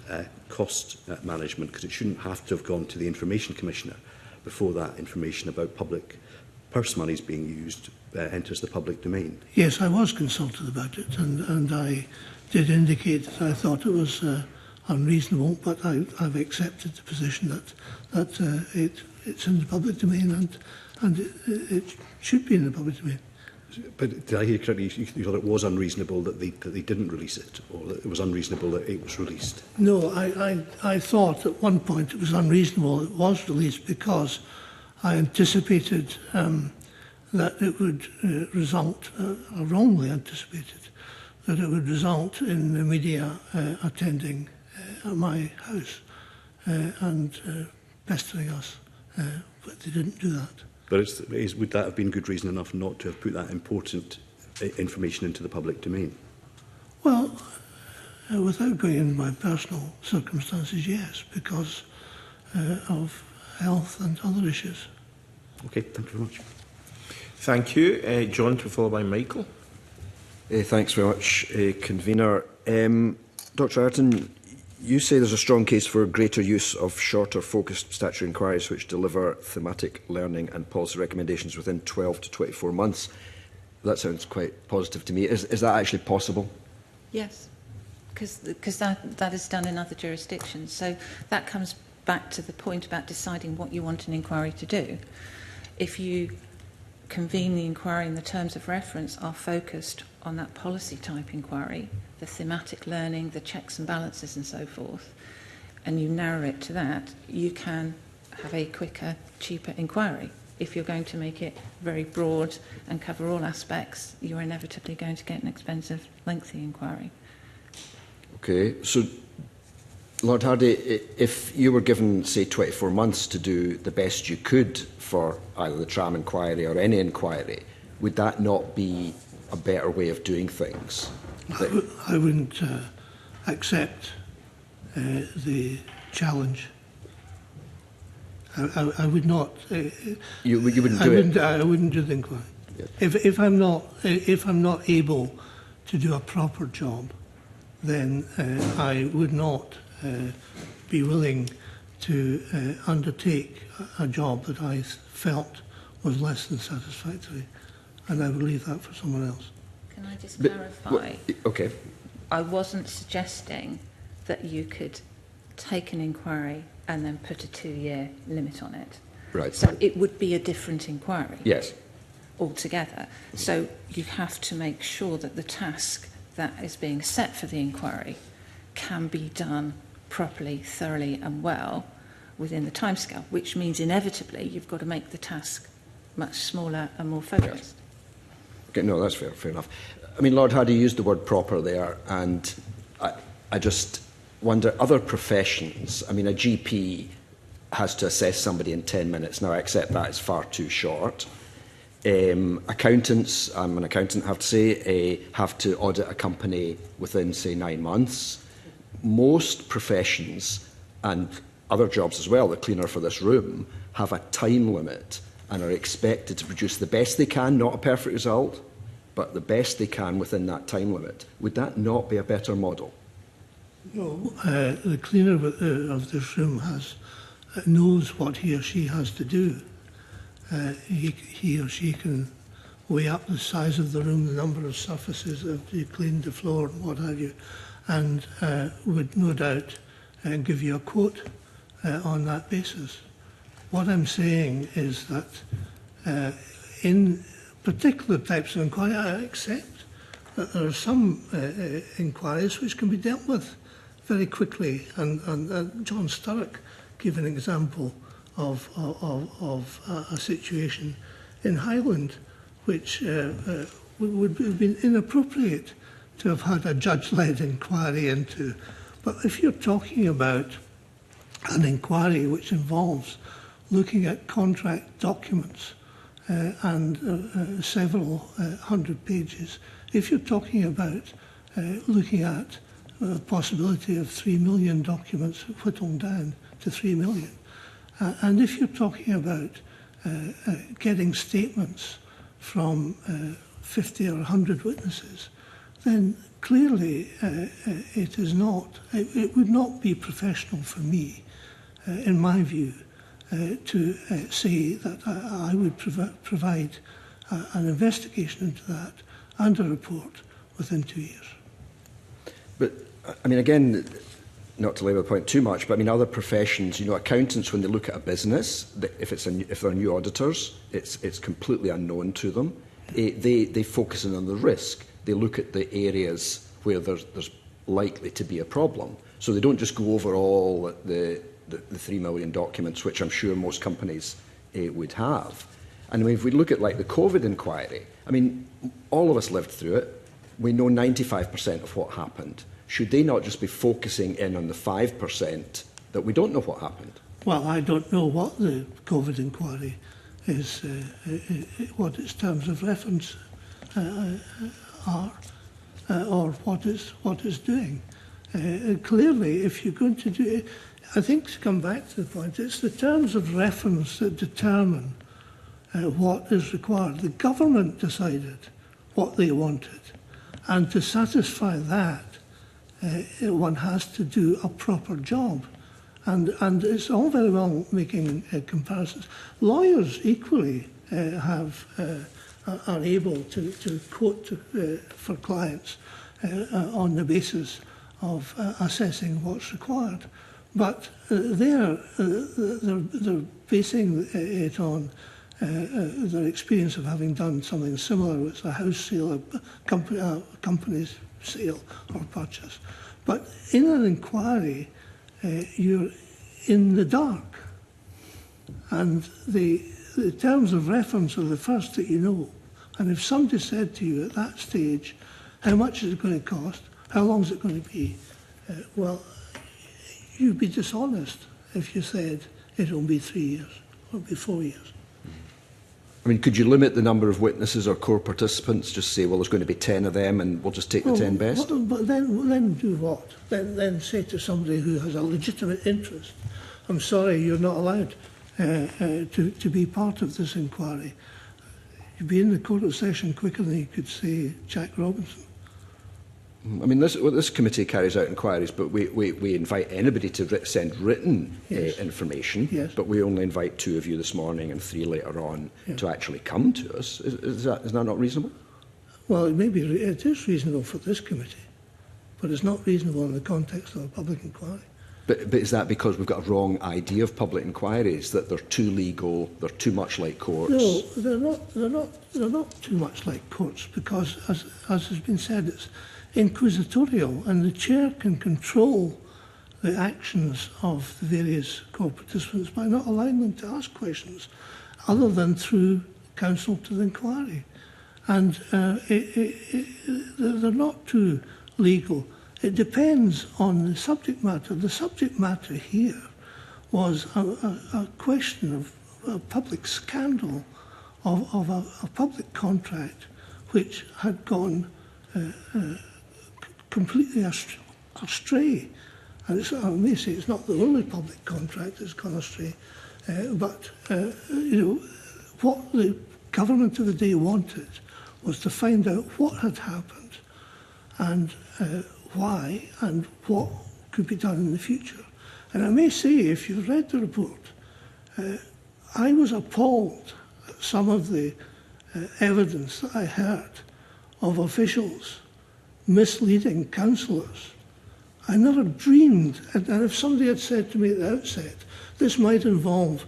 cost management, because it shouldn't have to have gone to the Information Commissioner before that information about public purse monies being used enters the public domain? Yes, I was consulted about it, and I did indicate that I thought it was unreasonable, but I've accepted the position that it's in the public domain, and it should be in the public domain. But did I hear correctly, you thought it was unreasonable that they didn't release it, or that it was unreasonable that it was released? No, I thought at one point it was unreasonable it was released, because I anticipated that it would result, or wrongly anticipated, that it would result in the media attending at my house and pestering us, but they didn't do that. But would that have been good reason enough not to have put that important information into the public domain? Well, without going into my personal circumstances, yes, because of health and other issues. Okay, thank you very much. Thank you. John, to be followed by Michael. Thanks very much, Convener. Dr. Ayrton, you say there's a strong case for greater use of shorter focused statutory inquiries which deliver thematic learning and policy recommendations within 12 to 24 months. That sounds quite positive to me. Is that actually possible? Yes, because that is done in other jurisdictions. So that comes back to the point about deciding what you want an inquiry to do. If you convene the inquiry and the terms of reference are focused on that policy type inquiry, the thematic learning, the checks and balances and so forth, and you narrow it to that, you can have a quicker, cheaper inquiry. if you're going to make it very broad and cover all aspects, you're inevitably going to get an expensive, lengthy inquiry. Okay, so Lord Hardy, if you were given, say, 24 months to do the best you could for either the tram inquiry or any inquiry, would that not be a better way of doing things? I wouldn't accept the challenge. I would not. You wouldn't do it? I wouldn't do the inquiry. Yeah. If I'm not able to do a proper job, then I would not be willing to undertake a job that I felt was less than satisfactory, and I would leave that for someone else. Can I just clarify? Okay. I wasn't suggesting that you could take an inquiry and then put a 2-year limit on it. Right. So it would be a different inquiry. Yes. Altogether. So you have to make sure that the task that is being set for the inquiry can be done properly, thoroughly and well within the timescale, which means inevitably you've got to make the task much smaller and more focused. Yes. Okay, no, that's fair enough. I mean, Lord Hardy used the word proper there, and I just wonder, other professions, I mean, a GP has to assess somebody in 10 minutes. Now, I accept that is far too short. Accountants, I'm an accountant, have to say, have to audit a company within, say, 9 months. Most professions, and other jobs as well, the cleaner for this room, have a time limit and are expected to produce the best they can, not a perfect result, but the best they can within that time limit. Would that not be a better model? No, the cleaner of this room knows what he or she has to do. He or she can weigh up the size of the room, the number of surfaces that you cleaned, the floor and what have you, and would no doubt give you a quote on that basis. What I'm saying is that in particular types of inquiry, I accept that there are some inquiries which can be dealt with very quickly, and John Sturrock gave an example of a situation in Highland which would have been inappropriate to have had a judge-led inquiry into. But if you're talking about an inquiry which involves looking at contract documents and several hundred pages, if you're talking about looking at the possibility of 3 million documents whittled down to 3 million, and if you're talking about getting statements from 50 or 100 witnesses, then clearly it would not be professional for me, in my view, to say that I would provide an investigation into that and a report within 2 years. But, I mean, again, not to labour the point too much, but I mean, other professions, accountants, when they look at a business, if they're new auditors, it's completely unknown to them. They focus in on the risk. They look at the areas where there's likely to be a problem. So they don't just go over all the 3 million documents, which I'm sure most companies would have. And I mean, if we look at like the COVID inquiry, I mean, all of us lived through it. We know 95% of what happened. Should they not just be focusing in on the 5% that we don't know what happened? Well, I don't know what the COVID inquiry is, what its terms of reference are, or what it's doing. Clearly, if you're going to do it, I think to come back to the point, it's the terms of reference that determine what is required. The government decided what they wanted, and to satisfy that, one has to do a proper job. And it's all very well making comparisons. Lawyers equally are able to quote for clients on the basis of assessing what's required. But they're basing it on their experience of having done something similar with a house sale, a company's sale or purchase. But in an inquiry, you're in the dark, and the the terms of reference are the first that you know. And if somebody said to you at that stage, how much is it going to cost? How long is it going to be? Well, you'd be dishonest if you said it'll be 3 years or it'll be 4 years. I mean, could you limit the number of witnesses or core participants? Just say, well, there's going to be 10 of them and we'll just take the 10 best? But then do what? Then say to somebody who has a legitimate interest, I'm sorry, you're not allowed to be part of this inquiry. You'd be in the court of session quicker than you could say Jack Robinson. I mean, this committee carries out inquiries, but we invite anybody to send written information, but we only invite 2 of you this morning and 3 later on to actually come to us. Is that not reasonable? Well, it is reasonable for this committee, but it's not reasonable in the context of a public inquiry. But is that because we've got a wrong idea of public inquiries, that they're too legal, they're too much like courts? No, they're not too much like courts, because, as has been said, it's inquisitorial, and the chair can control the actions of the various court participants by not allowing them to ask questions other than through counsel to the inquiry. And they're not too legal. It depends on the subject matter. The subject matter here was a question of a public scandal, of a public contract which had gone completely astray. And I may say it's not the only public contract that's gone astray, but what the government of the day wanted was to find out what had happened and why and what could be done in the future. And I may say, if you've read the report, I was appalled at some of the evidence that I heard of officials misleading councillors. I never dreamed, and if somebody had said to me at the outset, this might involve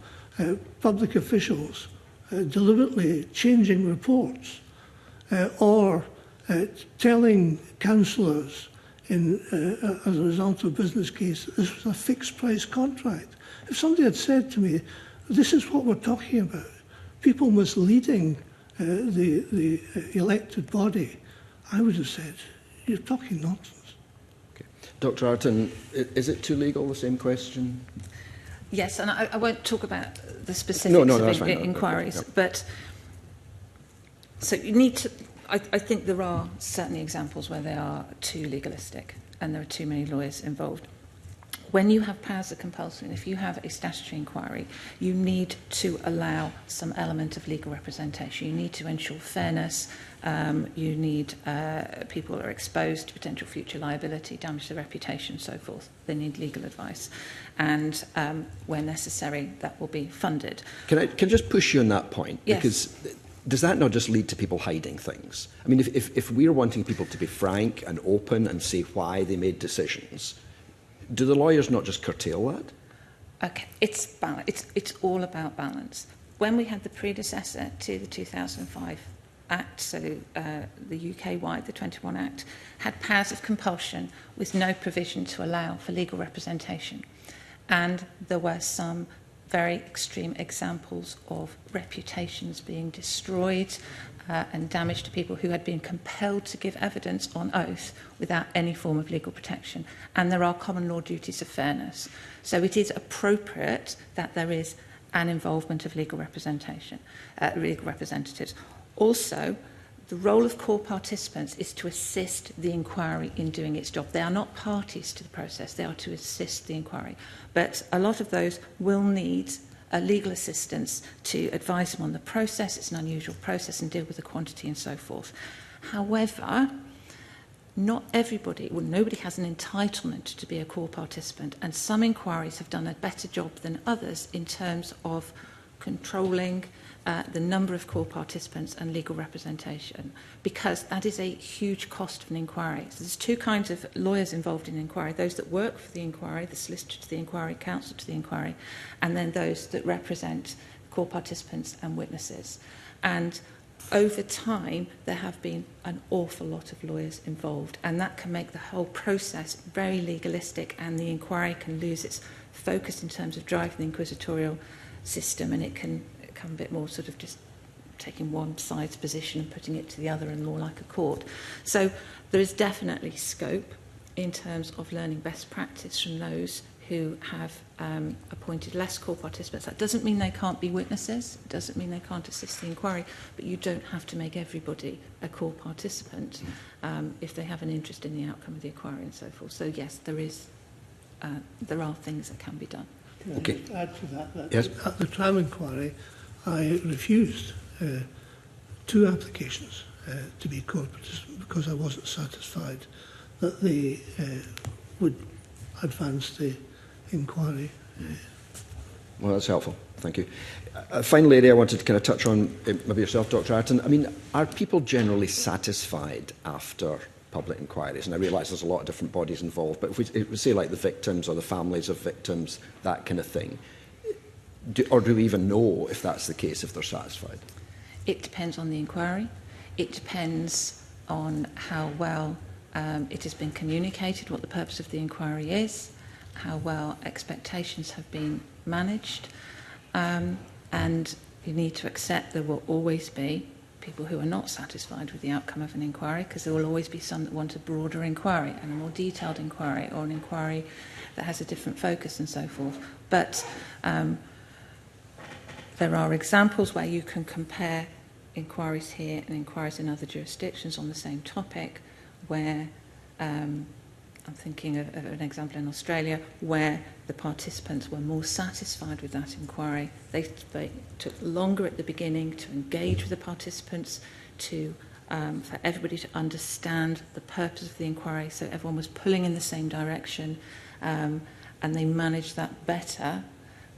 public officials deliberately changing reports or telling councillors as a result of a business case that this was a fixed price contract. If somebody had said to me, this is what we're talking about, people misleading the elected body, I would have said, you're talking nonsense. Okay. Dr. Arton, is it too legal, the same question? Yes, and I won't talk about the specifics of inquiries, but so you need to, I think there are certainly examples where they are too legalistic and there are too many lawyers involved. When you have powers of compulsion, if you have a statutory inquiry, you need to allow some element of legal representation. You need to ensure fairness. You need people who are exposed to potential future liability, damage to their reputation, and so forth. They need legal advice. And where necessary, that will be funded. Can I just push you on that point? Yes. Because does that not just lead to people hiding things? I mean, if we're wanting people to be frank and open and say why they made decisions, do the lawyers not just curtail that? Okay, it's all about balance. When we had the predecessor to the 2005 Act, so the UK-wide, the 21 Act, had powers of compulsion with no provision to allow for legal representation. And there were some very extreme examples of reputations being destroyed and damage to people who had been compelled to give evidence on oath without any form of legal protection. And there are common law duties of fairness. So it is appropriate that there is an involvement of legal representation, legal representatives. Also, the role of core participants is to assist the inquiry in doing its job. They are not parties to the process, they are to assist the inquiry. But a lot of those will need legal assistance to advise them on the process. It's an unusual process and deal with the quantity and so forth. However, not everybody, well, nobody has an entitlement to be a core participant, and some inquiries have done a better job than others in terms of controlling the number of core participants and legal representation, because that is a huge cost of an inquiry. So there's two kinds of lawyers involved in an inquiry: those that work for the inquiry, the solicitor to the inquiry, counsel to the inquiry, and then those that represent core participants and witnesses. And over time, there have been an awful lot of lawyers involved, and that can make the whole process very legalistic, and the inquiry can lose its focus in terms of driving the inquisitorial system, and it can become a bit more sort of just taking one side's position and putting it to the other and more like a court. So there is definitely scope in terms of learning best practice from those who have appointed less core participants. That doesn't mean they can't be witnesses, it doesn't mean they can't assist the inquiry, but you don't have to make everybody a core participant if they have an interest in the outcome of the inquiry and so forth. So yes, there are things that can be done. Can Okay. I add to that? Yes. At the Tram inquiry, I refused 2 applications to be core participant because I wasn't satisfied that they would advance the inquiry. Well, that's helpful. Thank you. Final area I wanted to kind of touch on, maybe yourself, Dr. Ayrton. I mean, are people generally satisfied after public inquiries? And I realise there's a lot of different bodies involved, but if we say like the victims or the families of victims, that kind of thing, or do we even know if that's the case, if they're satisfied? It depends on the inquiry. It depends on how well it has been communicated, what the purpose of the inquiry is, how well expectations have been managed, and you need to accept there will always be people who are not satisfied with the outcome of an inquiry, because there will always be some that want a broader inquiry and a more detailed inquiry, or an inquiry that has a different focus and so forth. But there are examples where you can compare inquiries here and inquiries in other jurisdictions on the same topic, where I'm thinking of an example in Australia where the participants were more satisfied with that inquiry. They took longer at the beginning to engage with the participants, for everybody to understand the purpose of the inquiry, so everyone was pulling in the same direction, and they managed that better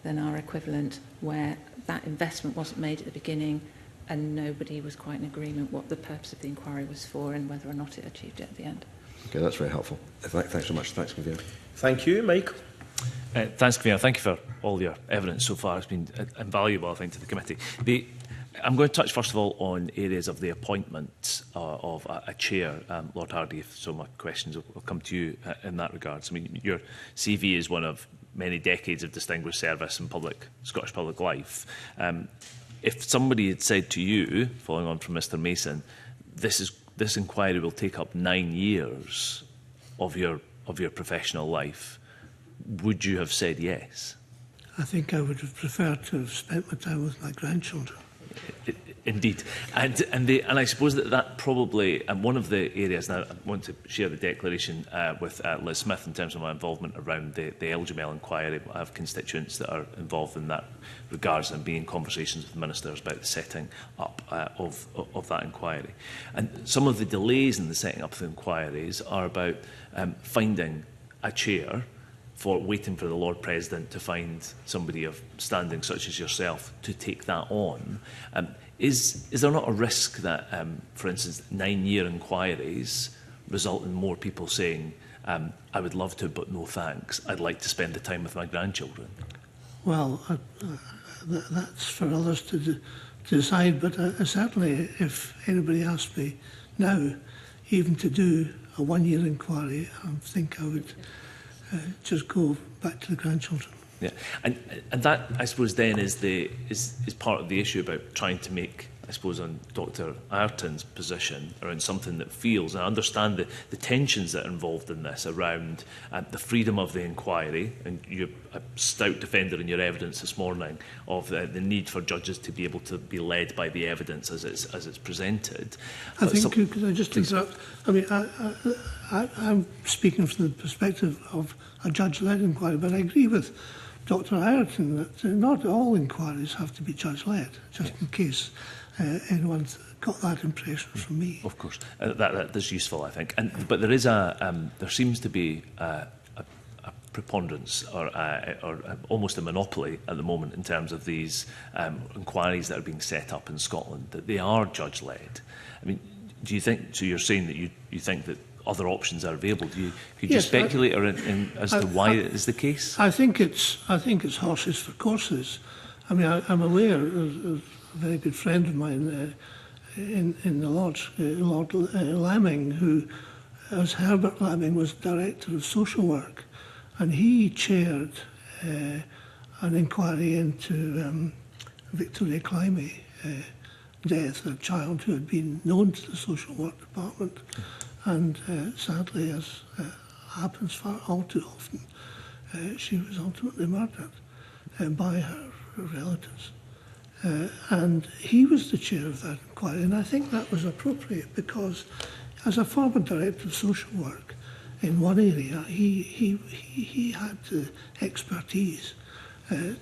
than our equivalent, where that investment wasn't made at the beginning and nobody was quite in agreement what the purpose of the inquiry was for and whether or not it achieved it at the end. Okay, that's very helpful. Thanks so much. Thanks, Convener. Thank you, Michael. Thanks, Convener. Thank you for all your evidence so far. It's been invaluable, I think, to the committee. I'm going to touch, first of all, on areas of the appointment of a chair. Lord Hardy, if so, my questions will come to you in that regard. I mean, your CV is one of many decades of distinguished service in Scottish public life. If somebody had said to you, following on from Mr Mason, this inquiry will take up 9 years of your professional life, would you have said yes? I think I would have preferred to have spent my time with my grandchildren. Indeed. And I suppose that probably, and one of the areas, now I want to share the declaration with Liz Smith in terms of my involvement around the LGML inquiry. I have constituents that are involved in that regards and being in conversations with ministers about the setting up of that inquiry. And some of the delays in the setting up of the inquiries are about finding a chair, for waiting for the Lord President to find somebody of standing such as yourself to take that on. Is there not a risk that, for instance, 9-year inquiries result in more people saying, I would love to, but no thanks, I'd like to spend the time with my grandchildren? Well, that's for others to decide, but certainly if anybody asked me now even to do a 1-year inquiry, I think I would just go back to the grandchildren. Yeah, and that, I suppose, then is part of the issue about trying to make, I suppose, on Dr Ayrton's position around something that feels, and I understand the tensions that are involved in this around the freedom of the inquiry, and you're a stout defender in your evidence this morning of the need for judges to be able to be led by the evidence as it's presented. I think, could I just interrupt? I mean, I'm speaking from the perspective of a judge-led inquiry, but I agree with Dr Ayrton that not all inquiries have to be judge-led, just in case anyone's got that impression from me. Of course, that is useful, I think. But there is there seems to be a preponderance or almost a monopoly at the moment in terms of these inquiries that are being set up in Scotland, that they are judge-led. I mean, do you think, so you're saying that you think that other options are available? Could you speculate as to why it is the case? I think it's horses for courses. I mean, I'm aware of a very good friend of mine in the Lodge, Lord Lamming, who, as Herbert Lamming, was Director of Social Work, and he chaired an inquiry into Victoria Climate death, a child who had been known to the social work department, and sadly, as happens far all too often, she was ultimately murdered by her relatives. And he was the chair of that inquiry, and I think that was appropriate because, as a former director of social work in one area, he had the expertise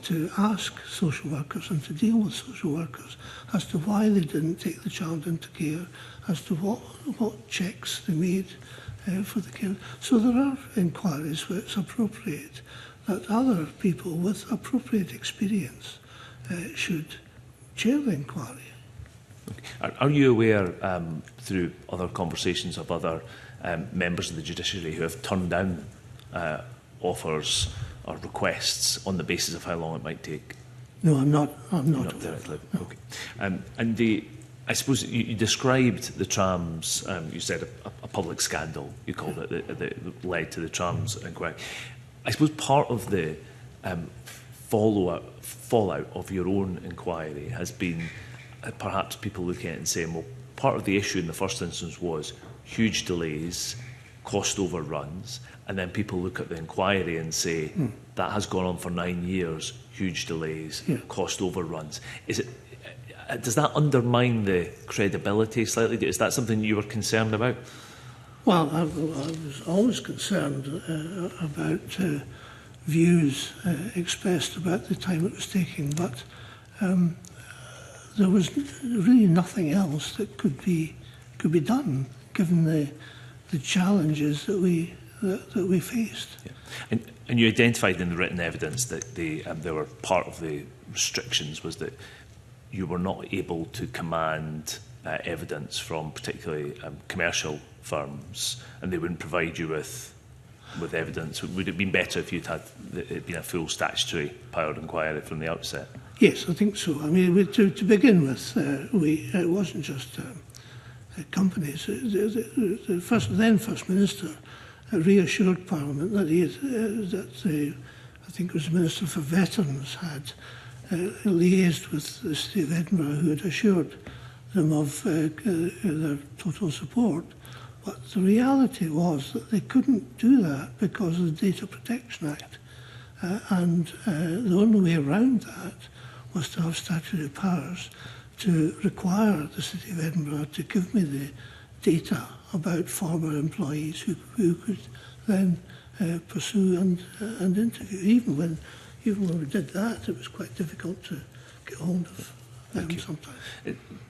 to ask social workers and to deal with social workers as to why they didn't take the child into care, as to what checks they made for the care. So there are inquiries where it's appropriate that other people with appropriate experience should chair the inquiry. Okay. Are you aware, through other conversations of other members of the judiciary who have turned down offers or requests on the basis of how long it might take? No, I'm not. Not directly. No. Okay. And I suppose you described the trams. You said a public scandal. You called it that led to the trams inquiry. I suppose part of the fallout of your own inquiry has been perhaps people looking at it and saying, well, part of the issue in the first instance was huge delays, cost overruns, and then people look at the inquiry and say, that has gone on for 9 years, huge delays, cost overruns. Does that undermine the credibility slightly? Is that something you were concerned about? Well, I was always concerned about views expressed about the time it was taking, but there was really nothing else that could be done, given the challenges that we faced. Yeah. And you identified in the written evidence that there were part of the restrictions was that you were not able to command evidence from particularly commercial firms, and they wouldn't provide you with evidence. Would it have been better if you'd had it been a full statutory powered inquiry from the outset? Yes, I think so. I mean, to begin with, it wasn't just companies. The First Minister reassured Parliament that I think it was the Minister for Veterans had liaised with the City of Edinburgh, who had assured them of their total support. But the reality was that they couldn't do that because of the Data Protection Act. And the only way around that was to have statutory powers to require the City of Edinburgh to give me the data about former employees who could then pursue and interview. Even when we did that, it was quite difficult to get hold of them sometimes.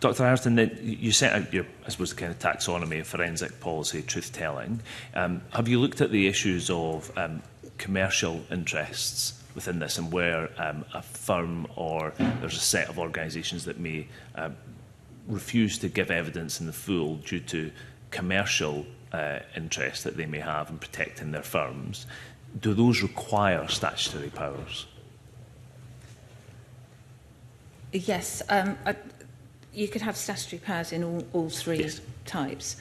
Dr. Ireton, you set out your, I suppose, the kind of taxonomy of forensic policy, truth-telling. Have you looked at the issues of commercial interests within this, and where a firm or there's a set of organisations that may refuse to give evidence in the full due to commercial interests that they may have in protecting their firms? Do those require statutory powers? Yes, you could have statutory powers in all three types.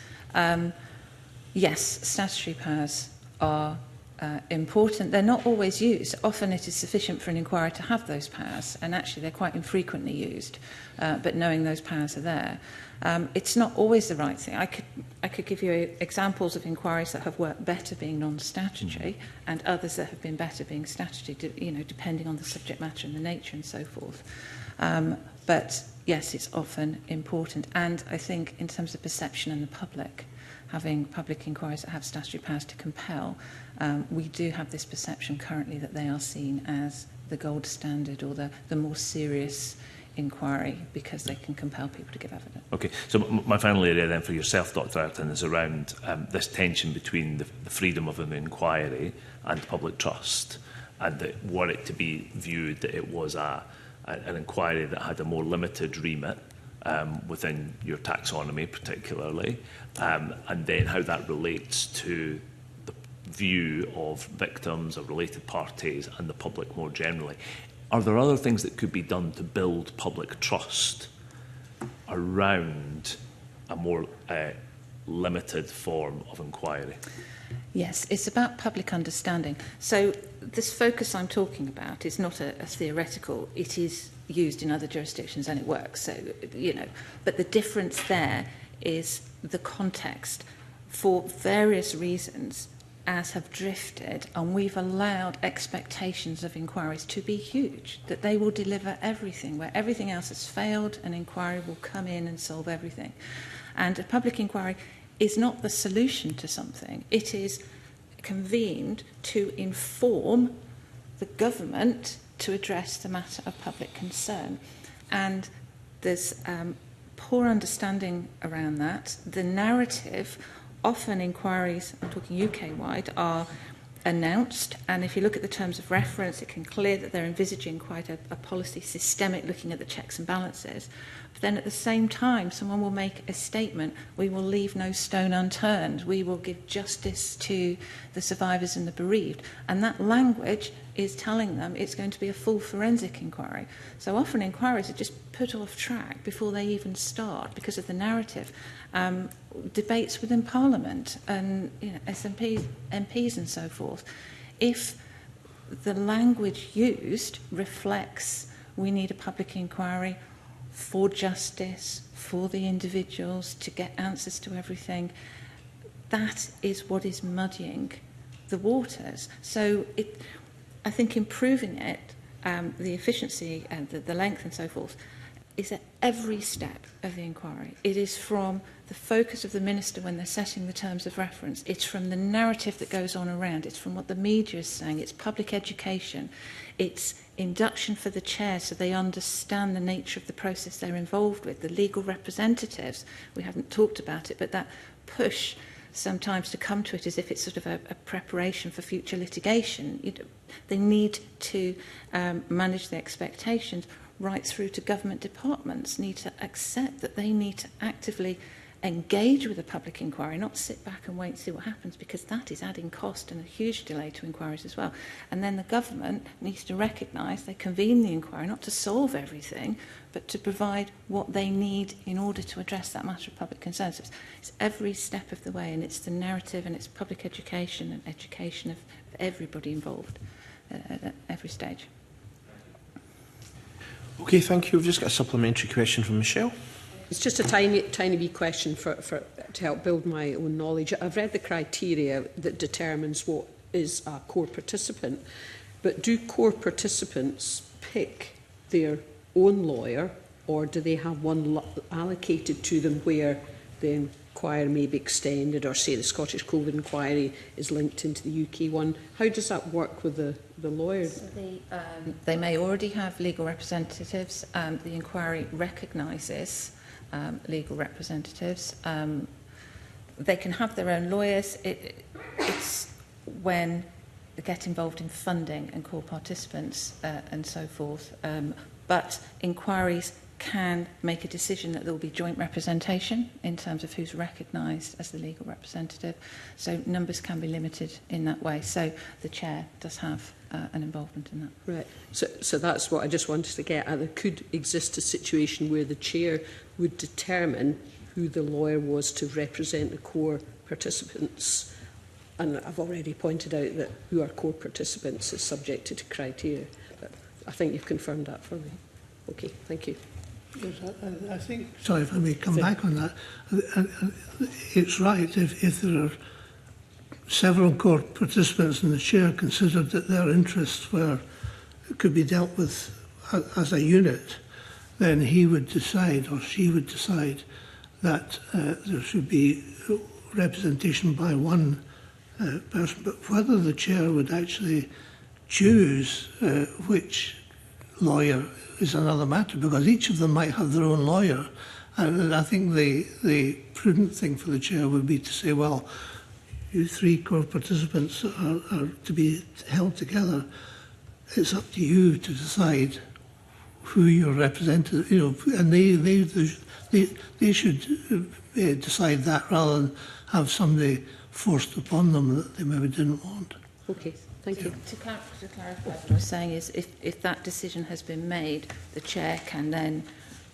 Yes, statutory powers are important. They're not always used. Often it is sufficient for an inquirer to have those powers, and actually they're quite infrequently used. But knowing those powers are there, it's not always the right thing. I could give you examples of inquiries that have worked better being non-statutory, and others that have been better being statutory, depending on the subject matter and the nature and so forth. But yes, it's often important. And I think in terms of perception in the public, having public inquiries that have statutory powers to compel, we do have this perception currently that they are seen as the gold standard or the more serious inquiry, because they can compel people to give evidence. Okay, so my final area then for yourself, Dr. Ireton, is around this tension between the freedom of an inquiry and public trust, and that were it to be viewed that it was an inquiry that had a more limited remit within your taxonomy particularly, and then how that relates to the view of victims or related parties and the public more generally. Are there other things that could be done to build public trust around a more limited form of inquiry? Yes, it's about public understanding. So this focus I'm talking about is not a theoretical, it is used in other jurisdictions and it works. So, you know, but the difference there is the context. For various reasons, as have drifted, and we've allowed expectations of inquiries to be huge, that they will deliver everything. Where everything else has failed, an inquiry will come in and solve everything. And a public inquiry is not the solution to something. It is convened to inform the government to address the matter of public concern. And there's poor understanding around that. The narrative, often inquiries, I'm talking UK-wide, are announced, and if you look at the terms of reference, it can clear that they're envisaging quite a policy systemic looking at the checks and balances. But then at the same time, someone will make a statement, we will leave no stone unturned, we will give justice to the survivors and the bereaved. And that language is telling them it's going to be a full forensic inquiry. So often inquiries are just put off track before they even start because of the narrative. Debates within Parliament and MPs and so forth. If the language used reflects we need a public inquiry for justice, for the individuals, to get answers to everything, that is what is muddying the waters. So I think improving it, the efficiency and the length and so forth, is at every step of the inquiry. It is from the focus of the minister when they're setting the terms of reference. It's from the narrative that goes on around. It's from what the media is saying. It's public education. It's induction for the chair so they understand the nature of the process they're involved with. The legal representatives, we haven't talked about it, but that push sometimes to come to it as if it's sort of a preparation for future litigation. They need to manage the expectations. Right through to government departments need to accept that they need to actively engage with a public inquiry, not sit back and wait and see what happens, because that is adding cost and a huge delay to inquiries as well. And then the government needs to recognise they convene the inquiry not to solve everything, but to provide what they need in order to address that matter of public concern. So it's every step of the way, and it's the narrative and it's public education and education of everybody involved at every stage. Okay, thank you. We've just got a supplementary question from Michelle. It's just a tiny wee question to help build my own knowledge. I've read the criteria that determines what is a core participant, but do core participants pick their own lawyer, or do they have one allocated to them where the inquiry may be extended, or say the Scottish COVID inquiry is linked into the UK one? How does that work with the lawyers? So they may already have legal representatives. The inquiry recognises legal representatives. They can have their own lawyers. It's when they get involved in funding and core participants and so forth. But inquiries can make a decision that there will be joint representation in terms of who's recognised as the legal representative. So numbers can be limited in that way. So the chair does have an involvement in that. Right. So that's what I just wanted to get at. There could exist a situation where the chair would determine who the lawyer was to represent the core participants. And I've already pointed out that who are core participants is subjected to criteria. But I think you've confirmed that for me. Okay, thank you. Yes, I think, sorry if I may come back on that, it's right if there are several core participants and the chair considered that their interests could be dealt with as a unit, then he would decide or she would decide that there should be representation by one person. But whether the chair would actually choose which lawyer is another matter, because each of them might have their own lawyer. And I think the prudent thing for the chair would be to say, well, you three core participants are to be held together. It's up to you to decide who your representative, and they should decide that rather than have somebody forced upon them that they maybe didn't want. Okay. Thank you. To clarify, what I was saying is if that decision has been made, the chair can then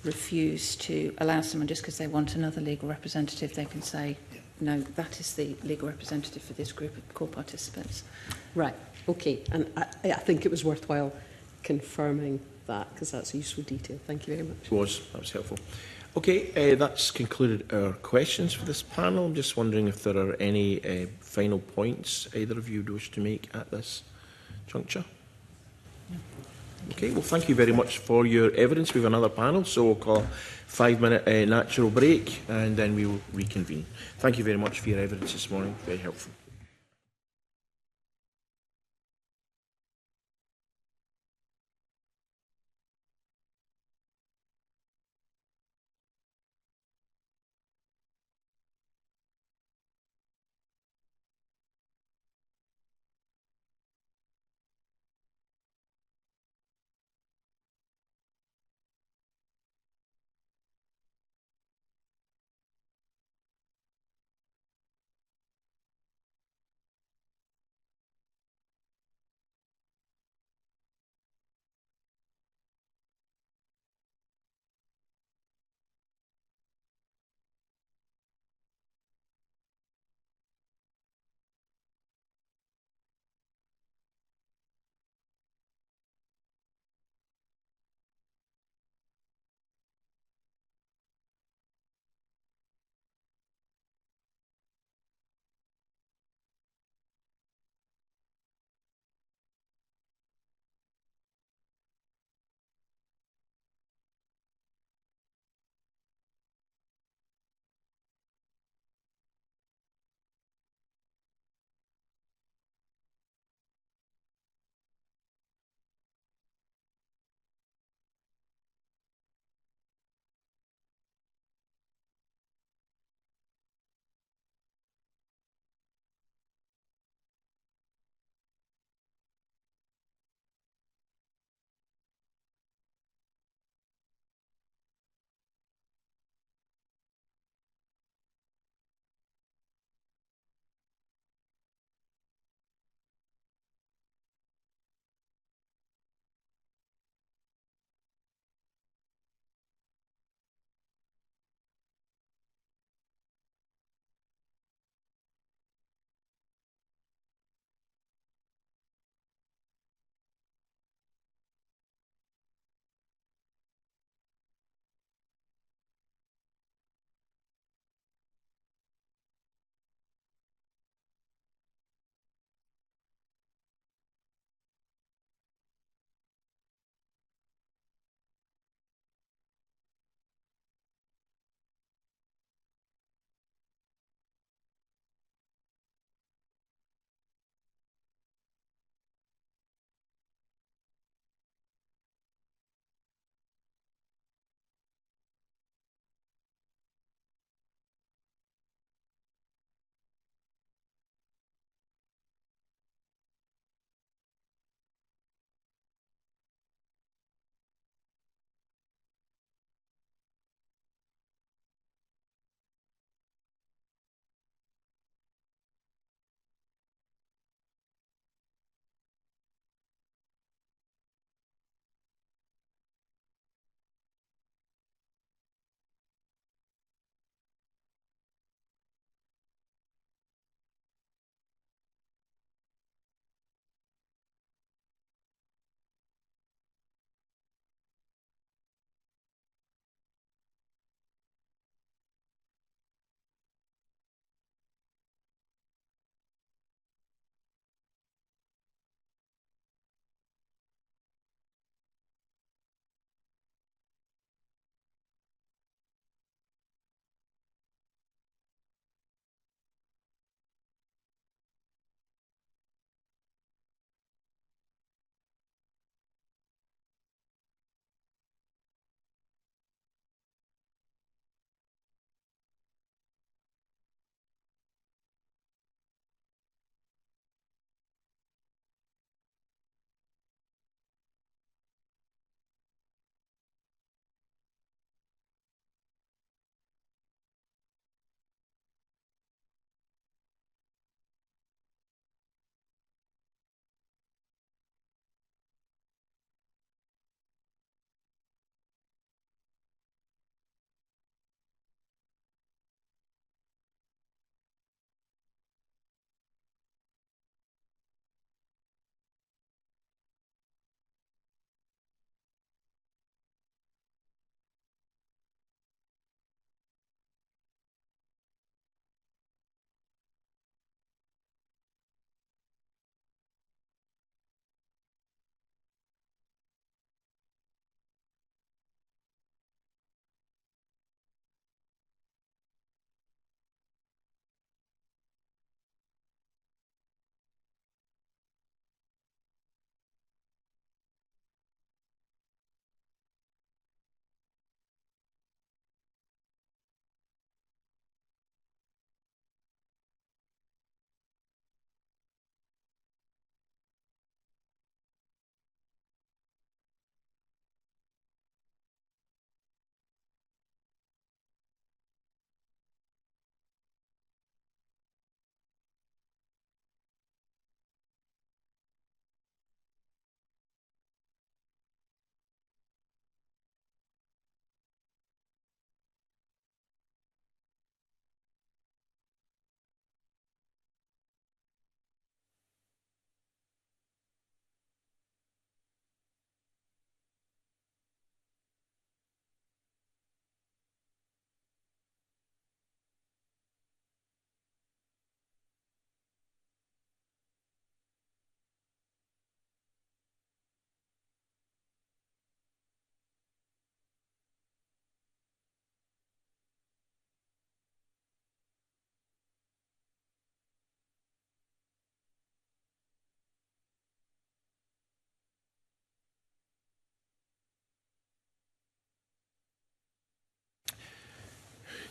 refuse to allow someone just because they want another legal representative. They can say, no, that is the legal representative for this group of core participants. Right, okay. And I think it was worthwhile confirming that, because that's a useful detail. Thank you very much. That was helpful. Okay, that's concluded our questions for this panel. I'm just wondering if there are any final points either of you would wish to make at this juncture. Okay, well, thank you very much for your evidence. We have another panel, so we'll call a 5-minute natural break and then we will reconvene. Thank you very much for your evidence this morning. Very helpful.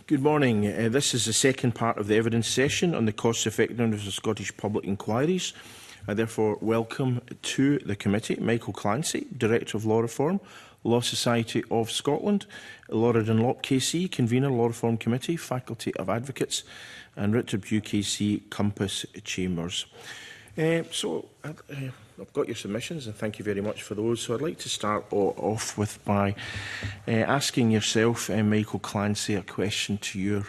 Good morning. This is the second part of the evidence session on the cost effectiveness of Scottish public inquiries. I therefore welcome to the committee Michael Clancy, Director of Law Reform, Law Society of Scotland, Laura Dunlop KC, Convener, Law Reform Committee, Faculty of Advocates, and Richard Pugh KC, Compass Chambers. I've got your submissions, and thank you very much for those. So I'd like to start off with by asking yourself, Michael Clancy, a question to your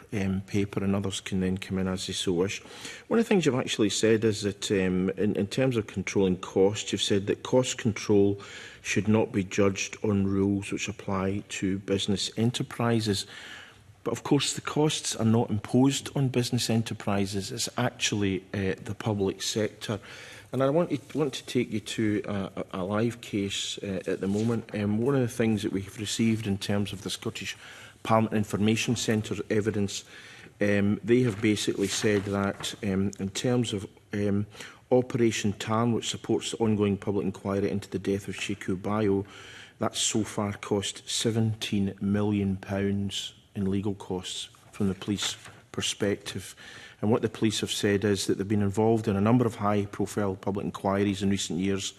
paper, and others can then come in as they so wish. One of the things you've actually said is that in terms of controlling costs, you've said that cost control should not be judged on rules which apply to business enterprises. But of course, the costs are not imposed on business enterprises. It's actually the public sector. And I want to take you to a live case at the moment. One of the things that we've received in terms of the Scottish Parliament Information Centre evidence, they have basically said that in terms of Operation Tarn, which supports the ongoing public inquiry into the death of Sheku Bayo, that's so far cost £17 million in legal costs from the police perspective. And what the police have said is that they've been involved in a number of high-profile public inquiries in recent years,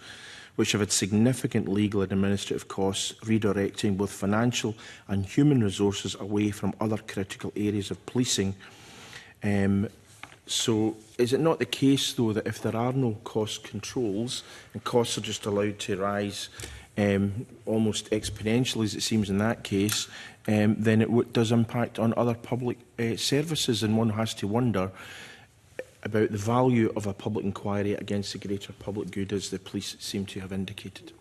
which have had significant legal and administrative costs, redirecting both financial and human resources away from other critical areas of policing. So is it not the case, though, that if there are no cost controls and costs are just allowed to rise almost exponentially, as it seems in that case, then it does impact on other public services, and one has to wonder about the value of a public inquiry against the greater public good, as the police seem to have indicated.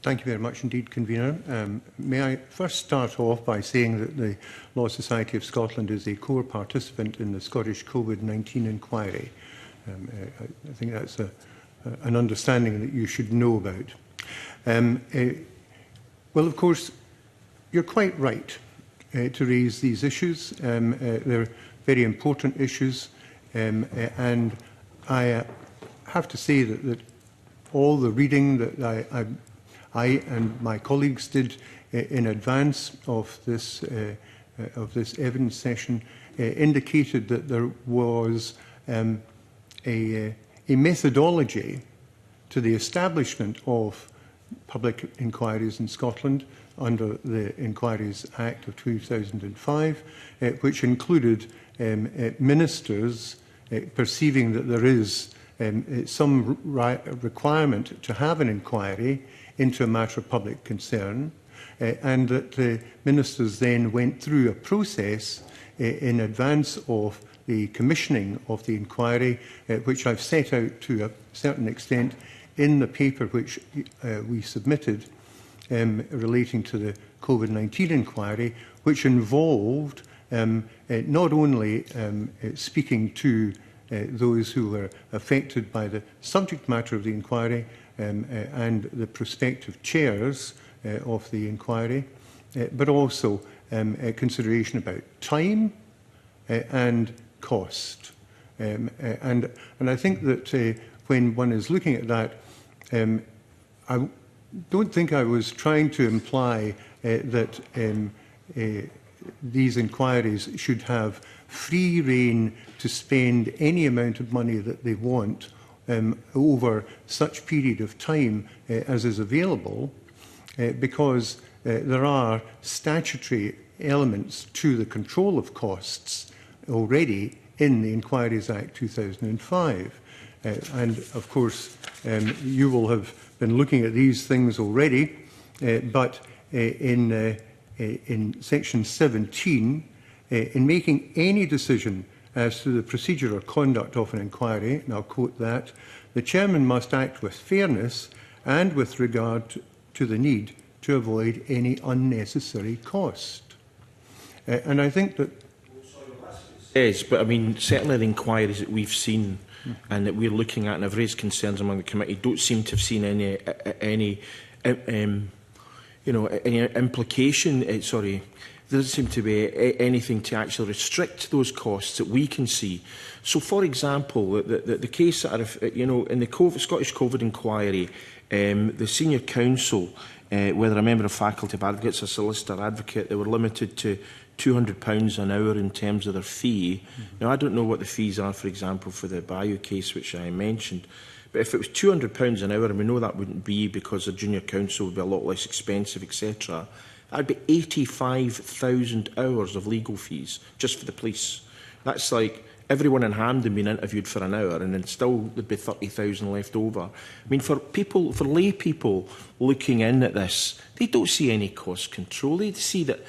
Thank you very much indeed, Convener. May I first start off by saying that the Law Society of Scotland is a core participant in the Scottish COVID-19 inquiry. I think that's an understanding that you should know about. Well, of course, you're quite right to raise these issues. They're very important issues, and I have to say that all the reading that I and my colleagues did in advance of this evidence session indicated that there was a methodology to the establishment of public inquiries in Scotland under the Inquiries Act of 2005, which included ministers perceiving that there is some requirement to have an inquiry into a matter of public concern, and that the ministers then went through a process in advance of the commissioning of the inquiry, which I've set out to a certain extent in the paper which we submitted relating to the COVID-19 inquiry, which involved not only speaking to those who were affected by the subject matter of the inquiry and the prospective chairs of the inquiry, but also consideration about time and cost. And I think that when one is looking at that, I don't think I was trying to imply that these inquiries should have free rein to spend any amount of money that they want over such period of time as is available, because there are statutory elements to the control of costs already in the Inquiries Act 2005. And of course, you will have been looking at these things already, but in section 17, in making any decision as to the procedure or conduct of an inquiry, and I'll quote that, the chairman must act with fairness and with regard to the need to avoid any unnecessary cost. And I think that... Yes, but I mean, certainly the inquiries that we've seen and that we're looking at and have raised concerns among the committee don't seem to have seen any implication, there doesn't seem to be anything to actually restrict those costs that we can see. So, for example, the case that in the Scottish COVID inquiry, The senior counsel, whether a member of faculty of advocates or solicitor advocate, they were limited to £200 an hour in terms of their fee. Now, I don't know what the fees are, for example, for the Bayou case, which I mentioned, but if it was £200 an hour, and we know that wouldn't be because a junior counsel would be a lot less expensive, etc., that would be 85,000 hours of legal fees just for the police. That's like everyone in Hampden being interviewed for an hour, and then still there'd be 30,000 left over. I mean, for lay people looking in at this, they don't see any cost control. They see that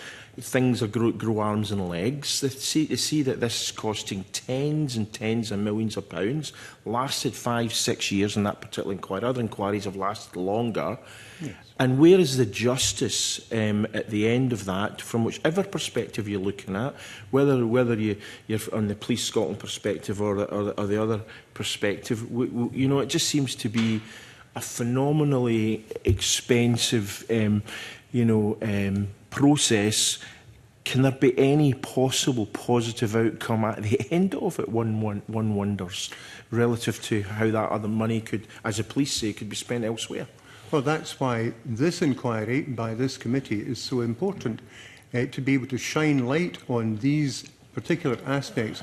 things are grow arms and legs. They see that this is costing tens and tens of millions of pounds, lasted 5-6 years in that particular inquiry. Other inquiries have lasted longer. Yes. And where is the justice at the end of that, from whichever perspective you're looking at, whether you're on the Police Scotland perspective or the other perspective? You know, it just seems to be a phenomenally expensive, process. Can there be any possible positive outcome at the end of it? One wonders, relative to how that other money could, as the police say, could be spent elsewhere. Well, that's why this inquiry by this committee is so important, to be able to shine light on these particular aspects.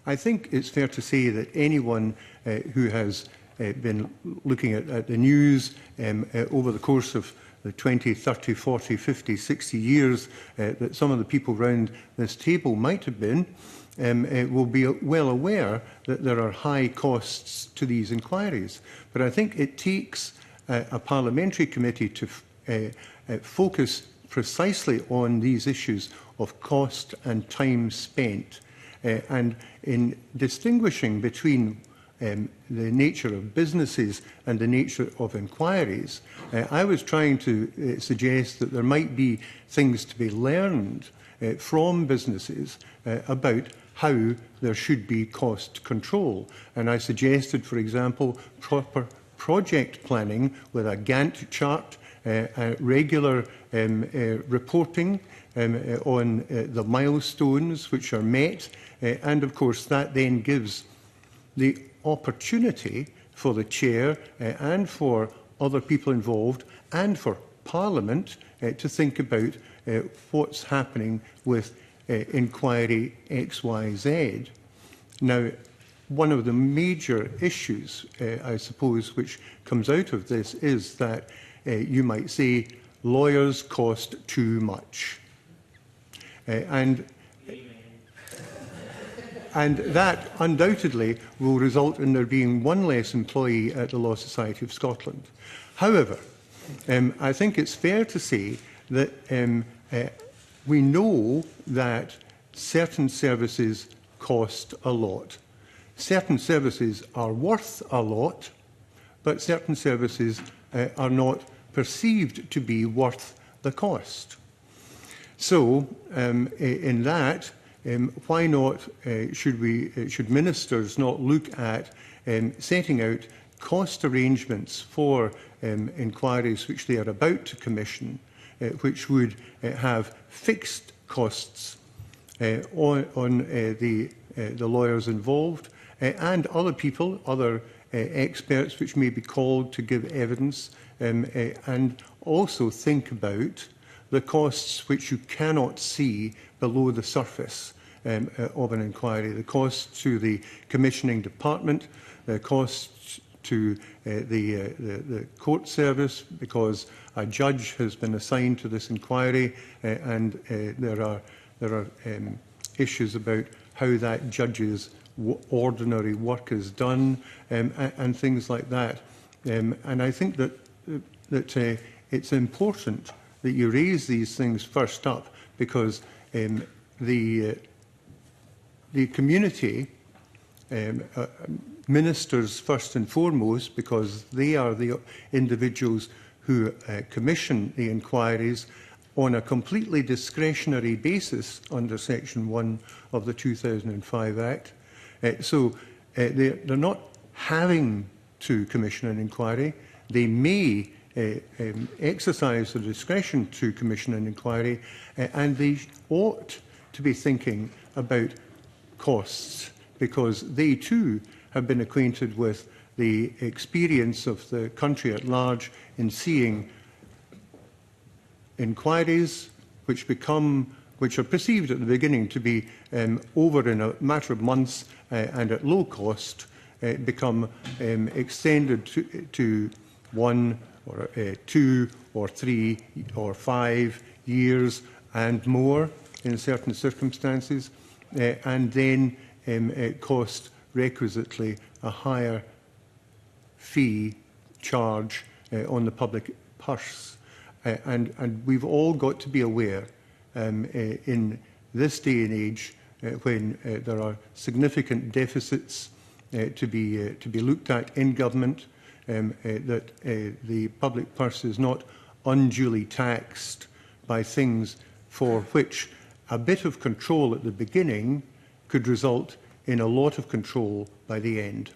I think it's fair to say that anyone who has been looking at the news over the course of the 20, 30, 40, 50, 60 years that some of the people around this table might have been, will be well aware that there are high costs to these inquiries. But I think it takes a parliamentary committee to focus precisely on these issues of cost and time spent, and in distinguishing between the nature of businesses and the nature of inquiries. I was trying to suggest that there might be things to be learned from businesses about how there should be cost control. And I suggested, for example, proper project planning with a Gantt chart, regular reporting on the milestones which are met, and of course that then gives the opportunity for the chair and for other people involved and for Parliament to think about what's happening with inquiry XYZ. Now, one of the major issues, I suppose, which comes out of this is that you might say lawyers cost too much. And that undoubtedly will result in there being one less employee at the Law Society of Scotland. However, I think it's fair to say that we know that certain services cost a lot. Certain services are worth a lot, but certain services are not perceived to be worth the cost. So, in that, why not should ministers not look at setting out cost arrangements for inquiries which they are about to commission, which would have fixed costs on the lawyers involved and other people, other experts which may be called to give evidence, and also think about the costs which you cannot see below the surface of an inquiry, the costs to the commissioning department, the costs to the court service because a judge has been assigned to this inquiry, and there are issues about how that judge's ordinary work is done, and things like that. And I think that it's important that you raise these things first up, because the community, ministers first and foremost, because they are the individuals who commission the inquiries on a completely discretionary basis under Section 1 of the 2005 Act. So they're not having to commission an inquiry. They may exercise the discretion to commission an inquiry, and they ought to be thinking about costs, because they too have been acquainted with the experience of the country at large in seeing inquiries which are perceived at the beginning to be over in a matter of months and at low cost, become extended to 1 or 2 or 3 or 5 years and more in certain circumstances, and then cost requisitely a higher fee charge on the public purse. And we've all got to be aware in this day and age when there are significant deficits to be looked at in government, that the public purse is not unduly taxed by things for which a bit of control at the beginning could result in a lot of control by the end.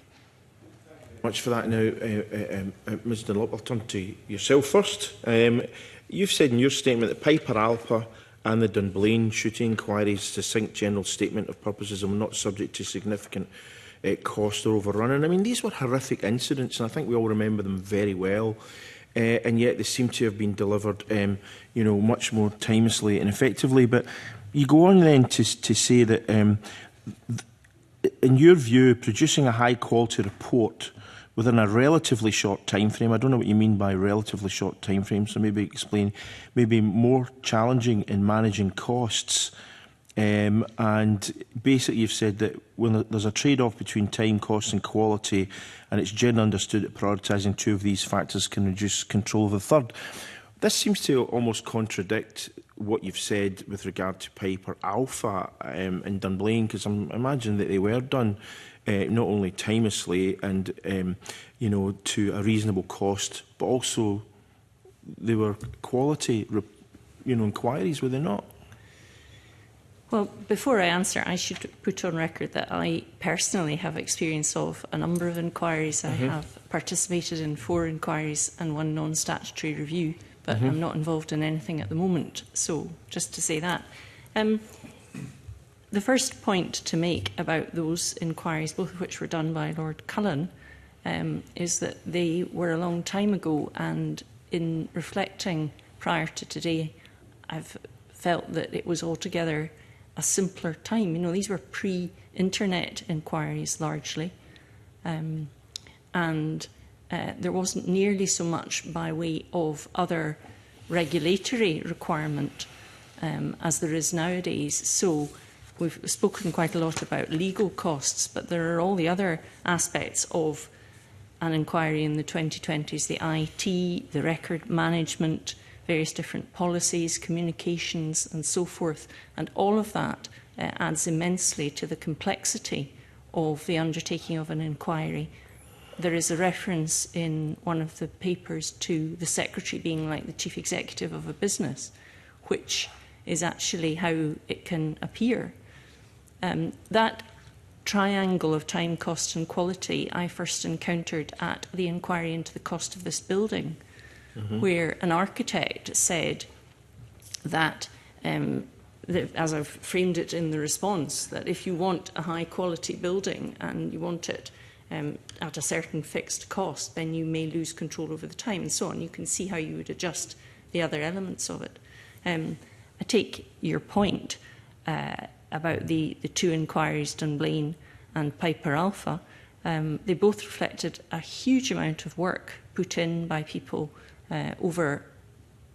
Much for that. Now, Ms Dunlop, I'll turn to yourself first. You've said in your statement that Piper Alpha and the Dunblane shooting inquiries, succinct general statement of purposes, are not subject to significant cost or overrunning. I mean, these were horrific incidents, and I think we all remember them very well. And yet they seem to have been delivered, much more timelessly and effectively. But you go on then to say that, in your view, producing a high-quality report within a relatively short time frame, I don't know what you mean by relatively short time frame, so maybe explain, maybe more challenging in managing costs. And basically you've said that when there's a trade-off between time, cost and quality, and it's generally understood that prioritising two of these factors can reduce control of the third. This seems to almost contradict what you've said with regard to Piper Alpha and Dunblane, because I'm imagining that they were done not only timelessly and to a reasonable cost, but also they were quality inquiries, were they not? Well, before I answer, I should put on record that I personally have experience of a number of inquiries. I have participated in 4 inquiries and 1 non-statutory review, but I'm not involved in anything at the moment. So, just to say that. The first point to make about those inquiries, both of which were done by Lord Cullen, is that they were a long time ago, and in reflecting prior to today, I've felt that it was altogether a simpler time. These were pre-internet inquiries largely, and there wasn't nearly so much by way of other regulatory requirement as there is nowadays. So we've spoken quite a lot about legal costs, but there are all the other aspects of an inquiry in the 2020s, the IT, the record management, various different policies, communications and so forth. And all of that adds immensely to the complexity of the undertaking of an inquiry. There is a reference in one of the papers to the secretary being like the chief executive of a business, which is actually how it can appear. That triangle of time, cost and quality I first encountered at the inquiry into the cost of this building, where an architect said that, as I've framed it in the response, that if you want a high-quality building and you want it at a certain fixed cost, then you may lose control over the time and so on. You can see how you would adjust the other elements of it. I take your point about the 2 inquiries, Dunblane and Piper Alpha. They both reflected a huge amount of work put in by people over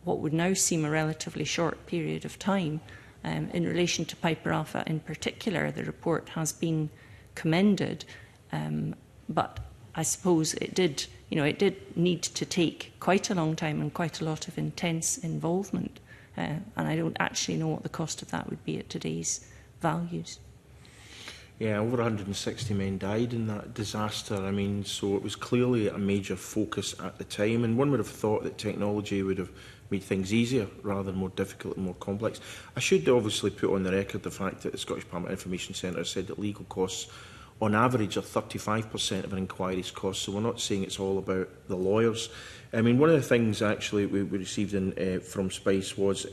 what would now seem a relatively short period of time. In relation to Piper Alpha in particular, the report has been commended, but I suppose it did need to take quite a long time and quite a lot of intense involvement, and I don't actually know what the cost of that would be at today's values. Yeah, over 160 men died in that disaster. I mean, so it was clearly a major focus at the time, and one would have thought that technology would have made things easier rather than more difficult and more complex. I should obviously put on the record the fact that the Scottish Parliament Information Centre said that legal costs on average are 35% of an inquiry's cost, so we're not saying it's all about the lawyers. I mean, one of the things actually we received in, from Spice was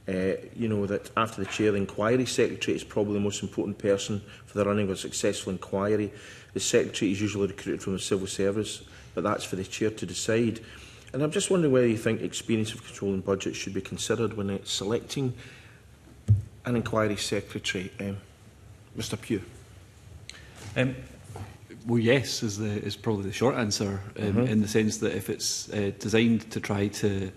you know, that after the chair, the inquiry secretary is probably the most important person for the running of a successful inquiry. The secretary is usually recruited from the civil service, but that's for the chair to decide. And I'm just wondering whether you think experience of controlling budgets should be considered when it's selecting an inquiry secretary. Mr Pugh. Well, yes, is probably the short answer, in the sense that if it's designed to try to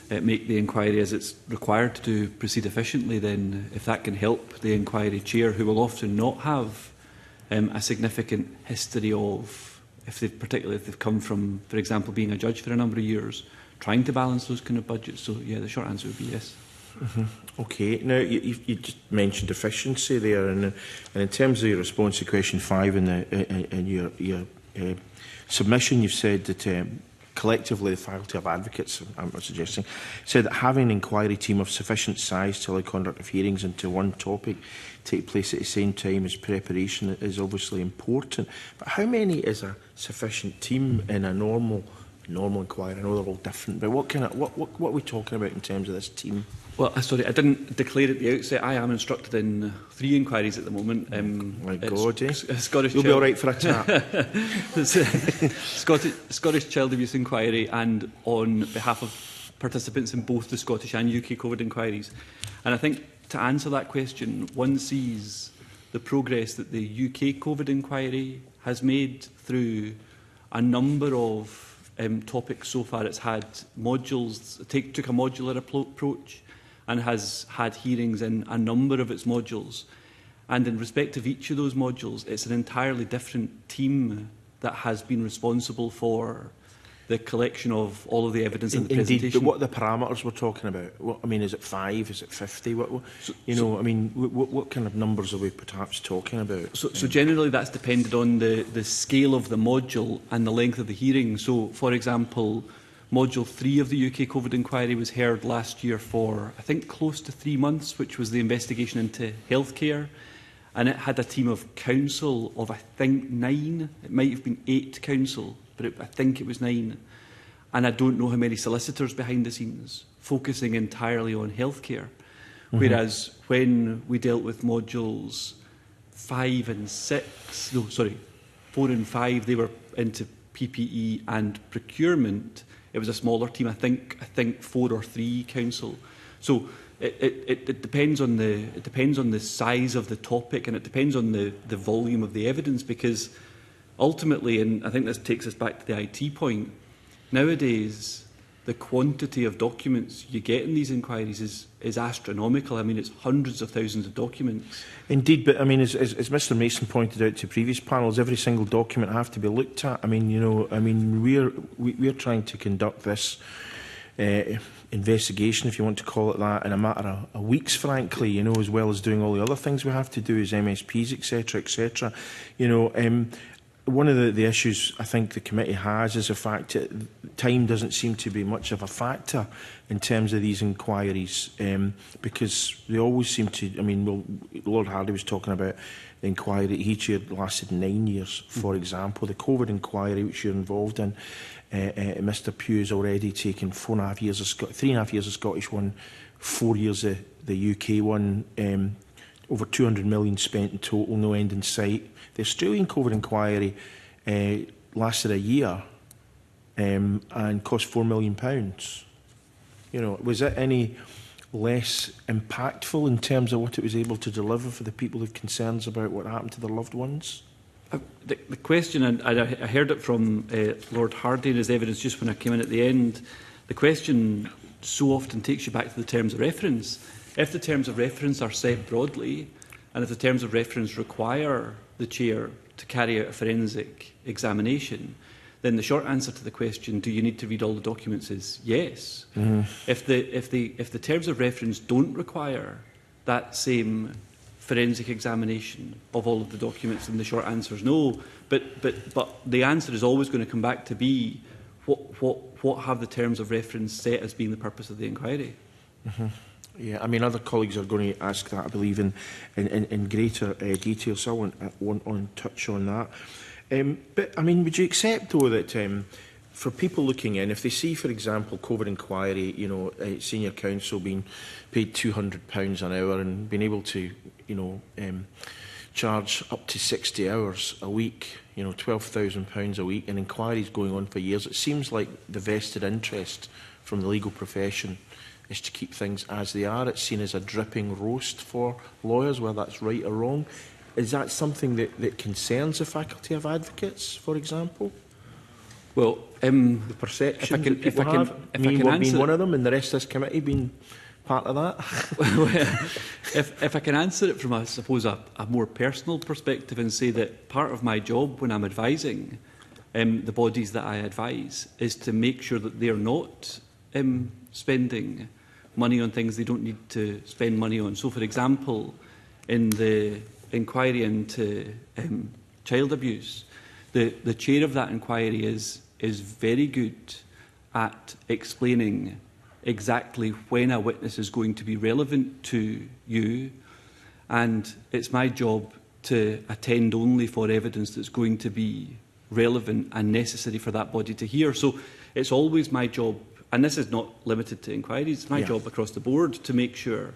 make the inquiry as it's required to proceed efficiently, then if that can help the inquiry chair, who will often not have a significant history of, particularly if they've come from, for example, being a judge for a number of years, trying to balance those kind of budgets. So, yeah, the short answer would be yes. Okay. Now, you just mentioned efficiency there, and in terms of your response to question 5 in your submission, you've said that collectively the Faculty of Advocates, I'm suggesting, said that having an inquiry team of sufficient size to allow conduct of hearings into one topic take place at the same time as preparation is obviously important. But how many is a sufficient team in a normal inquiry? I know they're all different, but what are we talking about in terms of this team? Well, sorry, I didn't declare at the outset. I am instructed in 3 inquiries at the moment. My God, Scottish you'll be all right for a tap. Scottish Child Abuse Inquiry, and on behalf of participants in both the Scottish and UK COVID inquiries. And I think to answer that question, one sees the progress that the UK COVID inquiry has made through a number of topics so far. It's had modules, took a modular approach, and has had hearings in a number of its modules. And in respect of each of those modules, it's an entirely different team that has been responsible for the collection of all of the evidence in the presentation. Indeed, but what are the parameters we're talking about? What, I mean, is it 5? Is it 50? What kind of numbers are we perhaps talking about? So generally that's depended on the scale of the module and the length of the hearing. So, for example, Module 3 of the UK COVID inquiry was heard last year for, I think, close to 3 months, which was the investigation into healthcare. And it had a team of counsel of, I think, 9. It might have been 8 counsel, but I think it was 9. And I don't know how many solicitors behind the scenes, focusing entirely on healthcare. Whereas when we dealt with modules 4 and 5, they were into PPE and procurement. It was a smaller team, I think 4 or 3 counsel. So it depends on the size of the topic, and it depends on the volume of the evidence, because ultimately, and I think this takes us back to the IT point, nowadays the quantity of documents you get in these inquiries is astronomical. I mean, it's hundreds of thousands of documents. Indeed, but I mean, as Mr Mason pointed out to previous panels, every single document have to be looked at. I mean, we're trying to conduct this investigation, if you want to call it that, in a matter of weeks, frankly, as well as doing all the other things we have to do as MSPs, etc., etc. One of the issues I think the committee has is the fact that time doesn't seem to be much of a factor in terms of these inquiries, because they always seem to. I mean, Lord Hardy was talking about the inquiry that he chaired lasted 9 years, for example. The COVID inquiry, which you're involved in, Mr Pugh has already taken 3.5 years of Scottish one, 4 years of the UK one. Over 200 million spent in total, no end in sight. The Australian COVID inquiry lasted a year and cost £4 million. Was it any less impactful in terms of what it was able to deliver for the people who have concerns about what happened to their loved ones? The question, and I heard it from Lord Hardy in his evidence just when I came in at the end, the question so often takes you back to the terms of reference. If the terms of reference are set broadly, and if the terms of reference require the chair to carry out a forensic examination, then the short answer to the question, do you need to read all the documents, is yes. If the terms of reference don't require that same forensic examination of all of the documents, then the short answer is no. But the answer is always going to come back to be what have the terms of reference set as being the purpose of the inquiry. Yeah, I mean, other colleagues are going to ask that, I believe, in greater detail, so I won't touch on that. But, I mean, would you accept, though, that for people looking in, if they see, for example, COVID inquiry, you know, senior counsel being paid £200 an hour and being able to, you know, charge up to 60 hours a week, you know, £12,000 a week, and inquiries going on for years, it seems like the vested interest from the legal profession is to keep things as they are. It's seen as a dripping roast for lawyers, whether that's right or wrong. Is that something that concerns the Faculty of Advocates, for example? Well, the perception that people have, me being one of them, and the rest of this committee being part of that. Well, if I can answer it from, I suppose, a more personal perspective and say that part of my job when I'm advising the bodies that I advise is to make sure that they are not spending money on things they don't need to spend money on. So, for example, in the inquiry into child abuse, the chair of that inquiry is very good at explaining exactly when a witness is going to be relevant to you, and it's my job to attend only for evidence that's going to be relevant and necessary for that body to hear. So it's always my job, and this is not limited to inquiries, it's my job across the board to make sure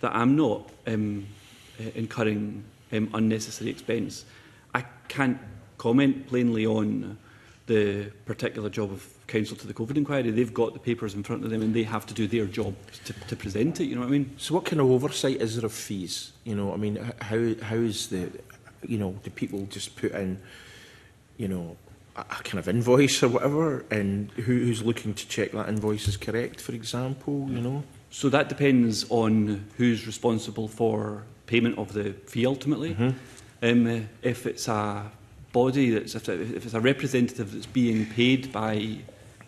that I'm not incurring unnecessary expense. I can't comment plainly on the particular job of counsel to the COVID inquiry. They've got the papers in front of them and they have to do their job to present it, you know what I mean? So what kind of oversight is there of fees? You know, I mean, how is the, you know, do people just put in, you know, a kind of invoice or whatever, and who's looking to check that invoice is correct, for example, you know? So that depends on who's responsible for payment of the fee ultimately. If it's a body if it's a representative that's being paid by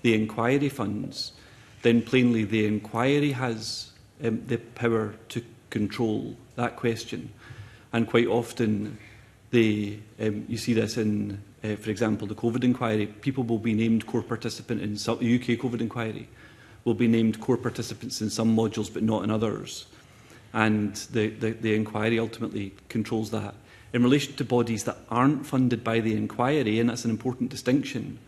the inquiry funds, then plainly the inquiry has the power to control that question. And quite often, you see this in, for example, the COVID inquiry. People will be named core participant in some, the UK COVID inquiry will be named core participants in some modules but not in others. And the inquiry ultimately controls that. In relation to bodies that aren't funded by the inquiry, and that's an important distinction,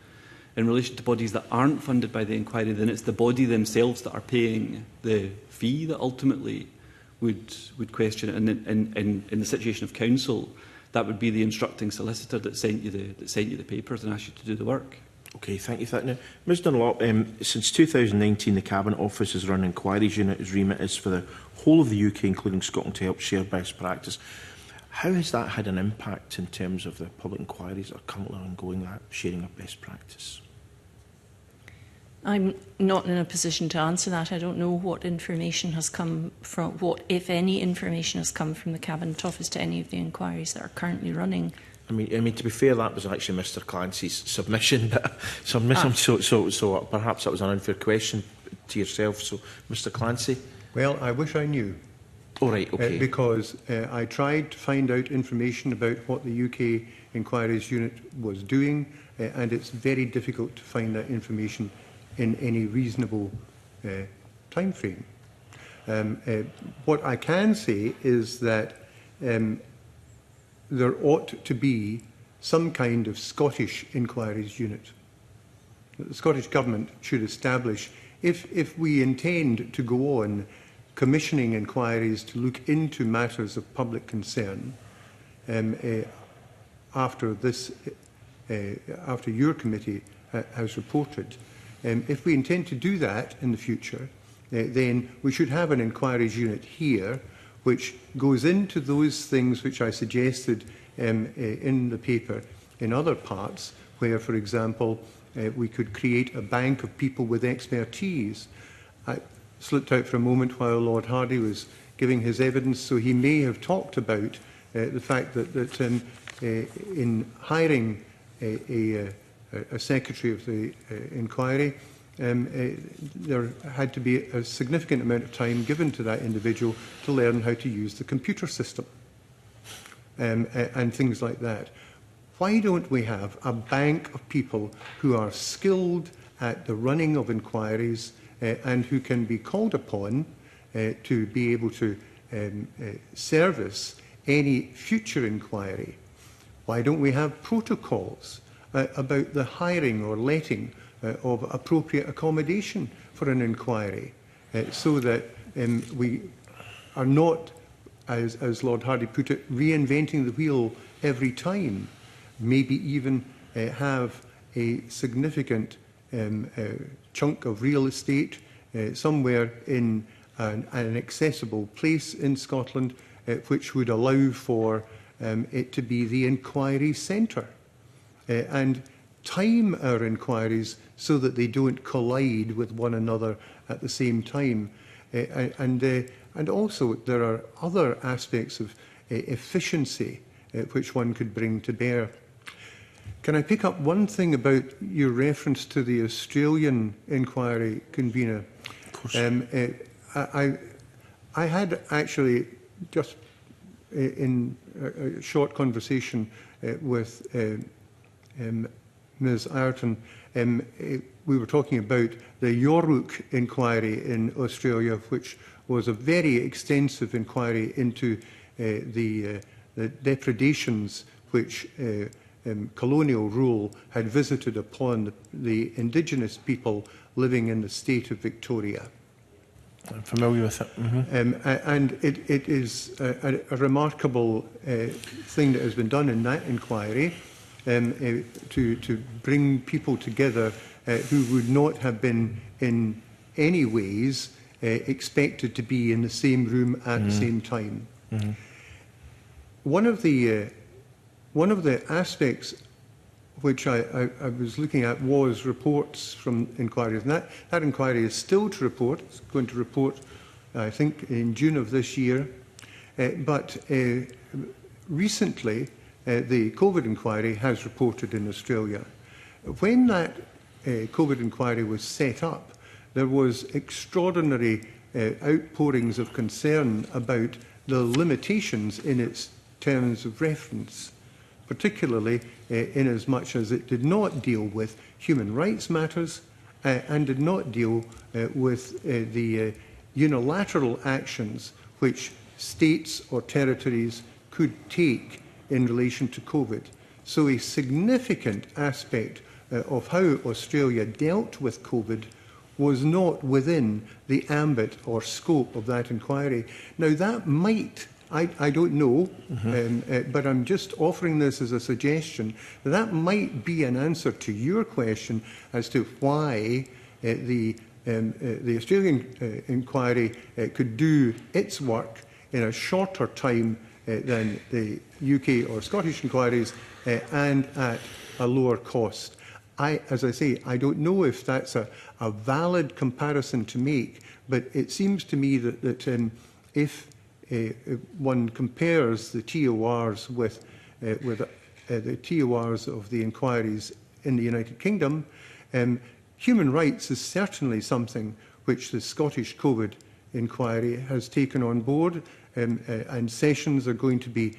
in relation to bodies that aren't funded by the inquiry, then it's the body themselves that are paying the fee that ultimately would question it. And in the situation of counsel, that would be the instructing solicitor that sent you the papers and asked you to do the work. Okay, thank you for that. Now, Ms Dunlop, since 2019, the Cabinet Office has run inquiries unit. Its remit is for the whole of the UK, including Scotland, to help share best practice. How has that had an impact in terms of the public inquiries that are currently ongoing, that sharing of best practice? I'm not in a position to answer that. I don't know what information has come from, what, if any, information has come from the Cabinet Office to any of the inquiries that are currently running. I mean, to be fair, that was actually Mr Clancy's submission. So perhaps that was an unfair question to yourself. So, Mr Clancy? Well, I wish I knew. All right, okay. Because I tried to find out information about what the UK Inquiries Unit was doing, and it's very difficult to find that information in any reasonable time frame. What I can say is that there ought to be some kind of Scottish Inquiries Unit. The Scottish Government should establish, if we intend to go on commissioning inquiries to look into matters of public concern after your committee has reported, if we intend to do that in the future, then we should have an inquiries unit here which goes into those things which I suggested in the paper in other parts, where, for example, we could create a bank of people with expertise. I slipped out for a moment while Lord Hardy was giving his evidence, so he may have talked about the fact that in hiring a secretary of the inquiry, there had to be a significant amount of time given to that individual to learn how to use the computer system and things like that. Why don't we have a bank of people who are skilled at the running of inquiries and who can be called upon to be able to service any future inquiry? Why don't we have protocols about the hiring or letting of appropriate accommodation for an inquiry, so that we are not, as Lord Hardy put it, reinventing the wheel every time. Maybe even have a significant chunk of real estate somewhere in an accessible place in Scotland, which would allow for it to be the inquiry centre, and time our inquiries so that they don't collide with one another at the same time. And also there are other aspects of efficiency which one could bring to bear. Can I pick up one thing about your reference to the Australian inquiry, convener? Of course. I had actually just in a short conversation with Ms. Ayrton, we were talking about the Yoruk inquiry in Australia, which was a very extensive inquiry into the depredations which colonial rule had visited upon the indigenous people living in the state of Victoria. I'm familiar with it. And it is a remarkable thing that has been done in that inquiry, to bring people together who would not have been in any ways expected to be in the same room at the same time. One of the aspects which I was looking at was reports from inquiries. And that inquiry is still to report. It's going to report, I think, in June of this year. But recently, the COVID inquiry has reported in Australia. When that COVID inquiry was set up, there was extraordinary outpourings of concern about the limitations in its terms of reference, particularly in as much as it did not deal with human rights matters and did not deal with the unilateral actions which states or territories could take in relation to COVID. So a significant aspect of how Australia dealt with COVID was not within the ambit or scope of that inquiry. Now that might, I don't know, but I'm just offering this as a suggestion, that might be an answer to your question as to why the Australian inquiry could do its work in a shorter time than the UK or Scottish inquiries and at a lower cost. As I say, I don't know if that's a valid comparison to make, but it seems to me that if one compares the TORs with the TORs of the inquiries in the United Kingdom, human rights is certainly something which the Scottish COVID inquiry has taken on board, and sessions are going to be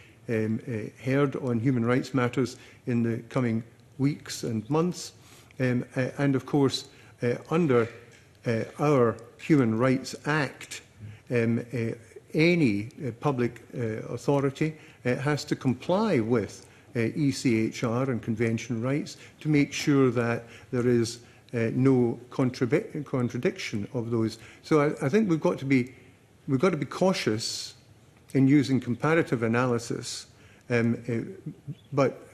heard on human rights matters in the coming weeks and months. And of course, under our Human Rights Act, any public authority has to comply with ECHR and convention rights to make sure that there is no contradiction of those. So I think we've got to be cautious in using comparative analysis. But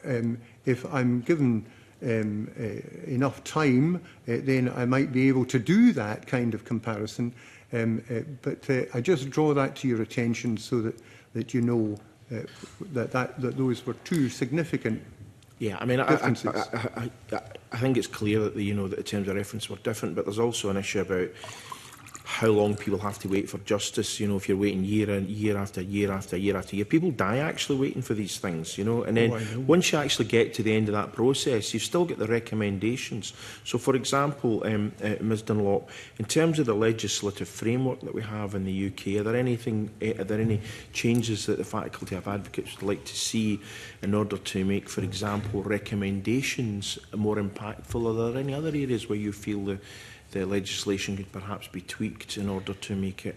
if I'm given enough time, then I might be able to do that kind of comparison. But I just draw that to your attention so that you know that those were two significant differences. I think it's clear that that the terms of reference were different, but there's also an issue about how long people have to wait for justice. If you're waiting year after year after year after year, people die actually waiting for these things, and then once you actually get to the end of that process, you've still got the recommendations. So, for example, Ms Dunlop, in terms of the legislative framework that we have in the UK, are there any changes that the Faculty of Advocates would like to see in order to make, for example, recommendations more impactful? Are there any other areas where you feel the legislation could perhaps be tweaked in order to make it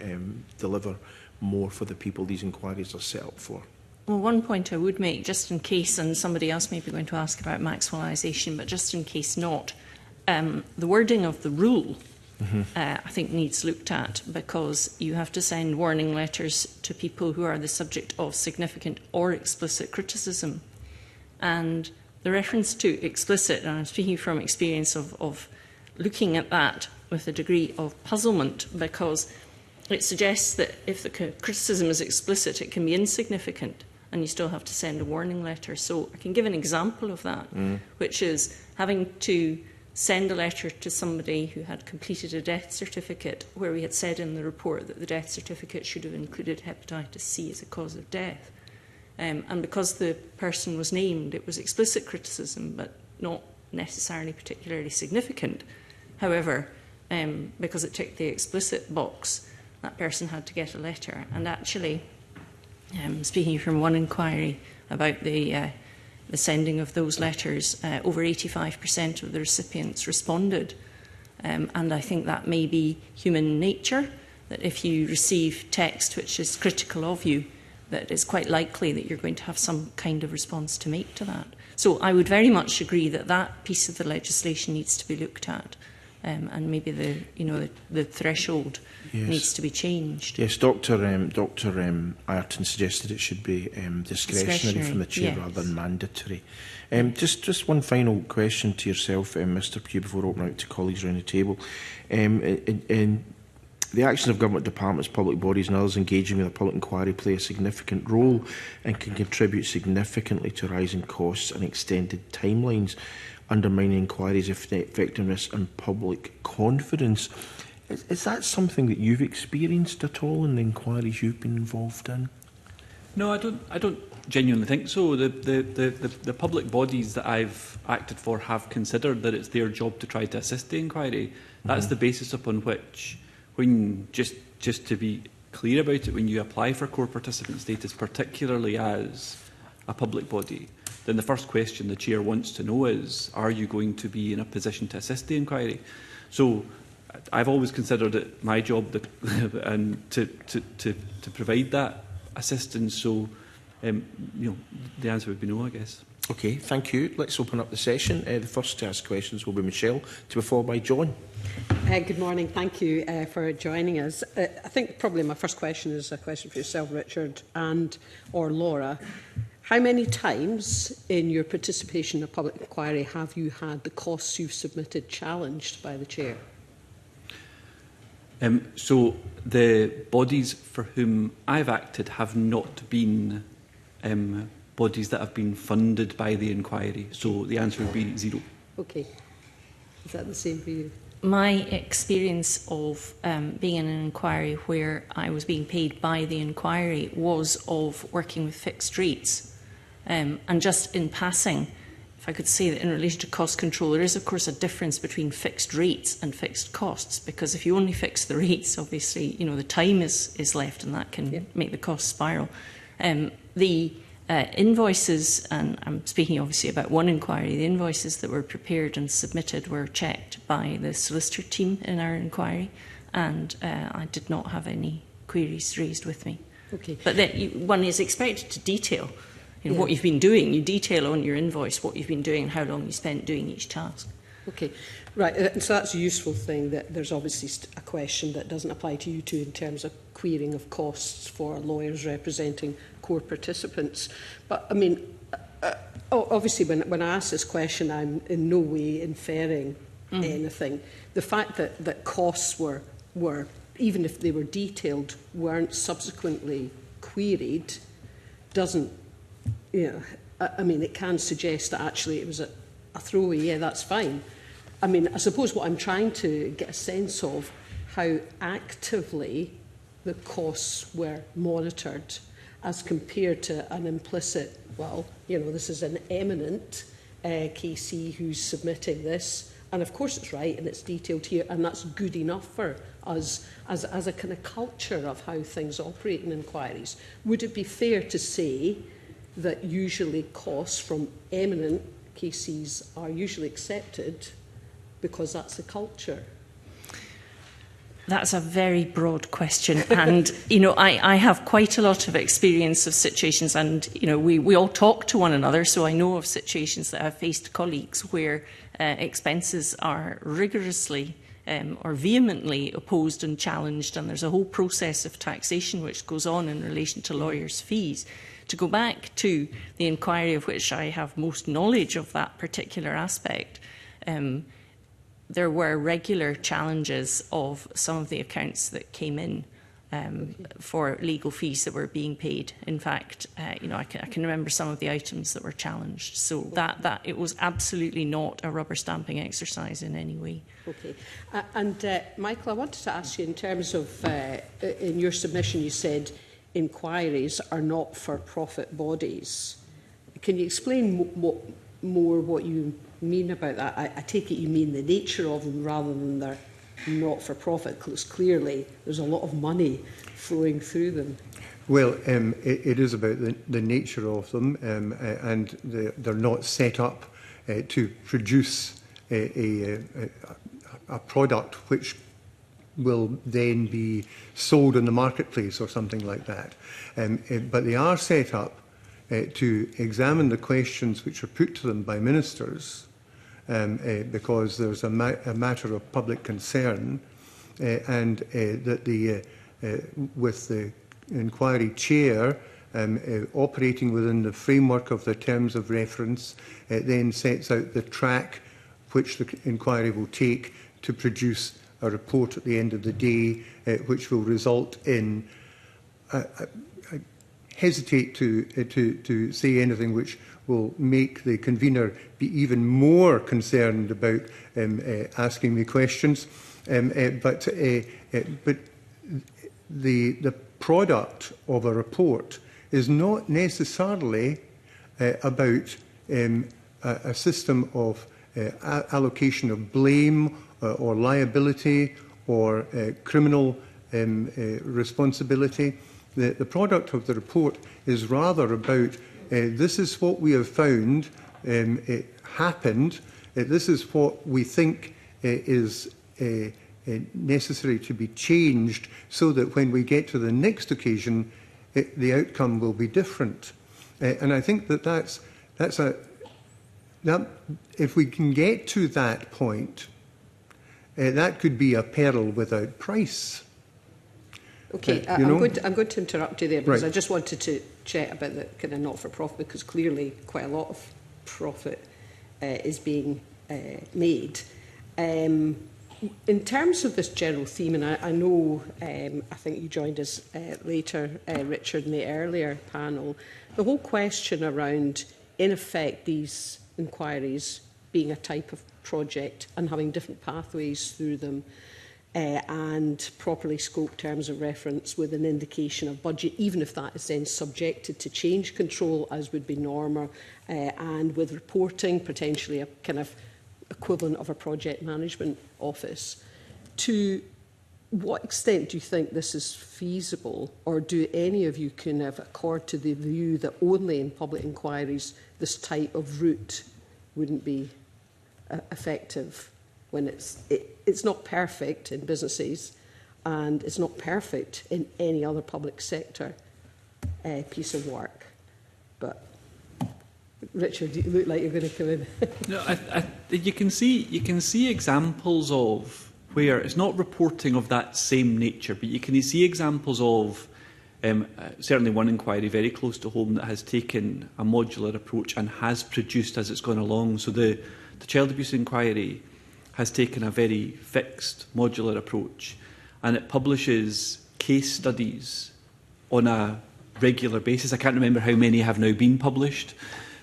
deliver more for the people these inquiries are set up for? Well, one point I would make, just in case, and somebody else may be going to ask about Maxwellisation, but just in case not, the wording of the rule, I think, needs looked at, because you have to send warning letters to people who are the subject of significant or explicit criticism. And the reference to explicit, and I'm speaking from experience of looking at that with a degree of puzzlement, because it suggests that if the criticism is explicit, it can be insignificant, and you still have to send a warning letter. So I can give an example of that, which is having to send a letter to somebody who had completed a death certificate, where we had said in the report that the death certificate should have included hepatitis C as a cause of death. And because the person was named, it was explicit criticism, but not necessarily particularly significant. However, because it ticked the explicit box, that person had to get a letter. And actually, speaking from one inquiry about the sending of those letters, over 85% of the recipients responded. And I think that may be human nature, that if you receive text which is critical of you, that it's quite likely that you're going to have some kind of response to make to that. So I would very much agree that that piece of the legislation needs to be looked at, and maybe the threshold needs to be changed. Yes, Dr. Ayrton suggested it should be discretionary from the chair rather than mandatory. Just one final question to yourself, Mr. Pugh, before opening out to colleagues around the table. In the action of government departments, public bodies and others engaging with a public inquiry play a significant role and can contribute significantly to rising costs and extended timelines, undermining inquiries' effectiveness and public confidence. Is that something that you've experienced at all in the inquiries you've been involved in? No, I don't genuinely think so. The public bodies that I've acted for have considered that it's their job to try to assist the inquiry. That's the basis upon which, when just to be clear about it, when you apply for core participant status, particularly as a public body, then the first question the chair wants to know is, are you going to be in a position to assist the inquiry? So I've always considered it my job and to provide that assistance. So the answer would be no, I guess. Okay, thank you. Let's open up the session. The first to ask questions will be Michelle, to be followed by John. Good morning. Thank you for joining us. I think probably my first question is a question for yourself, Richard, or Laura. How many times in your participation in a public inquiry have you had the costs you've submitted challenged by the chair? So the bodies for whom I've acted have not been bodies that have been funded by the inquiry. So the answer would be 0. Okay. Is that the same for you? My experience of being in an inquiry where I was being paid by the inquiry was of working with fixed rates. And just in passing, if I could say that in relation to cost control, there is of course a difference between fixed rates and fixed costs, because if you only fix the rates, obviously, the time is left, and that can make the cost spiral. The invoices, and I'm speaking obviously about one inquiry, the invoices that were prepared and submitted were checked by the solicitor team in our inquiry, and I did not have any queries raised with me. Okay. But then one is expected to detail what you've been doing. You detail on your invoice what you've been doing and how long you spent doing each task. Okay, right. So that's a useful thing, that there's obviously a question that doesn't apply to you two in terms of querying of costs for lawyers representing core participants. But I mean, obviously when I ask this question, I'm in no way inferring anything. The fact that costs were, even if they were detailed, weren't subsequently queried doesn't, I mean, it can suggest that actually it was a throwaway, that's fine. I mean, I suppose what I'm trying to get a sense of, how actively the costs were monitored as compared to an implicit, well, this is an eminent KC who's submitting this, and of course it's right and it's detailed here, and that's good enough for us as a kind of culture of how things operate in inquiries. Would it be fair to say that usually costs from eminent KCs are usually accepted because that's the culture? That's a very broad question. And, you know, I have quite a lot of experience of situations, and, you know, we all talk to one another. So I know of situations that I've faced colleagues where expenses are rigorously or vehemently opposed and challenged. And there's a whole process of taxation which goes on in relation to lawyers' fees. To go back to the inquiry of which I have most knowledge of that particular aspect, there were regular challenges of some of the accounts that came in for legal fees that were being paid. In fact, you know, I can remember some of the items that were challenged. So that it was absolutely not a rubber stamping exercise in any way. Okay. Michael, I wanted to ask you, in terms of, in your submission, you said inquiries are not for-profit bodies. Can you explain more what you mean about that? I take it you mean the nature of them rather than they're not-for-profit, because clearly there's a lot of money flowing through them. Well, it is about the nature of them, and they're not set up to produce a product which will then be sold in the marketplace or something like that. But they are set up to examine the questions which are put to them by ministers, because there's a matter of public concern, and that with the inquiry chair operating within the framework of the terms of reference, then sets out the track which the inquiry will take to produce a report at the end of the day, which will result in, I hesitate to say anything which will make the convener be even more concerned about asking me questions. But the product of a report is not necessarily about a system of allocation of blame or liability or criminal responsibility. The product of the report is rather about this is what we have found, it happened, this is what we think is necessary to be changed so that when we get to the next occasion, the outcome will be different. And I think that if we can get to that point, that could be a pearl without price. Okay, I'm going to interrupt you there, because I just wanted to check about the kind of not-for-profit, because clearly quite a lot of profit is being made. In terms of this general theme, and I know, I think you joined us later, Richard, in the earlier panel, the whole question around, in effect, these inquiries being a type of project and having different pathways through them, and properly scoped terms of reference with an indication of budget, even if that is then subjected to change control, as would be normal, and with reporting, potentially a kind of equivalent of a project management office. To what extent do you think this is feasible, or do any of you kind of accord to the view that only in public inquiries this type of route wouldn't be effective, when it's not perfect in businesses and it's not perfect in any other public sector piece of work? But Richard, you look like you're going to come in. No, you can see examples of where it's not reporting of that same nature, but you can see examples of certainly one inquiry very close to home that has taken a modular approach and has produced as it's gone along. So the child abuse inquiry has taken a very fixed modular approach, and it publishes case studies on a regular basis. I can't remember how many have now been published,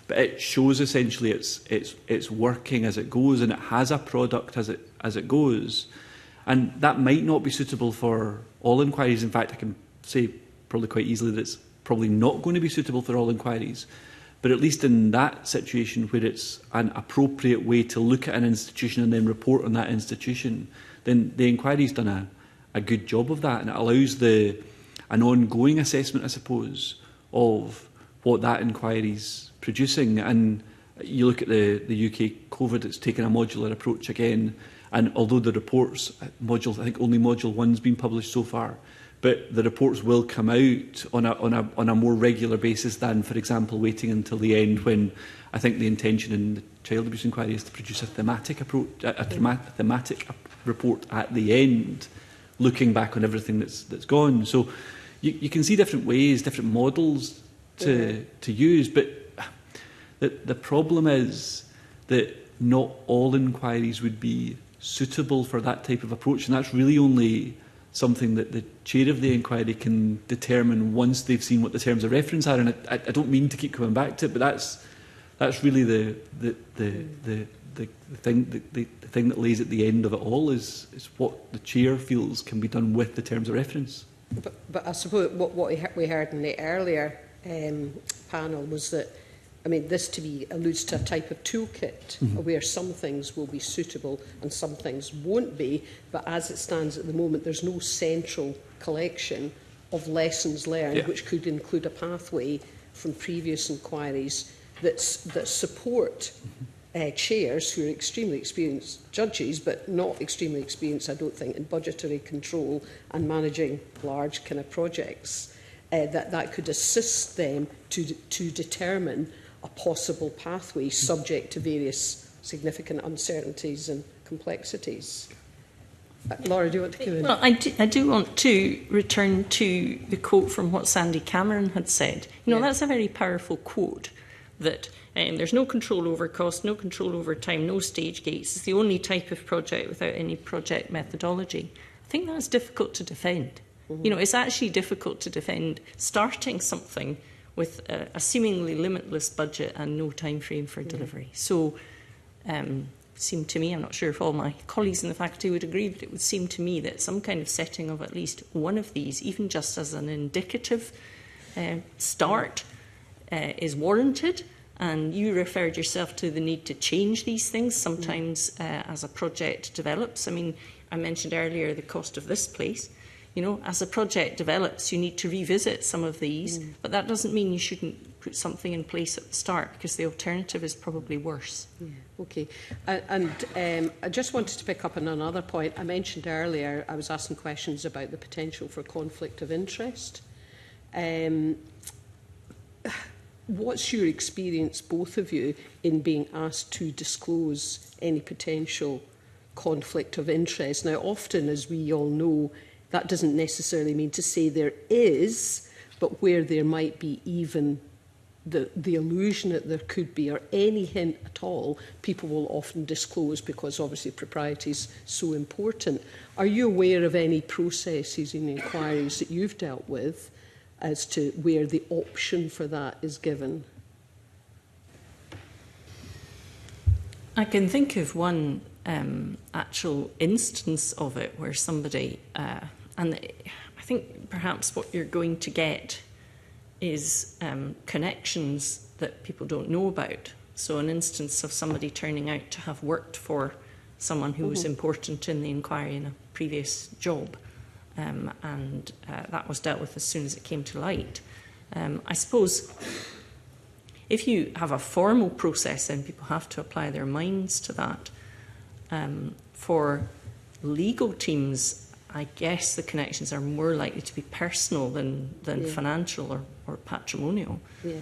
but it shows essentially it's working as it goes, and it has a product as it goes. And that might not be suitable for all inquiries. In fact, I can say probably quite easily that it's probably not going to be suitable for all inquiries. But at least in that situation where it's an appropriate way to look at an institution and then report on that institution, then the inquiry's done a good job of that, and it allows an ongoing assessment, I suppose, of what that inquiry's producing. And you look at the UK COVID, it's taken a modular approach again, And although the reports, I think only module 1's been published so far, but the reports will come out on a more regular basis than, for example, waiting until the end, when I think the intention in the child abuse inquiry is to produce a thematic approach, thematic report at the end, looking back on everything that's gone. So you can see different ways, different models to use, but the problem is that not all inquiries would be suitable for that type of approach, and that's really only something that the chair of the inquiry can determine once they've seen what the terms of reference are. And I don't mean to keep coming back to it, but that's really the thing that lays at the end of it all is what the chair feels can be done with the terms of reference. But I suppose what we heard in the earlier panel was that, I mean, this to me alludes to a type of toolkit where some things will be suitable and some things won't be, but as it stands at the moment, there's no central collection of lessons learned, which could include a pathway from previous inquiries that support chairs who are extremely experienced judges, but not extremely experienced, I don't think, in budgetary control and managing large kind of projects, that could assist them to determine a possible pathway subject to various significant uncertainties and complexities. Laura, do you want to come in? Well, I do want to return to the quote from what Sandy Cameron had said. You know, that's a very powerful quote, that there's no control over cost, no control over time, no stage gates. It's the only type of project without any project methodology. I think that's difficult to defend. You know, it's actually difficult to defend starting something with a seemingly limitless budget and no time frame for delivery. So it seemed to me, I'm not sure if all my colleagues in the faculty would agree, but it would seem to me that some kind of setting of at least one of these, even just as an indicative start, is warranted. And you referred yourself to the need to change these things sometimes as a project develops. I mean, I mentioned earlier the cost of this place. You know, as a project develops, you need to revisit some of these, but that doesn't mean you shouldn't put something in place at the start, because the alternative is probably worse. Okay. And I just wanted to pick up on another point. I mentioned earlier, I was asking questions about the potential for conflict of interest. What's your experience, both of you, in being asked to disclose any potential conflict of interest? Now, often, as we all know, that doesn't necessarily mean to say there is, but where there might be even the illusion that there could be, or any hint at all, people will often disclose, because obviously propriety is so important. Are you aware of any processes in inquiries that you've dealt with as to where the option for that is given? I can think of one actual instance of it where somebody, and I think perhaps what you're going to get is connections that people don't know about. So an instance of somebody turning out to have worked for someone who was important in the inquiry in a previous job, and that was dealt with as soon as it came to light. I suppose if you have a formal process, then people have to apply their minds to that. For legal teams, I guess the connections are more likely to be personal than financial or patrimonial. Yeah.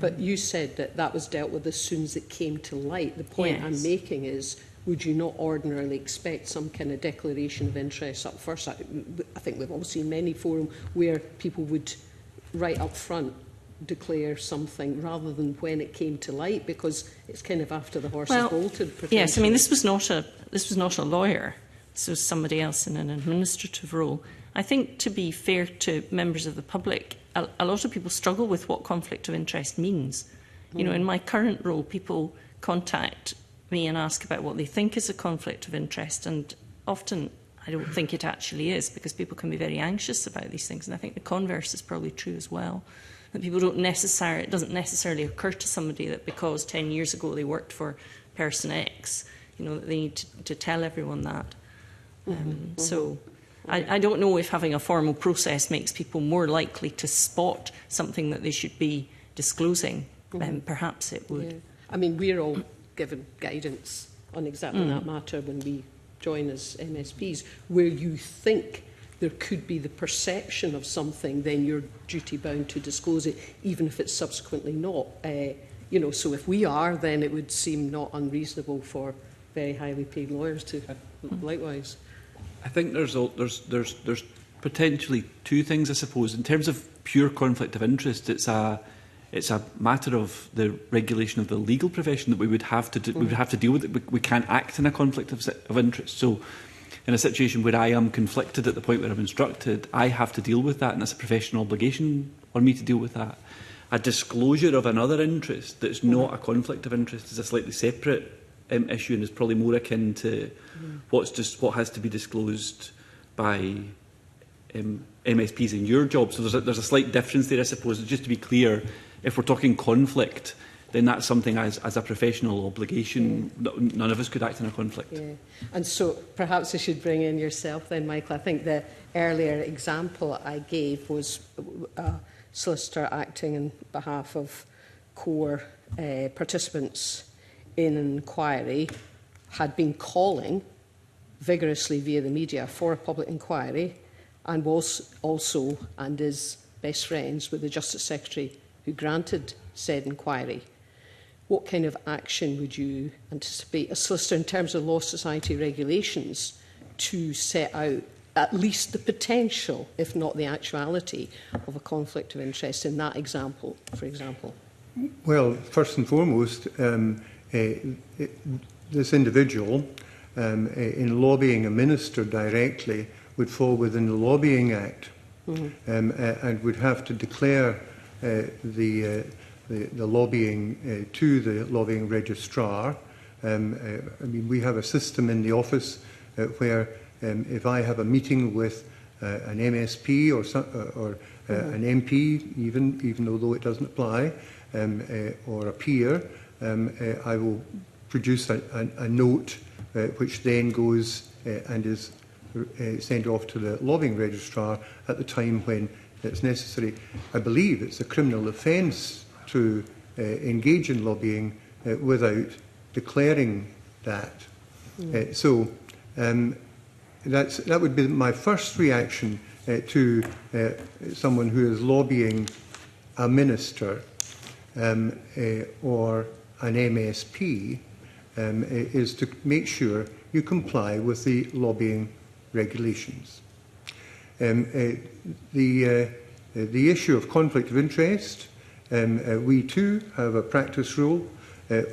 But you said that was dealt with as soon as it came to light. The point I'm making is, would you not ordinarily expect some kind of declaration of interest up first? I think we've all seen many forums where people would right up front declare something rather than when it came to light, because it's kind of after the horse has bolted. Yes, I mean, this was not a lawyer. This was somebody else in an administrative role. I think, to be fair to members of the public, a lot of people struggle with what conflict of interest means. You know, in my current role, people contact me and ask about what they think is a conflict of interest, and often I don't think it actually is, because people can be very anxious about these things, and I think the converse is probably true as well. That people it doesn't necessarily occur to somebody that because 10 years ago they worked for person X, you know, that they need to tell everyone that. So I don't know if having a formal process makes people more likely to spot something that they should be disclosing. Perhaps it would. Yeah. I mean, we're all given guidance on exactly that matter when we join as MSPs, where you think there could be the perception of something, then you're duty-bound to disclose it, even if it's subsequently not. You know, so if we are, then it would seem not unreasonable for very highly paid lawyers to likewise. I think there's potentially two things, I suppose. In terms of pure conflict of interest, it's a matter of the regulation of the legal profession that we would have to we would have to deal with it. We can't act in a conflict of interest. So, in a situation where I am conflicted at the point where I'm instructed, I have to deal with that, and that's a professional obligation on me to deal with that. A disclosure of another interest that's not a conflict of interest is a slightly separate issue, and is probably more akin to what has to be disclosed by MSPs in your job. So there's a slight difference there, I suppose. Just to be clear, if we're talking conflict, then that's something as a professional obligation. None of us could act in a conflict. Yeah. And so perhaps I should bring in yourself then, Michael. I think the earlier example I gave was a solicitor acting on behalf of core participants in an inquiry had been calling vigorously via the media for a public inquiry, and was also and is best friends with the Justice Secretary who granted said inquiry. What kind of action would you anticipate a solicitor in terms of Law Society regulations to set out at least the potential, if not the actuality, of a conflict of interest in that example, for example? Well, first and foremost, this individual, in lobbying a minister directly, would fall within the Lobbying Act, and would have to declare the lobbying to the lobbying registrar. I mean, we have a system in the office where if I have a meeting with an MSP or an MP, even although it doesn't apply, or a peer, I will produce a note which then goes and is sent off to the lobbying registrar at the time when it's necessary. I believe it's a criminal offence to engage in lobbying without declaring that. So that would be my first reaction to someone who is lobbying a minister or an MSP, is to make sure you comply with the lobbying regulations. The issue of conflict of interest, we too have a practice rule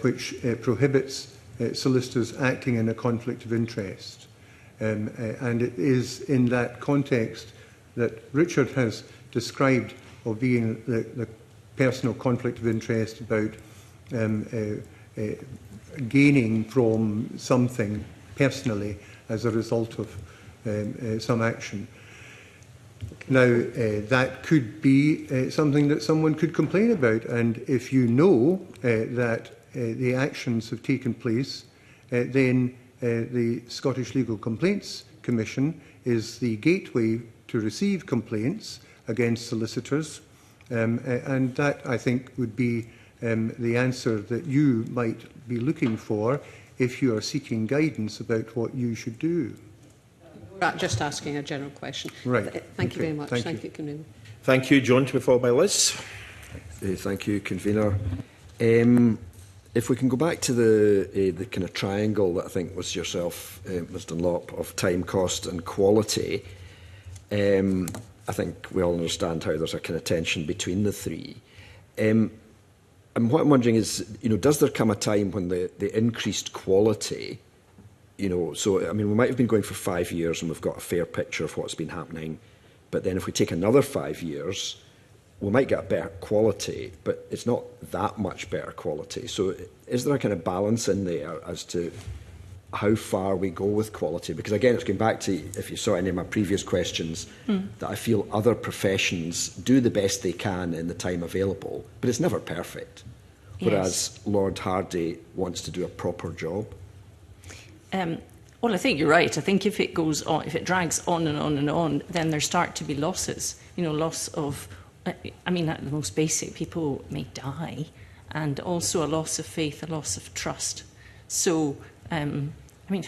which prohibits solicitors acting in a conflict of interest. And it is in that context that Richard has described of being the personal conflict of interest about gaining from something personally as a result of some action. Now, that could be something that someone could complain about, and if you know that the actions have taken place, then the Scottish Legal Complaints Commission is the gateway to receive complaints against solicitors, and that, I think, would be the answer that you might be looking for if you are seeking guidance about what you should do. Just asking a general question. Right. Thank you very much. Thank you, Convener. Thank you, John. To be followed by Liz. Thank you, Convener. If we can go back to the kind of triangle that I think was yourself, Ms Dunlop, of time, cost and quality, I think we all understand how there's a kind of tension between the three. And what I'm wondering is, does there come a time when the increased quality, so, I mean, we might have been going for 5 years and we've got a fair picture of what's been happening, but then if we take another 5 years, we might get a better quality, but it's not that much better quality. So is there a kind of balance in there as to how far we go with quality? Because again, it's going back to, if you saw any of my previous questions, that I feel other professions do the best they can in the time available, but it's never perfect. Whereas Lord Hardy wants to do a proper job. Well, I think you're right. I think if it goes on, if it drags on and on and on, then there start to be losses. Loss of, I mean, at the most basic, people may die, and also a loss of faith, a loss of trust. So, I mean,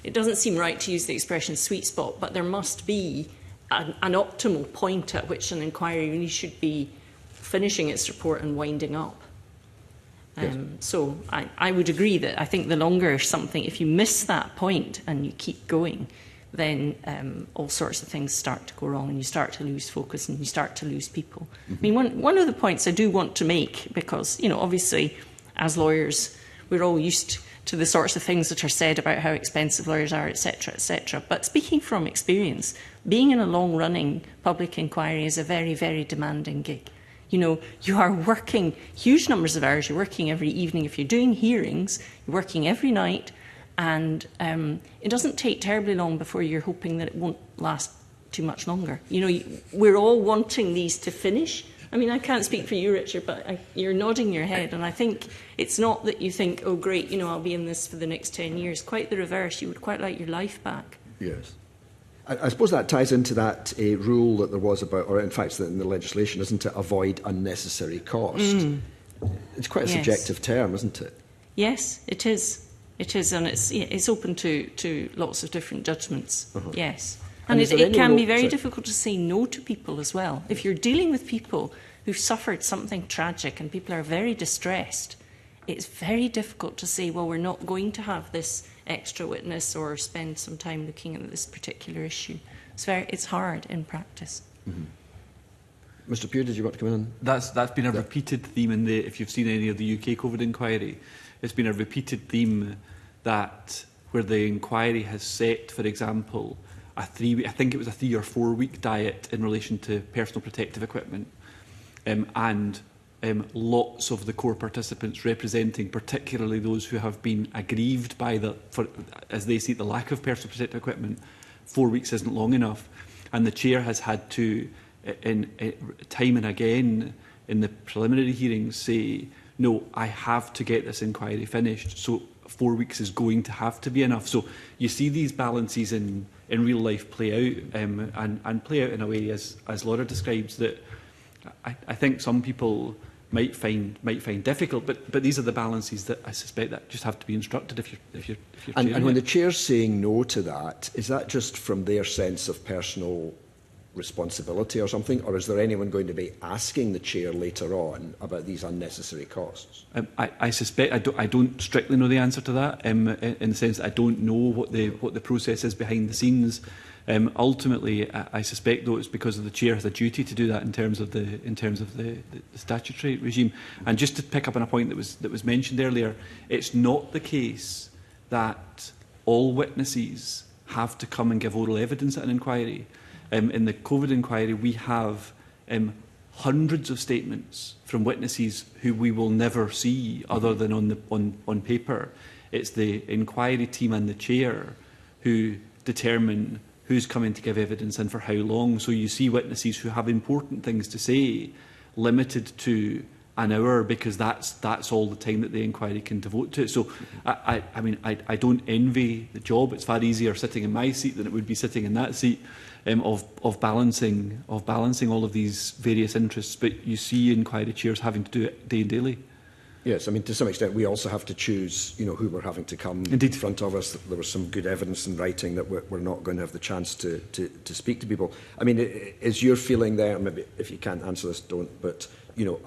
it doesn't seem right to use the expression sweet spot, but there must be an optimal point at which an inquiry really should be finishing its report and winding up. So I would agree that I think the longer something, if you miss that point and you keep going, then all sorts of things start to go wrong and you start to lose focus and you start to lose people. I mean, one of the points I do want to make, because, you know, obviously as lawyers, we're all used to the sorts of things that are said about how expensive lawyers are, etc., etc. But speaking from experience, being in a long-running public inquiry is a very, very demanding gig. You know, you are working huge numbers of hours. You're working every evening. If you're doing hearings, you're working every night. And it doesn't take terribly long before you're hoping that it won't last too much longer. You know, we're all wanting these to finish. I mean, I can't speak for you, Richard, but you're nodding your head. And I think it's not that you think, oh, great, you know, I'll be in this for the next 10 years. Quite the reverse. You would quite like your life back. Yes. I suppose that ties into that rule that there was about, or in fact in the legislation, isn't it, avoid unnecessary cost? It's quite a subjective term, isn't it? Yes, it is. It is, and it's open to lots of different judgments, yes. And it can be very difficult to say no to people as well. If you're dealing with people who've suffered something tragic and people are very distressed, it's very difficult to say, well, we're not going to have this extra witness or spend some time looking at this particular issue. It's hard in practice. Mr. Pugh, did you want to come in? That's been a repeated theme in the, if you've seen any of the UK COVID inquiry, it's been a repeated theme that where the inquiry has set, for example, I think it was a 3 or 4 week diet in relation to personal protective equipment, and lots of the core participants representing particularly those who have been aggrieved by as they see the lack of personal protective equipment. 4 weeks isn't long enough, and the chair has had to, in time and again in the preliminary hearings, say, no, I have to get this inquiry finished, so 4 weeks is going to have to be enough. So you see these balances in real life play out, and play out in a way, as Laura describes, that I think some people might find difficult, but these are the balances that I suspect that just have to be instructed if you're and when the chair's saying no to that, is that just from their sense of personal responsibility or something, or is there anyone going to be asking the chair later on about these unnecessary costs? I suspect I don't strictly know the answer to that, in the sense that I don't know what the process is behind the scenes. Ultimately, I suspect though it's because the chair has a duty to do that in terms of the statutory regime. And just to pick up on a point that was mentioned earlier, it's not the case that all witnesses have to come and give oral evidence at an inquiry. In the COVID inquiry, we have hundreds of statements from witnesses who we will never see other than on paper. It's the inquiry team and the chair who determine who's coming to give evidence and for how long. So you see witnesses who have important things to say limited to an hour because that's all the time that the inquiry can devote to it. So I mean, I don't envy the job. It's far easier sitting in my seat than it would be sitting in that seat. Of balancing all of these various interests, but you see inquiry chairs having to do it day and daily. Yes, I mean, to some extent, we also have to choose, you know, who we're having to come in front of us. There was some good evidence in writing that we're not going to have the chance to speak to people. I mean, is your feeling there, maybe if you can't answer this, don't, but, you know,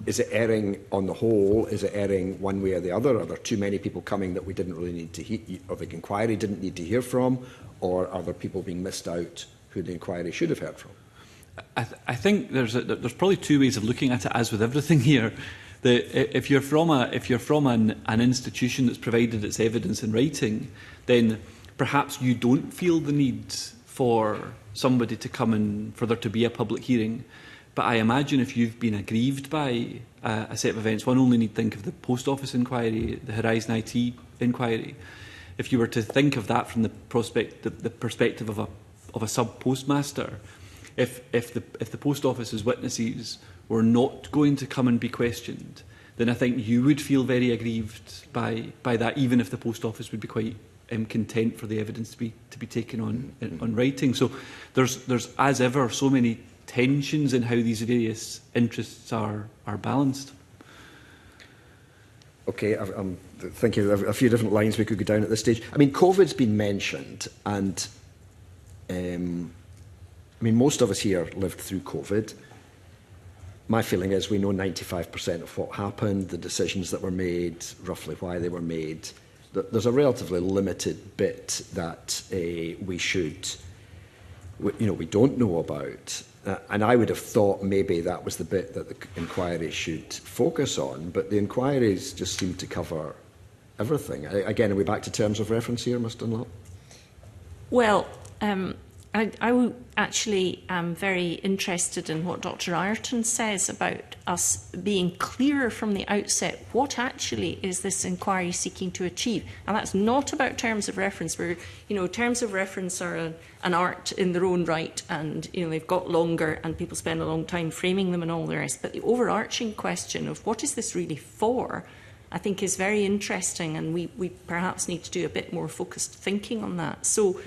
is it erring on the whole? Is it erring one way or the other? Are there too many people coming that we didn't really need to hear, or the inquiry didn't need to hear from? Or are there people being missed out who the inquiry should have heard from? I think there's probably two ways of looking at it, as with everything here. If you're from an institution that's provided its evidence in writing, then perhaps you don't feel the need for somebody to come and for there to be a public hearing. But I imagine if you've been aggrieved by a set of events, one only need think of the Post Office inquiry, the Horizon IT inquiry. If you were to think of that from the perspective of a sub-postmaster, if the Post Office's witnesses were not going to come and be questioned, then I think you would feel very aggrieved by that, even if the Post Office would be quite content for the evidence to be taken on writing. So there's as ever so many tensions in how these various interests are balanced. Okay, I'm thinking of a few different lines we could go down at this stage. I mean, COVID's been mentioned, and I mean, most of us here lived through COVID. My feeling is we know 95% of what happened, the decisions that were made, roughly why they were made. There's a relatively limited bit that we don't know about. And I would have thought maybe that was the bit that the inquiry should focus on, but the inquiries just seem to cover everything. Again, are we back to terms of reference here, Ms Dunlop? Well, I actually am very interested in what Dr Ireton says about us being clearer from the outset what actually is this inquiry seeking to achieve. And that's not about terms of reference, where, terms of reference are an art in their own right, and, they've got longer and people spend a long time framing them and all the rest. But the overarching question of what is this really for, I think is very interesting, and we perhaps need to do a bit more focused thinking on that. So,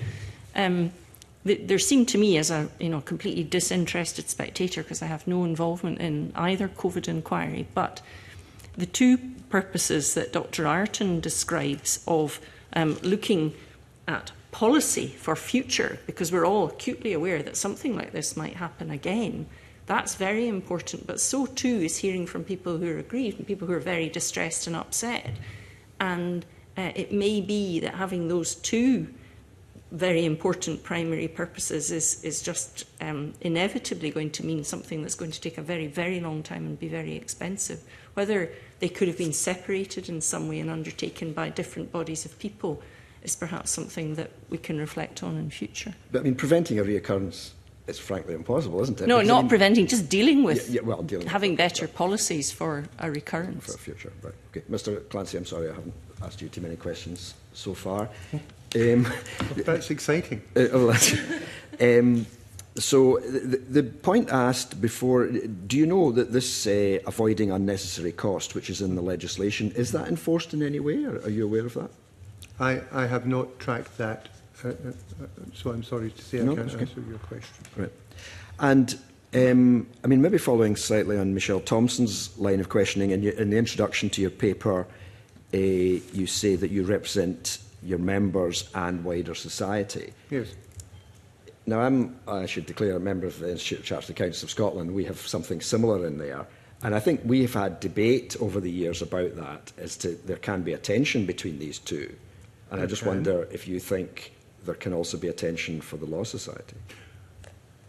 there seemed to me, as a completely disinterested spectator, because I have no involvement in either COVID inquiry, but the two purposes that Dr Ireton describes of looking at policy for future, because we're all acutely aware that something like this might happen again, that's very important. But so too is hearing from people who are aggrieved and people who are very distressed and upset. And it may be that having those two very important primary purposes is just inevitably going to mean something that's going to take a very, very long time and be very expensive. Whether they could have been separated in some way and undertaken by different bodies of people is perhaps something that we can reflect on in future. But I mean, preventing a reoccurrence is frankly impossible, isn't it? No, because, not preventing, just dealing with dealing having with better policies for a recurrence. For a future, right. Okay. Mr Clancy, I'm sorry I haven't asked you too many questions so far. That's exciting. So the point asked before, do you know that this avoiding unnecessary cost, which is in the legislation, is that enforced in any way? Or are you aware of that? I have not tracked that, so I'm sorry to say I can't answer your question. Right. And I mean, maybe following slightly on Michelle Thompson's line of questioning, in the introduction to your paper, you say that you represent your members and wider society. Yes. Now, I should declare a member of the Institute of Chartered Accountants of Scotland. We have something similar in there. And I think we have had debate over the years about that, as to there can be a tension between these two. And I just wonder if you think there can also be a tension for the Law Society.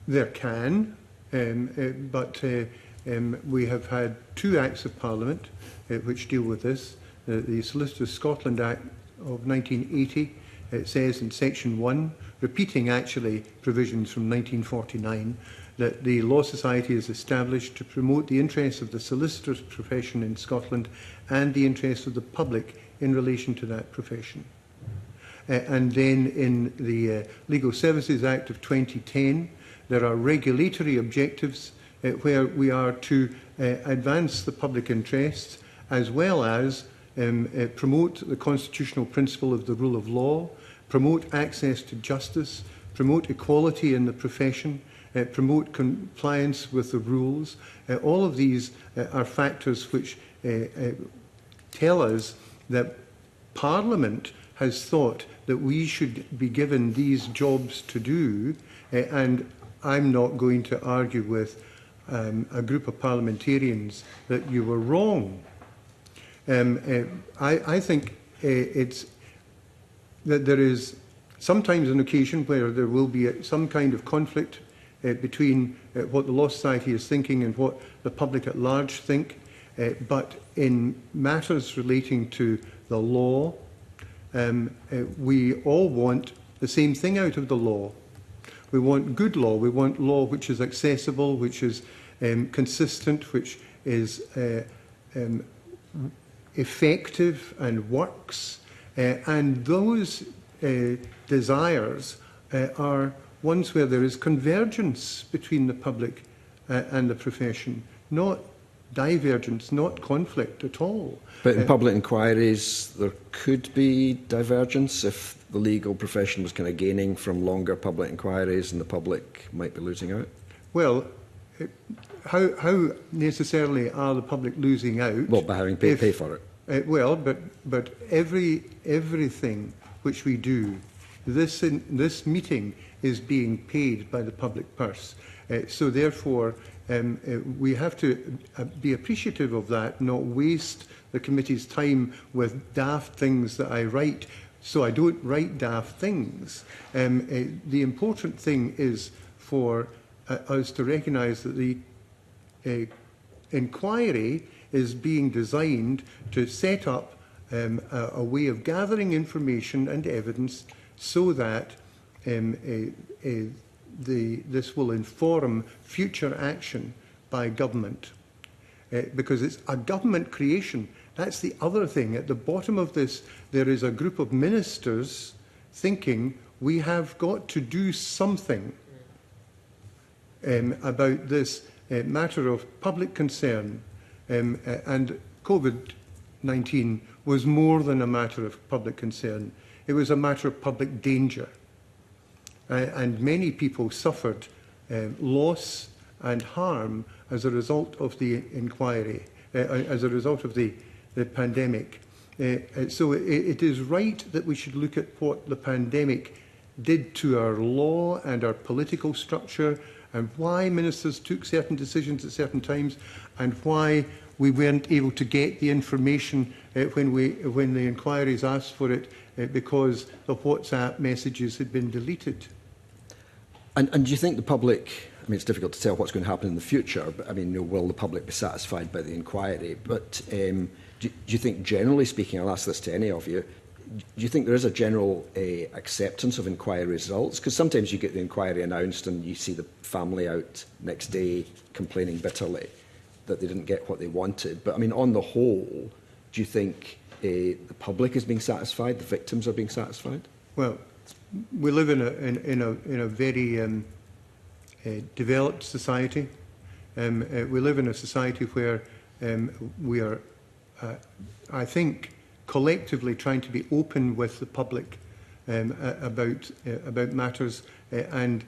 There can, but we have had two Acts of Parliament which deal with this. The Solicitors Scotland Act of 1980, it says in section 1, repeating actually provisions from 1949, that the Law Society is established to promote the interests of the solicitor's profession in Scotland and the interests of the public in relation to that profession. And then in the Legal Services Act of 2010, there are regulatory objectives where we are to advance the public interests as well as promote the constitutional principle of the rule of law, promote access to justice, promote equality in the profession, promote compliance with the rules. All of these are factors which tell us that Parliament has thought that we should be given these jobs to do, and I'm not going to argue with a group of parliamentarians that you were wrong. I think it's that there is sometimes an occasion where there will be some kind of conflict between what the Law Society is thinking and what the public at large think. But in matters relating to the law, we all want the same thing out of the law. We want good law. We want law which is accessible, which is consistent, which is effective and works. And those desires are ones where there is convergence between the public and the profession, not divergence, not conflict at all. But in public inquiries, there could be divergence if the legal profession was kind of gaining from longer public inquiries and the public might be losing out? Well, how necessarily are the public losing out? Well, by having to pay for it. Well, but everything which we do, this meeting is being paid by the public purse. So therefore, we have to be appreciative of that, not waste the committee's time with daft things that I write, so I don't write daft things. The important thing is for us to recognise that the inquiry is being designed to set up a way of gathering information and evidence so that this will inform future action by government. Because it's a government creation. That's the other thing. At the bottom of this, there is a group of ministers thinking we have got to do something about this matter of public concern. And COVID-19 was more than a matter of public concern. It was a matter of public danger. And many people suffered loss and harm as a result of the inquiry, as a result of the pandemic. So it is right that we should look at what the pandemic did to our law and our political structure, and why ministers took certain decisions at certain times, and why we weren't able to get the information when the inquiries asked for it, because the WhatsApp messages had been deleted. And do you think the public, I mean, it's difficult to tell what's going to happen in the future, but I mean, will the public be satisfied by the inquiry? But do you think, generally speaking, I'll ask this to any of you, do you think there is a general acceptance of inquiry results? Because sometimes you get the inquiry announced and you see the family out next day complaining bitterly that they didn't get what they wanted. But I mean, on the whole, do you think the public is being satisfied, the victims are being satisfied? Well, we live in a very developed society. We live in a society where we are, I think, collectively trying to be open with the public about matters, and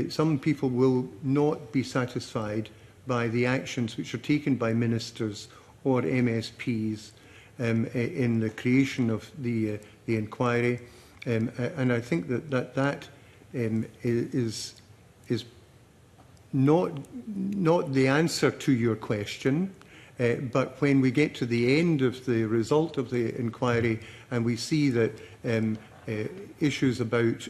some people will not be satisfied by the actions which are taken by ministers or MSPs in the creation of the inquiry. And I think that is not the answer to your question, but when we get to the end of the result of the inquiry and we see that issues about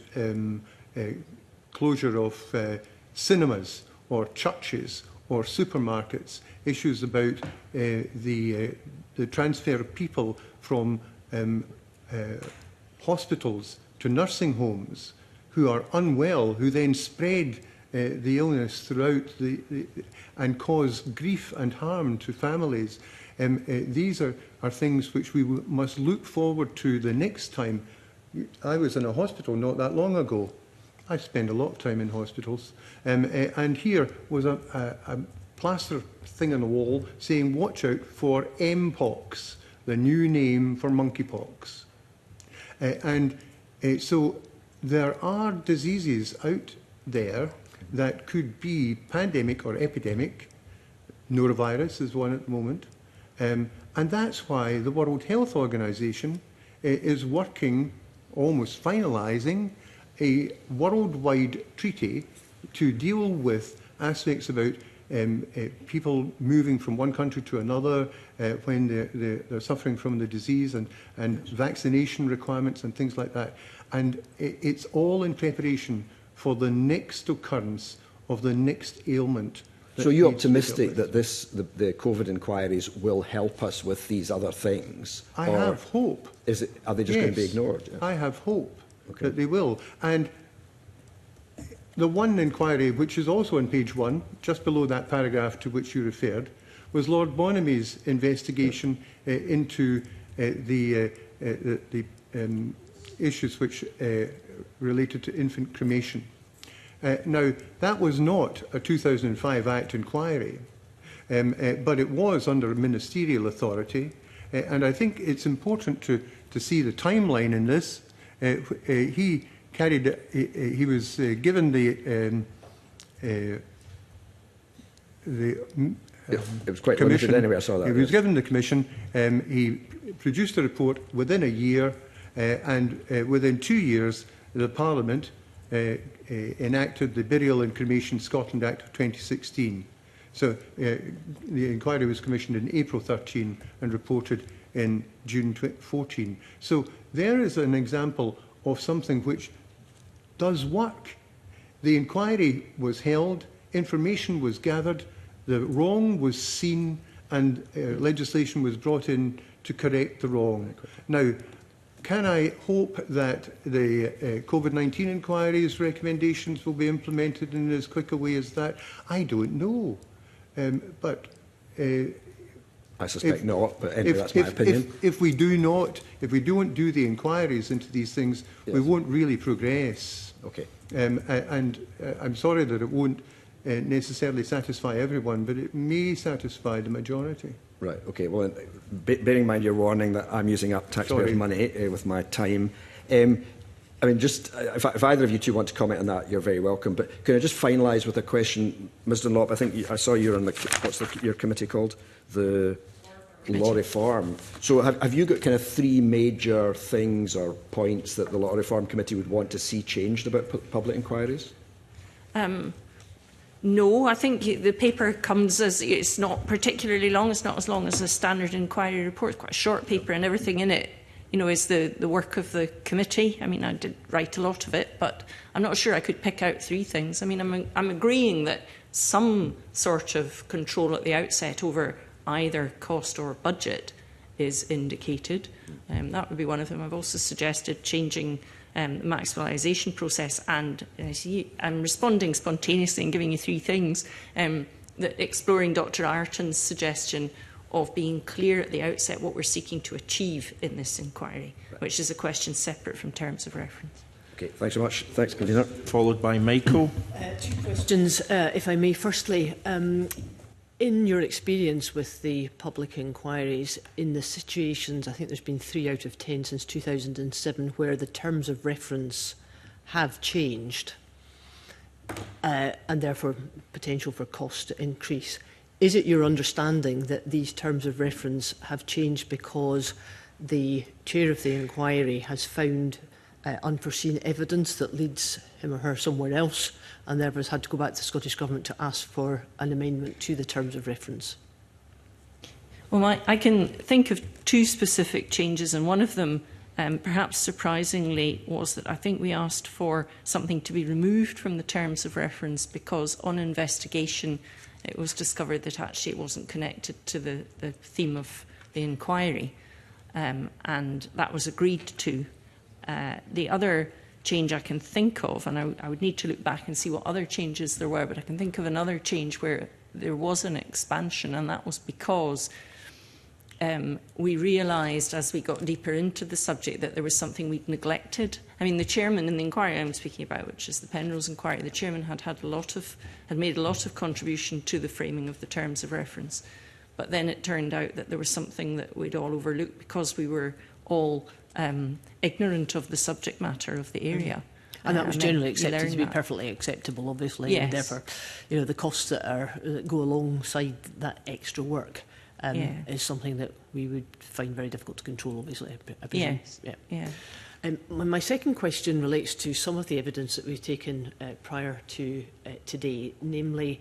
closure of cinemas or churches or supermarkets, issues about the transfer of people from hospitals to nursing homes who are unwell, who then spread the illness throughout and cause grief and harm to families. These are things which we must look forward to the next time. I was in a hospital not that long ago. I spend a lot of time in hospitals. And here was a plaster thing on the wall saying, watch out for Mpox, the new name for monkeypox. So there are diseases out there that could be pandemic or epidemic. Norovirus is one at the moment. And that's why the World Health Organization is working, almost finalising, a worldwide treaty to deal with aspects about people moving from one country to another when they're suffering from the disease, and vaccination requirements and things like that. And it's all in preparation for the next occurrence of the next ailment. So you're optimistic that the COVID inquiries will help us with these other things? I have hope. Are they just going to be ignored? Yeah. I have hope that they will. And the one inquiry, which is also on page 1, just below that paragraph to which you referred, was Lord Bonamy's investigation into the issues which related to infant cremation. Now, that was not a 2005 Act inquiry, but it was under ministerial authority, and I think it's important to see the timeline in this. He was given the It was quite commission. limited anyway, I saw that. It was given the commission. He produced a report within a year, and within 2 years, the Parliament enacted the Burial and Cremation Scotland Act of 2016. So the inquiry was commissioned in April 13 and reported in June 14. So there is an example of something which does work. The inquiry was held, information was gathered, the wrong was seen, and legislation was brought in to correct the wrong. Now, can I hope that the COVID-19 inquiry's recommendations will be implemented in as quick a way as that? I don't know. But I suspect not, but anyway, that's my opinion. If we don't do the inquiries into these things, we won't really progress. Okay. And I'm sorry that it won't necessarily satisfy everyone, but it may satisfy the majority. Right, okay. Well, bearing in mind your warning that I'm using up taxpayers' money with my time, I mean, just if either of you two want to comment on that, you're very welcome. But can I just finalise with a question, Ms Dunlop? I think I saw you're on your committee called? The Law Reform. So have you got kind of 3 major things or points that the Law Reform Committee would want to see changed about public inquiries? No, I think the paper comes as, it's not particularly long, it's not as long as a standard inquiry report, it's quite a short paper, and everything in it, you know, is the work of the committee. I mean, I did write a lot of it, but I'm not sure I could pick out 3 things. I mean, I'm agreeing that some sort of control at the outset over either cost or budget is indicated. That would be one of them. I've also suggested changing the maximalisation process, and I'm responding spontaneously and giving you 3 things. That exploring Dr. Ayrton's suggestion of being clear at the outset what we're seeking to achieve in this inquiry, which is a question separate from terms of reference. Okay, thanks so much. Thanks, Convener. Followed by Michael. 2 questions, if I may. Firstly, in your experience with the public inquiries, in the situations, I think there's been 3 out of 10 since 2007, where the terms of reference have changed, and therefore potential for cost to increase. Is it your understanding that these terms of reference have changed because the chair of the inquiry has found unforeseen evidence that leads him or her somewhere else, and therefore has had to go back to the Scottish Government to ask for an amendment to the terms of reference? Well, I can think of 2 specific changes, and one of them, perhaps surprisingly, was that I think we asked for something to be removed from the terms of reference because on investigation it was discovered that actually it wasn't connected to the theme of the inquiry, and that was agreed to. The other change I can think of, and I would need to look back and see what other changes there were, but I can think of another change where there was an expansion, and that was because we realised as we got deeper into the subject that there was something we'd neglected. I mean, the chairman in the inquiry I'm speaking about, which is the Penrose inquiry, the chairman had made a lot of contribution to the framing of the terms of reference. But then it turned out that there was something that we'd all overlooked because we were all ignorant of the subject matter of the area. And that was generally accepted to be perfectly acceptable, obviously, yes. And therefore, you know, the costs that go alongside that extra work is something that we would find very difficult to control, obviously, I presume. Yes. Yeah. My second question relates to some of the evidence that we've taken prior to today, namely,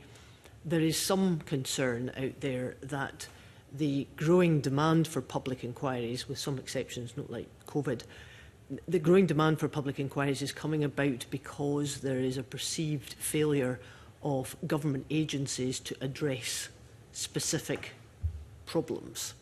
there is some concern out there that the growing demand for public inquiries, with some exceptions, not like COVID, the growing demand for public inquiries is coming about because there is a perceived failure of government agencies to address specific problems.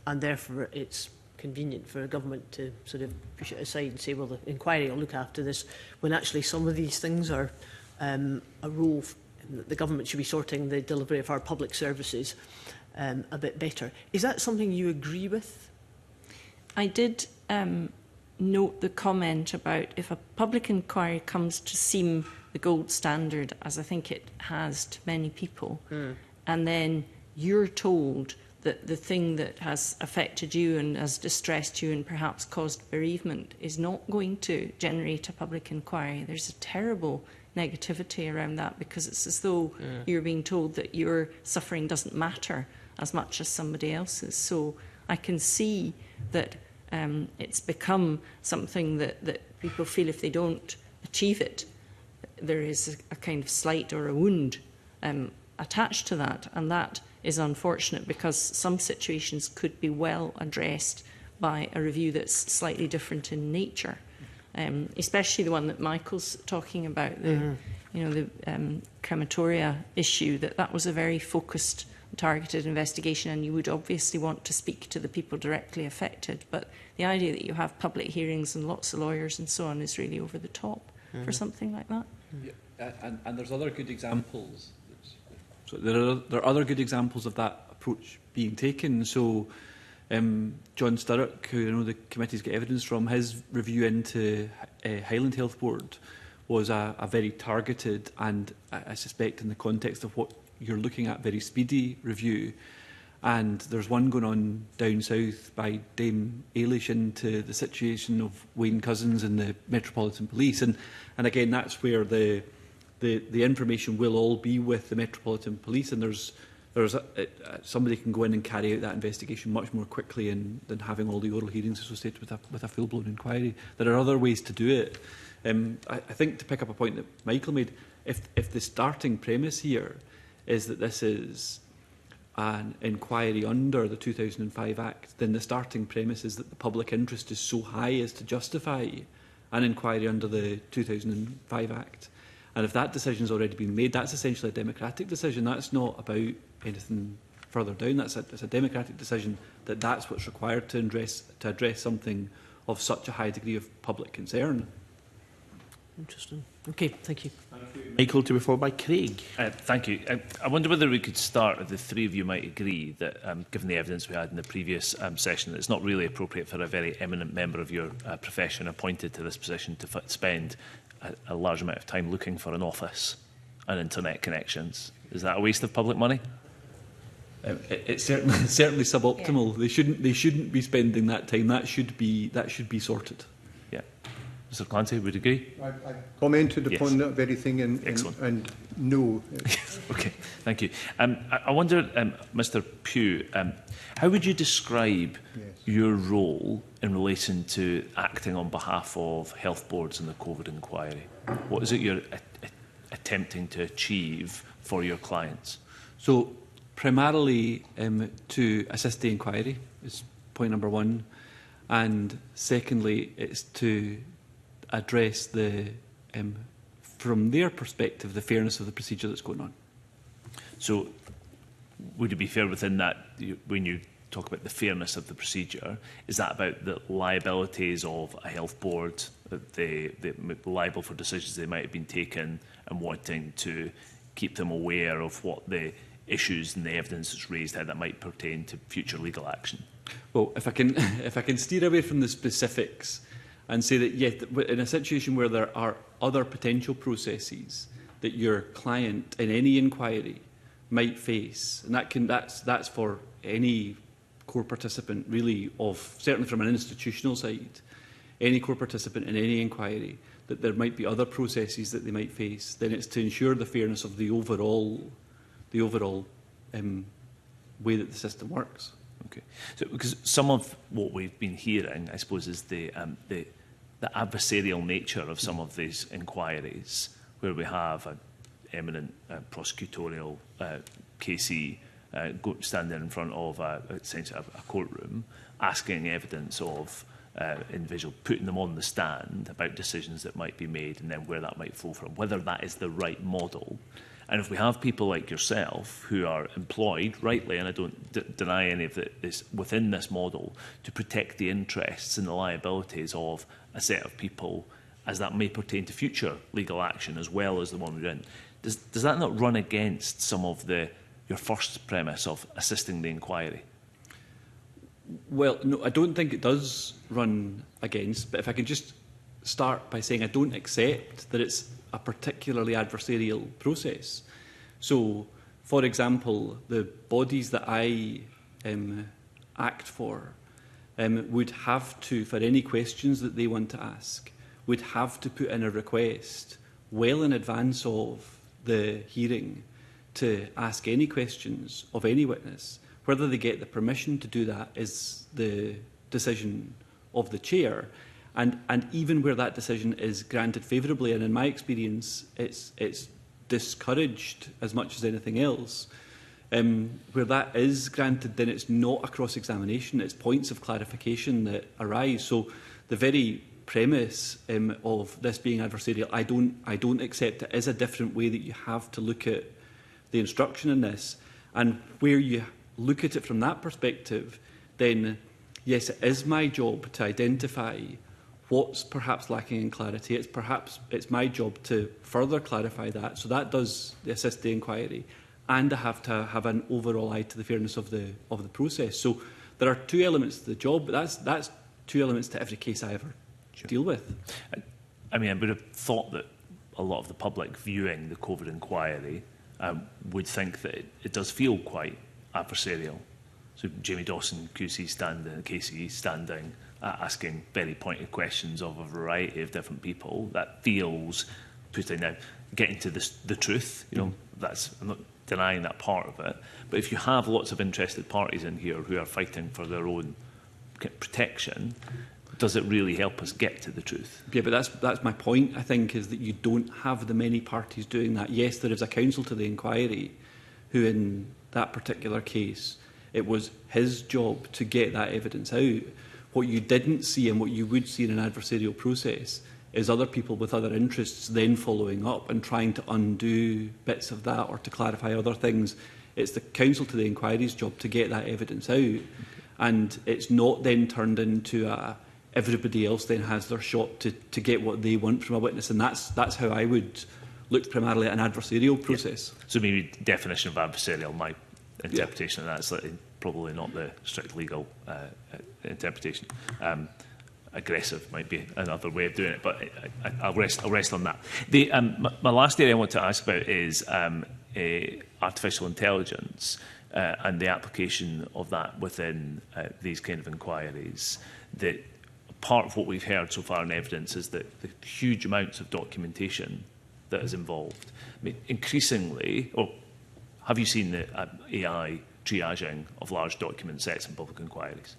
And therefore it's convenient for a government to sort of push it aside and say, well, the inquiry will look after this, when actually some of these things are a role that the government should be sorting the delivery of our public services a bit better. Is that something you agree with? I did note the comment about if a public inquiry comes to seem the gold standard, as I think it has to many people, and then you're told that the thing that has affected you and has distressed you and perhaps caused bereavement is not going to generate a public inquiry, there's a terrible negativity around that, because it's as though you're being told that your suffering doesn't matter as much as somebody else's. So I can see that it's become something that people feel if they don't achieve it, there is a kind of slight or a wound attached to that, and that is unfortunate, because some situations could be well addressed by a review that's slightly different in nature, especially the one that Michael's talking about, the crematoria issue. That was a very focused, targeted investigation, and you would obviously want to speak to the people directly affected. But the idea that you have public hearings and lots of lawyers and so on is really over the top for something like that. Yeah, and there's other good examples. So there are other good examples of that approach being taken. So John Sturrock, who I know the committee's got evidence from, his review into Highland Health Board was a very targeted and, I suspect, in the context of what you're looking at, very speedy review. And there's one going on down south by Dame Ailish into the situation of Wayne Cousins and the Metropolitan Police. And again, that's where the information will all be with the Metropolitan Police, and there's somebody can go in and carry out that investigation much more quickly than having all the oral hearings associated with a full-blown inquiry. There are other ways to do it. I think, to pick up a point that Michael made, if the starting premise here is that this is an inquiry under the 2005 Act, then the starting premise is that the public interest is so high as to justify an inquiry under the 2005 Act. And if that decision has already been made, that's essentially a democratic decision. That's not about anything further down. It's a democratic decision that that's what's required to address something of such a high degree of public concern. Interesting. Okay, thank you. Michael, to be followed by Craig. Thank you. I wonder whether we could start, if the three of you might agree, that given the evidence we had in the previous session, it's not really appropriate for a very eminent member of your profession appointed to this position to spend a large amount of time looking for an office and internet connections. Is that a waste of public money? It's certainly suboptimal. Yeah. They shouldn't be spending that time. That should be sorted. Yeah. Mr. Clancy, would you agree? I commented upon that very thing and no. Okay, thank you. I wonder, Mr. Pugh, how would you describe your role in relation to acting on behalf of health boards in the COVID inquiry? What is it you're attempting to achieve for your clients? So, primarily to assist the inquiry is point number one, and secondly, it's to address from their perspective, the fairness of the procedure that's going on. So, would it be fair within that, when you talk about the fairness of the procedure, is that about the liabilities of a health board, the liable for decisions they might have been taken, and wanting to keep them aware of what the issues and the evidence that's raised, how that might pertain to future legal action? Well, if I can steer away from the specifics and say that, yes, in a situation where there are other potential processes that your client in any inquiry might face, and that's for any core participant, really, certainly from an institutional side, any core participant in any inquiry, that there might be other processes that they might face, then it's to ensure the fairness of the overall way that the system works. Okay, so because some of what we've been hearing, I suppose, is the adversarial nature of some of these inquiries, where we have an eminent prosecutorial KC standing in front of essentially a courtroom, asking evidence of individual, putting them on the stand about decisions that might be made and then where that might flow from, whether that is the right model. And if we have people like yourself who are employed, rightly, and I don't deny any of this, within this model, to protect the interests and the liabilities of a set of people, as that may pertain to future legal action as well as the one we're in, does that not run against some of your first premise of assisting the inquiry? Well, no, I don't think it does run against, but if I can just start by saying I don't accept that it's a particularly adversarial process. So, for example, the bodies that I act for would have to, for any questions that they want to ask, would have to put in a request well in advance of the hearing to ask any questions of any witness. Whether they get the permission to do that is the decision of the chair. And even where that decision is granted favourably, and in my experience, it's discouraged as much as anything else, where that is granted, then it's not a cross-examination, it's points of clarification that arise. So the very premise of this being adversarial, I don't accept it is a different way that you have to look at the instruction in this. And where you look at it from that perspective, then yes, it is my job to identify what's perhaps lacking in clarity. It's my job to further clarify that. So that does assist the inquiry, and I have to have an overall eye to the fairness of the process. So there are two elements to the job, but that's two elements to every case I ever deal with. I mean, I would have thought that a lot of the public viewing the COVID inquiry would think that it does feel quite adversarial. So Jamie Dawson, QC standing, KCE standing, asking very pointed questions of a variety of different people. That feels putting now getting to the truth. You know, I'm not denying that part of it. But if you have lots of interested parties in here who are fighting for their own protection, does it really help us get to the truth? Yeah, but that's my point, I think, is that you don't have the many parties doing that. Yes, there is a counsel to the inquiry who, in that particular case, it was his job to get that evidence out. What you didn't see, and what you would see in an adversarial process, is other people with other interests then following up and trying to undo bits of that or to clarify other things. It's the counsel to the inquiry's job to get that evidence out, and it's not then turned into everybody else then has their shot to get what they want from a witness, and that's how I would look primarily at an adversarial process. Yeah. So maybe definition of adversarial, my interpretation of that is probably not the strict legal interpretation. Aggressive might be another way of doing it, but I'll rest on that. My last area I want to ask about is artificial intelligence and the application of that within these kind of inquiries. That part of what we've heard so far in evidence is that the huge amounts of documentation that is involved. I mean, increasingly, or have you seen the AI triaging of large document sets in public inquiries?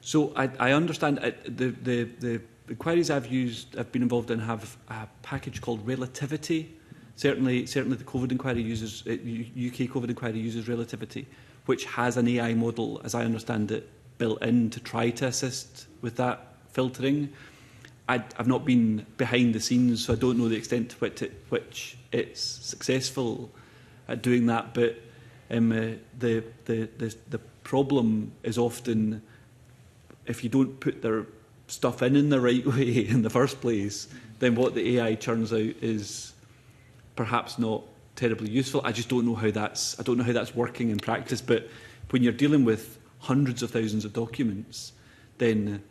So I understand the inquiries I've been involved in have a package called relativity. Certainly the COVID inquiry uses UK COVID inquiry uses relativity, which has an AI model, as I understand it, built in to try to assist with that filtering. I've not been behind the scenes, so I don't know the extent to which it's successful at doing that. But the problem is often if you don't put their stuff in the right way in the first place, then what the AI churns out is perhaps not terribly useful. I just don't know how that's working in practice. But when you're dealing with hundreds of thousands of documents, then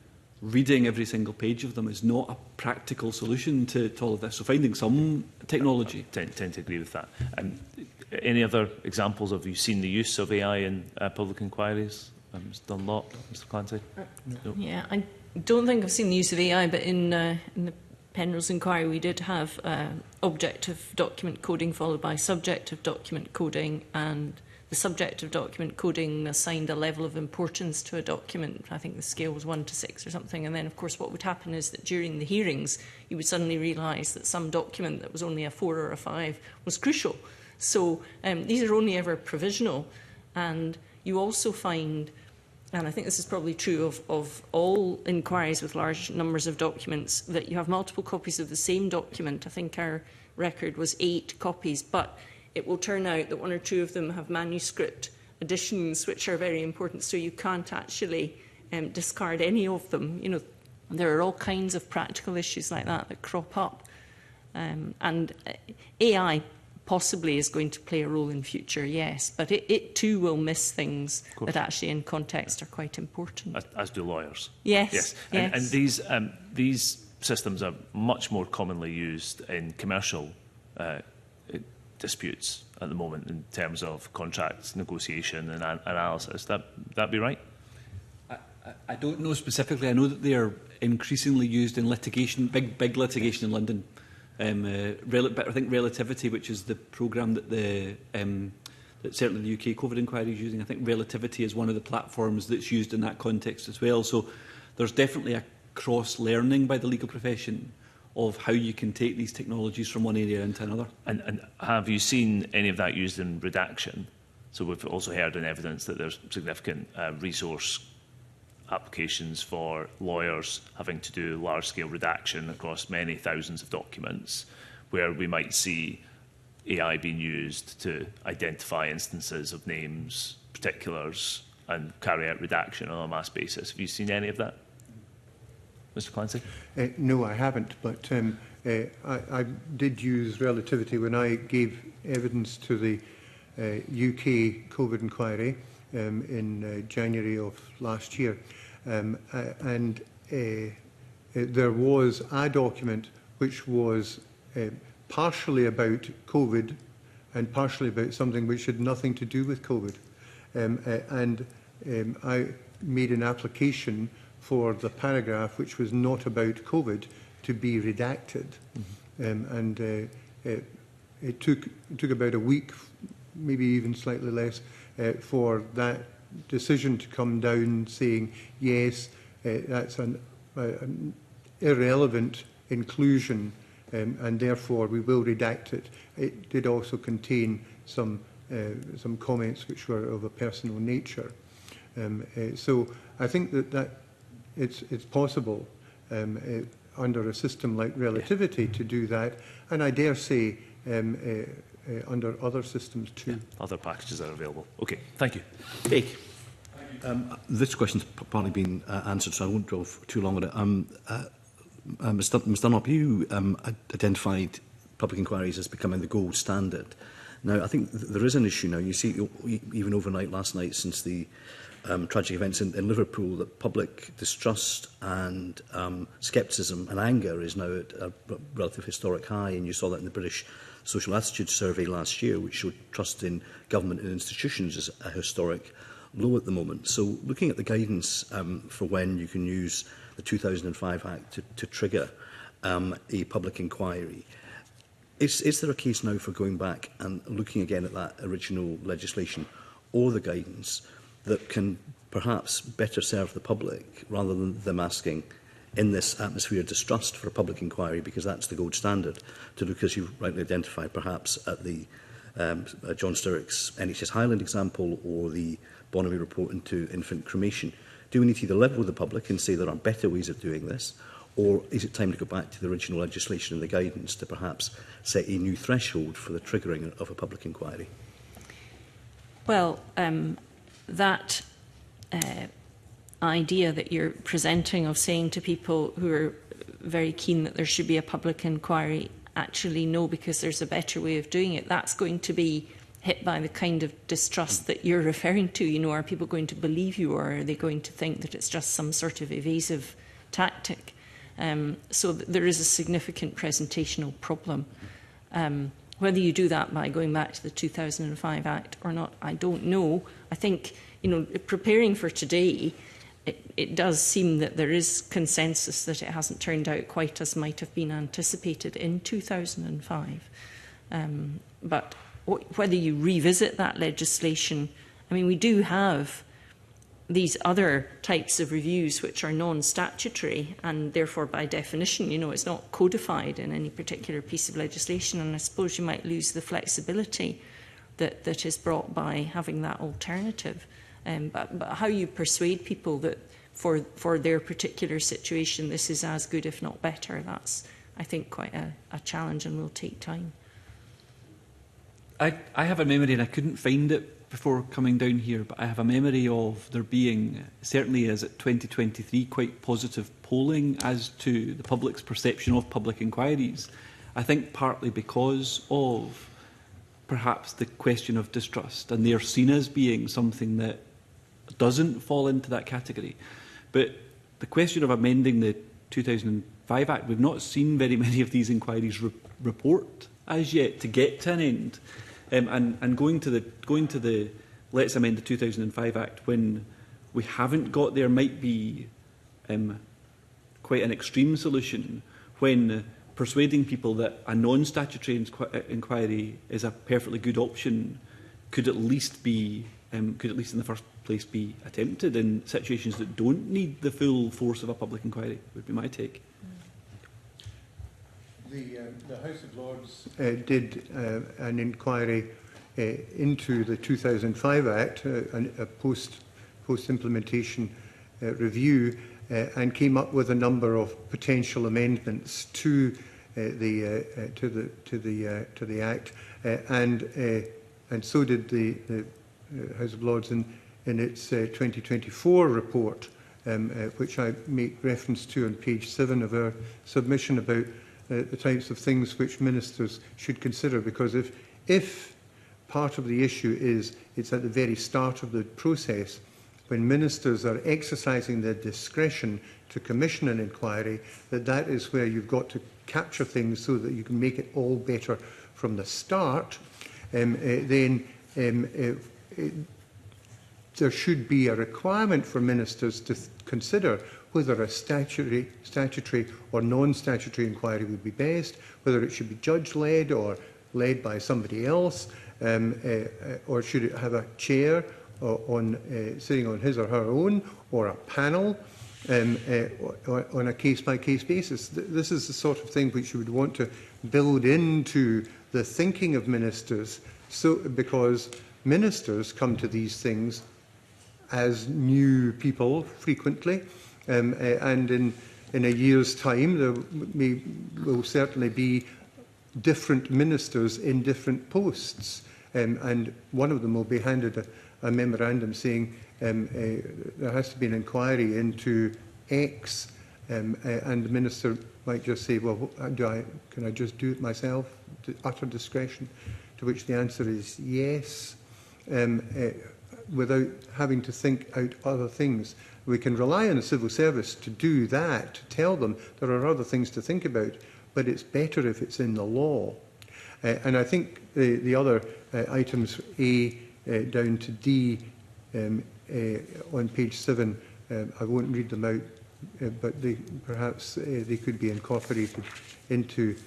reading every single page of them is not a practical solution to all of this. So finding some technology. I tend to agree with that. Any other examples of you seen the use of AI in public inquiries? Mr Dunlop, Mr Clancy? No. Yeah, I don't think I've seen the use of AI, but in the Penrose inquiry we did have objective document coding followed by subjective document coding, and the subjective document coding assigned a level of importance to a document. I think the scale was 1 to 6 or something, and then of course what would happen is that during the hearings you would suddenly realise that some document that was only a 4 or a 5 was crucial. So these are only ever provisional, and you also find, and I think this is probably true of all inquiries with large numbers of documents, that you have multiple copies of the same document. I think our record was 8 copies, but it will turn out that 1 or 2 of them have manuscript additions, which are very important, so you can't actually discard any of them. You know, there are all kinds of practical issues like that crop up. And AI possibly is going to play a role in future, yes, but it too will miss things that actually in context are quite important. As do lawyers. Yes. And these systems are much more commonly used in commercial disputes at the moment in terms of contracts negotiation and analysis. That be right? I don't know specifically. I know that they are increasingly used in litigation, big litigation in London. But I think Relativity, which is the programme that that certainly the UK COVID inquiry is using, I think Relativity is one of the platforms that's used in that context as well. So there's definitely a cross-learning by the legal profession of how you can take these technologies from one area into another. And have you seen any of that used in redaction? So we've also heard in evidence that there's significant resource applications for lawyers having to do large-scale redaction across many thousands of documents, where we might see AI being used to identify instances of names, particulars, and carry out redaction on a mass basis. Have you seen any of that, Mr. Clancy? No, I haven't, but I did use Relativity when I gave evidence to the UK COVID inquiry in January of last year. There was a document which was partially about COVID and partially about something which had nothing to do with COVID. I made an application for the paragraph which was not about COVID to be redacted. It took about a week, maybe even slightly less, for that decision to come down saying, yes, that's an irrelevant inclusion and therefore we will redact it. It did also contain some comments which were of a personal nature. So I think that it's possible under a system like Relativity to do that, and I dare say under other systems too. Yeah, other packages are available. Okay, thank you. Jake. This question's partly been answered, so I won't dwell too long on it. Ms Dunlop, you identified public inquiries as becoming the gold standard. Now, I think there is an issue now. You see, even overnight last night, since the tragic events in Liverpool, that public distrust and scepticism and anger is now at a relative historic high, and you saw that in the British Social Attitude Survey last year, which showed trust in government and institutions is a historic low at the moment. So looking at the guidance for when you can use the 2005 Act to trigger a public inquiry, is there a case now for going back and looking again at that original legislation or the guidance that can perhaps better serve the public rather than them asking, in this atmosphere of distrust, for a public inquiry, because that's the gold standard, to look, as you've rightly identified, perhaps at the John Sturrock's NHS Highland example or the Bonamy report into infant cremation? Do we need to either level with the public and say there are better ways of doing this, or is it time to go back to the original legislation and the guidance to perhaps set a new threshold for the triggering of a public inquiry? Well, that idea that you're presenting of saying to people who are very keen that there should be a public inquiry, actually no, because there's a better way of doing it, that's going to be hit by the kind of distrust that you're referring to. You know, are people going to believe you, or are they going to think that it's just some sort of evasive tactic? So there is a significant presentational problem. Whether you do that by going back to the 2005 Act or not, I don't know. I think, you know, preparing for today, it does seem that there is consensus that it hasn't turned out quite as might have been anticipated in 2005. But whether you revisit that legislation, I mean, we do have these other types of reviews which are non-statutory, and therefore by definition, you know, it's not codified in any particular piece of legislation, and I suppose you might lose the flexibility that is brought by having that alternative. But how you persuade people that for their particular situation this is as good if not better, that's, I think, quite a challenge and will take time. I have a memory, and I couldn't find it before coming down here, but I have a memory of there being, certainly as at 2023, quite positive polling as to the public's perception of public inquiries. I think partly because of perhaps the question of distrust, and they're seen as being something that doesn't fall into that category. But the question of amending the 2005 Act, we've not seen very many of these inquiries report as yet to get to an end. And going to the let's amend the 2005 Act when we haven't got there might be quite an extreme solution, when persuading people that a non-statutory inquiry is a perfectly good option could at least be, in the first place, be attempted in situations that don't need the full force of a public inquiry, would be my take. The House of Lords did an inquiry into the 2005 Act, a post-implementation review, and came up with a number of potential amendments to the Act, and so did the House of Lords in its 2024 report, which I make reference to on page 7 of our submission, about the types of things which ministers should consider. Because if part of the issue is it's at the very start of the process, when ministers are exercising their discretion to commission an inquiry, that is where you've got to capture things so that you can make it all better from the start, then there should be a requirement for ministers to consider whether a statutory or non-statutory inquiry would be best, whether it should be judge-led or led by somebody else, or should it have a chair sitting on his or her own, or a panel on a case-by-case basis. This is the sort of thing which you would want to build into the thinking of ministers, because ministers come to these things as new people frequently, and in a year's time there will certainly be different ministers in different posts, and one of them will be handed a memorandum saying there has to be an inquiry into X, and the minister might just say, well, can I just do it myself, utter discretion, to which the answer is yes, without having to think out other things. We can rely on the civil service to do that, to tell them there are other things to think about, but it's better if it's in the law. And I think the other items, A down to D, on page 7, I won't read them out, but perhaps they could be incorporated into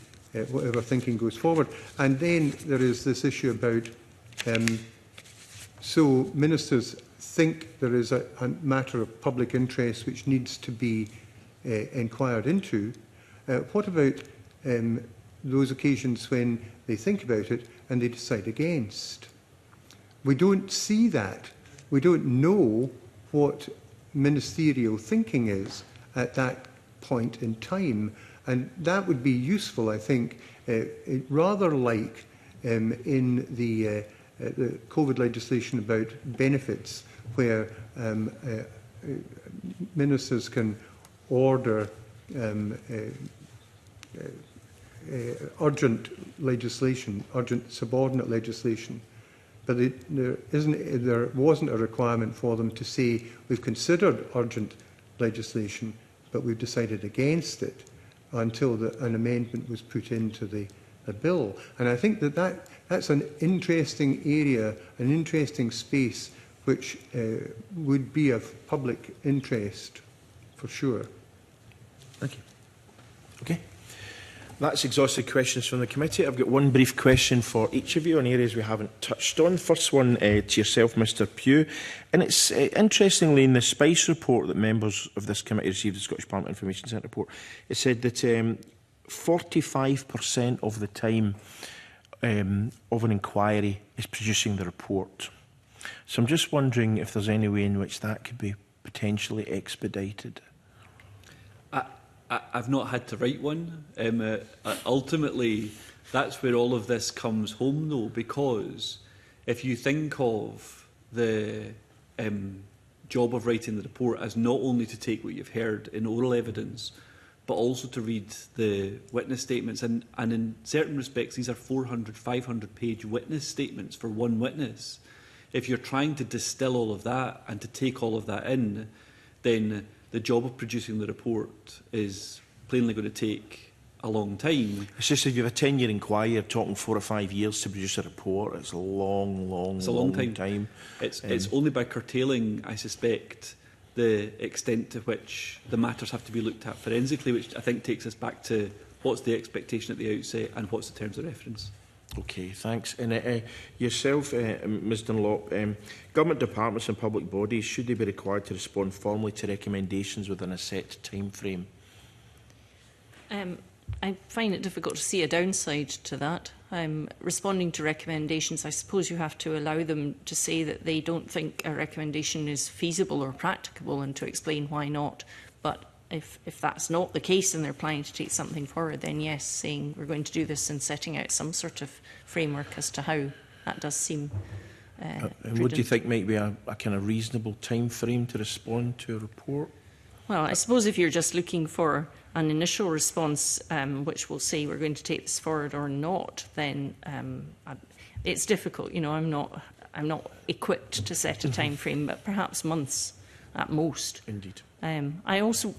whatever thinking goes forward. And then there is this issue about, so ministers think there is a matter of public interest which needs to be inquired into. What about those occasions when they think about it and they decide against? We don't see that. We don't know what ministerial thinking is at that point in time. And that would be useful, I think, rather like in the COVID legislation about benefits, where ministers can order urgent legislation, urgent subordinate legislation. But there wasn't a requirement for them to say, we've considered urgent legislation, but we've decided against it, until an amendment was put into the bill. And I think that's an interesting area, an interesting space, which would be of public interest, for sure. Thank you. Okay. That's exhausted questions from the committee. I've got one brief question for each of you on areas we haven't touched on. First one to yourself, Mr Pugh. And it's interestingly in the SPICE report that members of this committee received, the Scottish Parliament Information Centre report, it said that 45% of the time of an inquiry is producing the report. So I'm just wondering if there's any way in which that could be potentially expedited. I've not had to write one. Ultimately, that's where all of this comes home, though, because if you think of the job of writing the report as not only to take what you've heard in oral evidence, but also to read the witness statements, and in certain respects, these are 400, 500-page witness statements for one witness. If you're trying to distill all of that and to take all of that in, then the job of producing the report is plainly going to take a long time. It's just if you have a 10-year inquiry, you're talking 4 or 5 years to produce a report. It's a long time. It's only by curtailing, I suspect, the extent to which the matters have to be looked at forensically, which I think takes us back to what's the expectation at the outset and what's the terms of reference. Okay, thanks. And yourself, Ms Dunlop, government departments and public bodies, should they be required to respond formally to recommendations within a set time frame? I find it difficult to see a downside to that. Responding to recommendations, I suppose you have to allow them to say that they don't think a recommendation is feasible or practicable and to explain why not. But if that's not the case and they're planning to take something forward, then yes, saying we're going to do this and setting out some sort of framework as to how, that does seem and what do you think might be a kind of reasonable time frame to respond to a report? Well, I suppose if you're just looking for an initial response which will say we're going to take this forward or not, then it's difficult. You know, I'm not equipped to set a time frame, but perhaps months at most. Indeed. I also,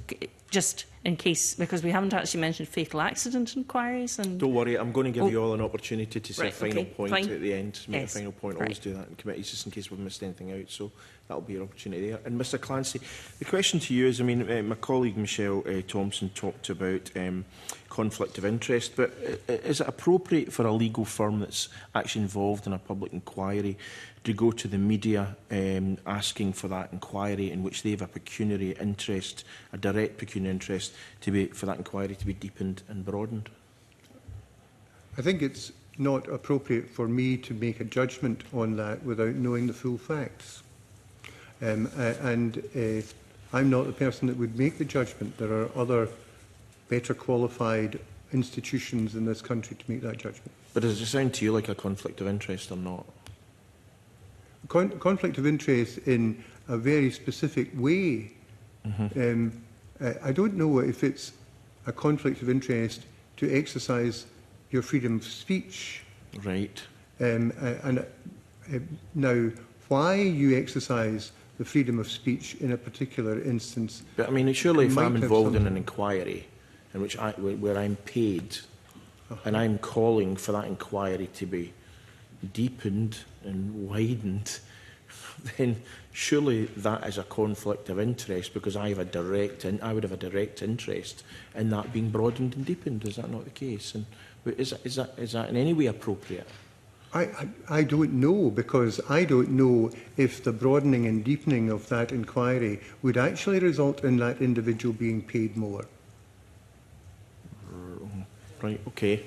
just in case, because we haven't actually mentioned fatal accident inquiries. And don't worry, I'm going to give you all an opportunity to say a final point fine. at the end. Make Yes. a final point. Always do that in committees, just in case we've missed anything out. So that'll be your opportunity there. And Mr Clancy, the question to you is, I mean, my colleague Michelle Thompson talked about conflict of interest, but is it appropriate for a legal firm that's actually involved in a public inquiry to go to the media asking for that inquiry in which they have a pecuniary interest, a direct pecuniary interest, for that inquiry to be deepened and broadened? I think it's not appropriate for me to make a judgment on that without knowing the full facts. I'm not the person that would make the judgment. There are other better qualified institutions in this country to make that judgment. But does it sound to you like a conflict of interest or not? Conflict of interest in a very specific way. I don't know if it's a conflict of interest to exercise your freedom of speech. Right. Now, why you exercise the freedom of speech in a particular instance... But I mean, surely if I'm involved in an inquiry in which where I'm paid and I'm calling for that inquiry to be deepened and widened, then surely that is a conflict of interest because I would have a direct interest in that being broadened and deepened. Is that not the case? And is that in any way appropriate? I don't know, because I don't know if the broadening and deepening of that inquiry would actually result in that individual being paid more. Right, okay.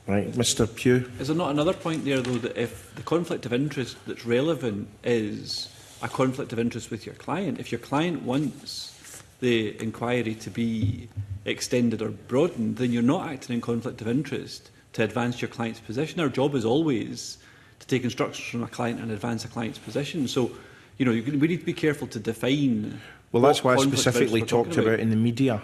Right, Mr Pugh. Is there not another point there, though, that if the conflict of interest that's relevant is a conflict of interest with your client, if your client wants the inquiry to be extended or broadened, then you're not acting in conflict of interest to advance your client's position. Our job is always to take instructions from a client and advance a client's position. So, you know, we need to be careful to define. Well, that's why I specifically talked about in the media.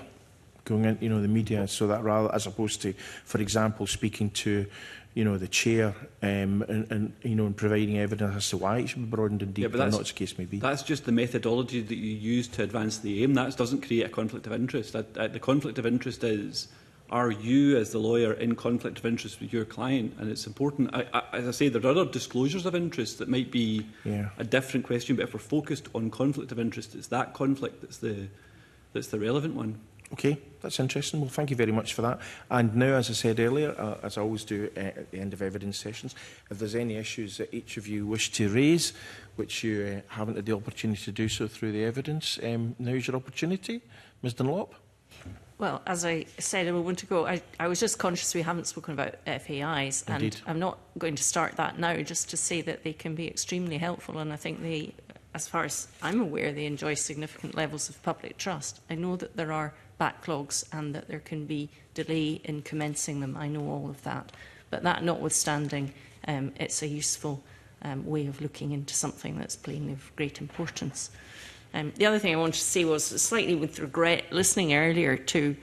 Going in, the media, so that rather, as opposed to, for example, speaking to, the chair and providing evidence as to why it should be broadened and deepened, not as the case may be. That's just the methodology that you use to advance the aim. That doesn't create a conflict of interest. The conflict of interest is, are you, as the lawyer, in conflict of interest with your client? And it's important. As I say, there are other disclosures of interest that might be a different question, but if we're focused on conflict of interest, it's that conflict that's the relevant one. Okay, that's interesting. Well, thank you very much for that. And now, as I said earlier, as I always do at the end of evidence sessions, if there's any issues that each of you wish to raise, which you haven't had the opportunity to do so through the evidence, now's your opportunity. Ms Dunlop. Well, as I said a moment ago, I was just conscious we haven't spoken about FAIs, Indeed. And I'm not going to start that now, just to say that they can be extremely helpful, and I think they, as far as I'm aware, they enjoy significant levels of public trust. I know that there are backlogs and that there can be delay in commencing them. I know all of that. But that notwithstanding, it's a useful way of looking into something that's plainly of great importance. The other thing I wanted to say was, slightly with regret, listening earlier to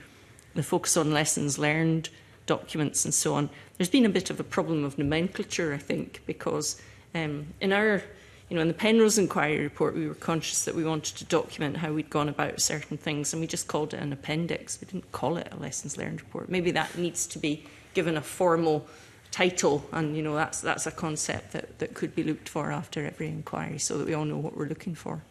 the focus on lessons learned, documents and so on, there's been a bit of a problem of nomenclature, I think, because in our in the Penrose Inquiry report, we were conscious that we wanted to document how we'd gone about certain things, and we just called it an appendix. We didn't call it a lessons learned report. Maybe that needs to be given a formal title, and that's a concept that could be looked for after every inquiry, so that we all know what we're looking for.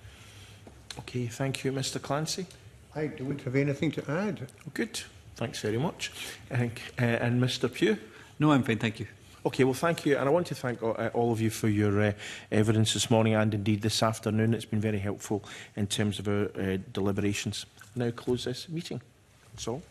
Okay, thank you, Mr Clancy. I don't have anything to add. Good. Thanks very much. And Mr Pugh? No, I'm fine, thank you. Okay, well, thank you. And I want to thank all of you for your evidence this morning and indeed this afternoon. It's been very helpful in terms of our deliberations. Now close this meeting. That's all.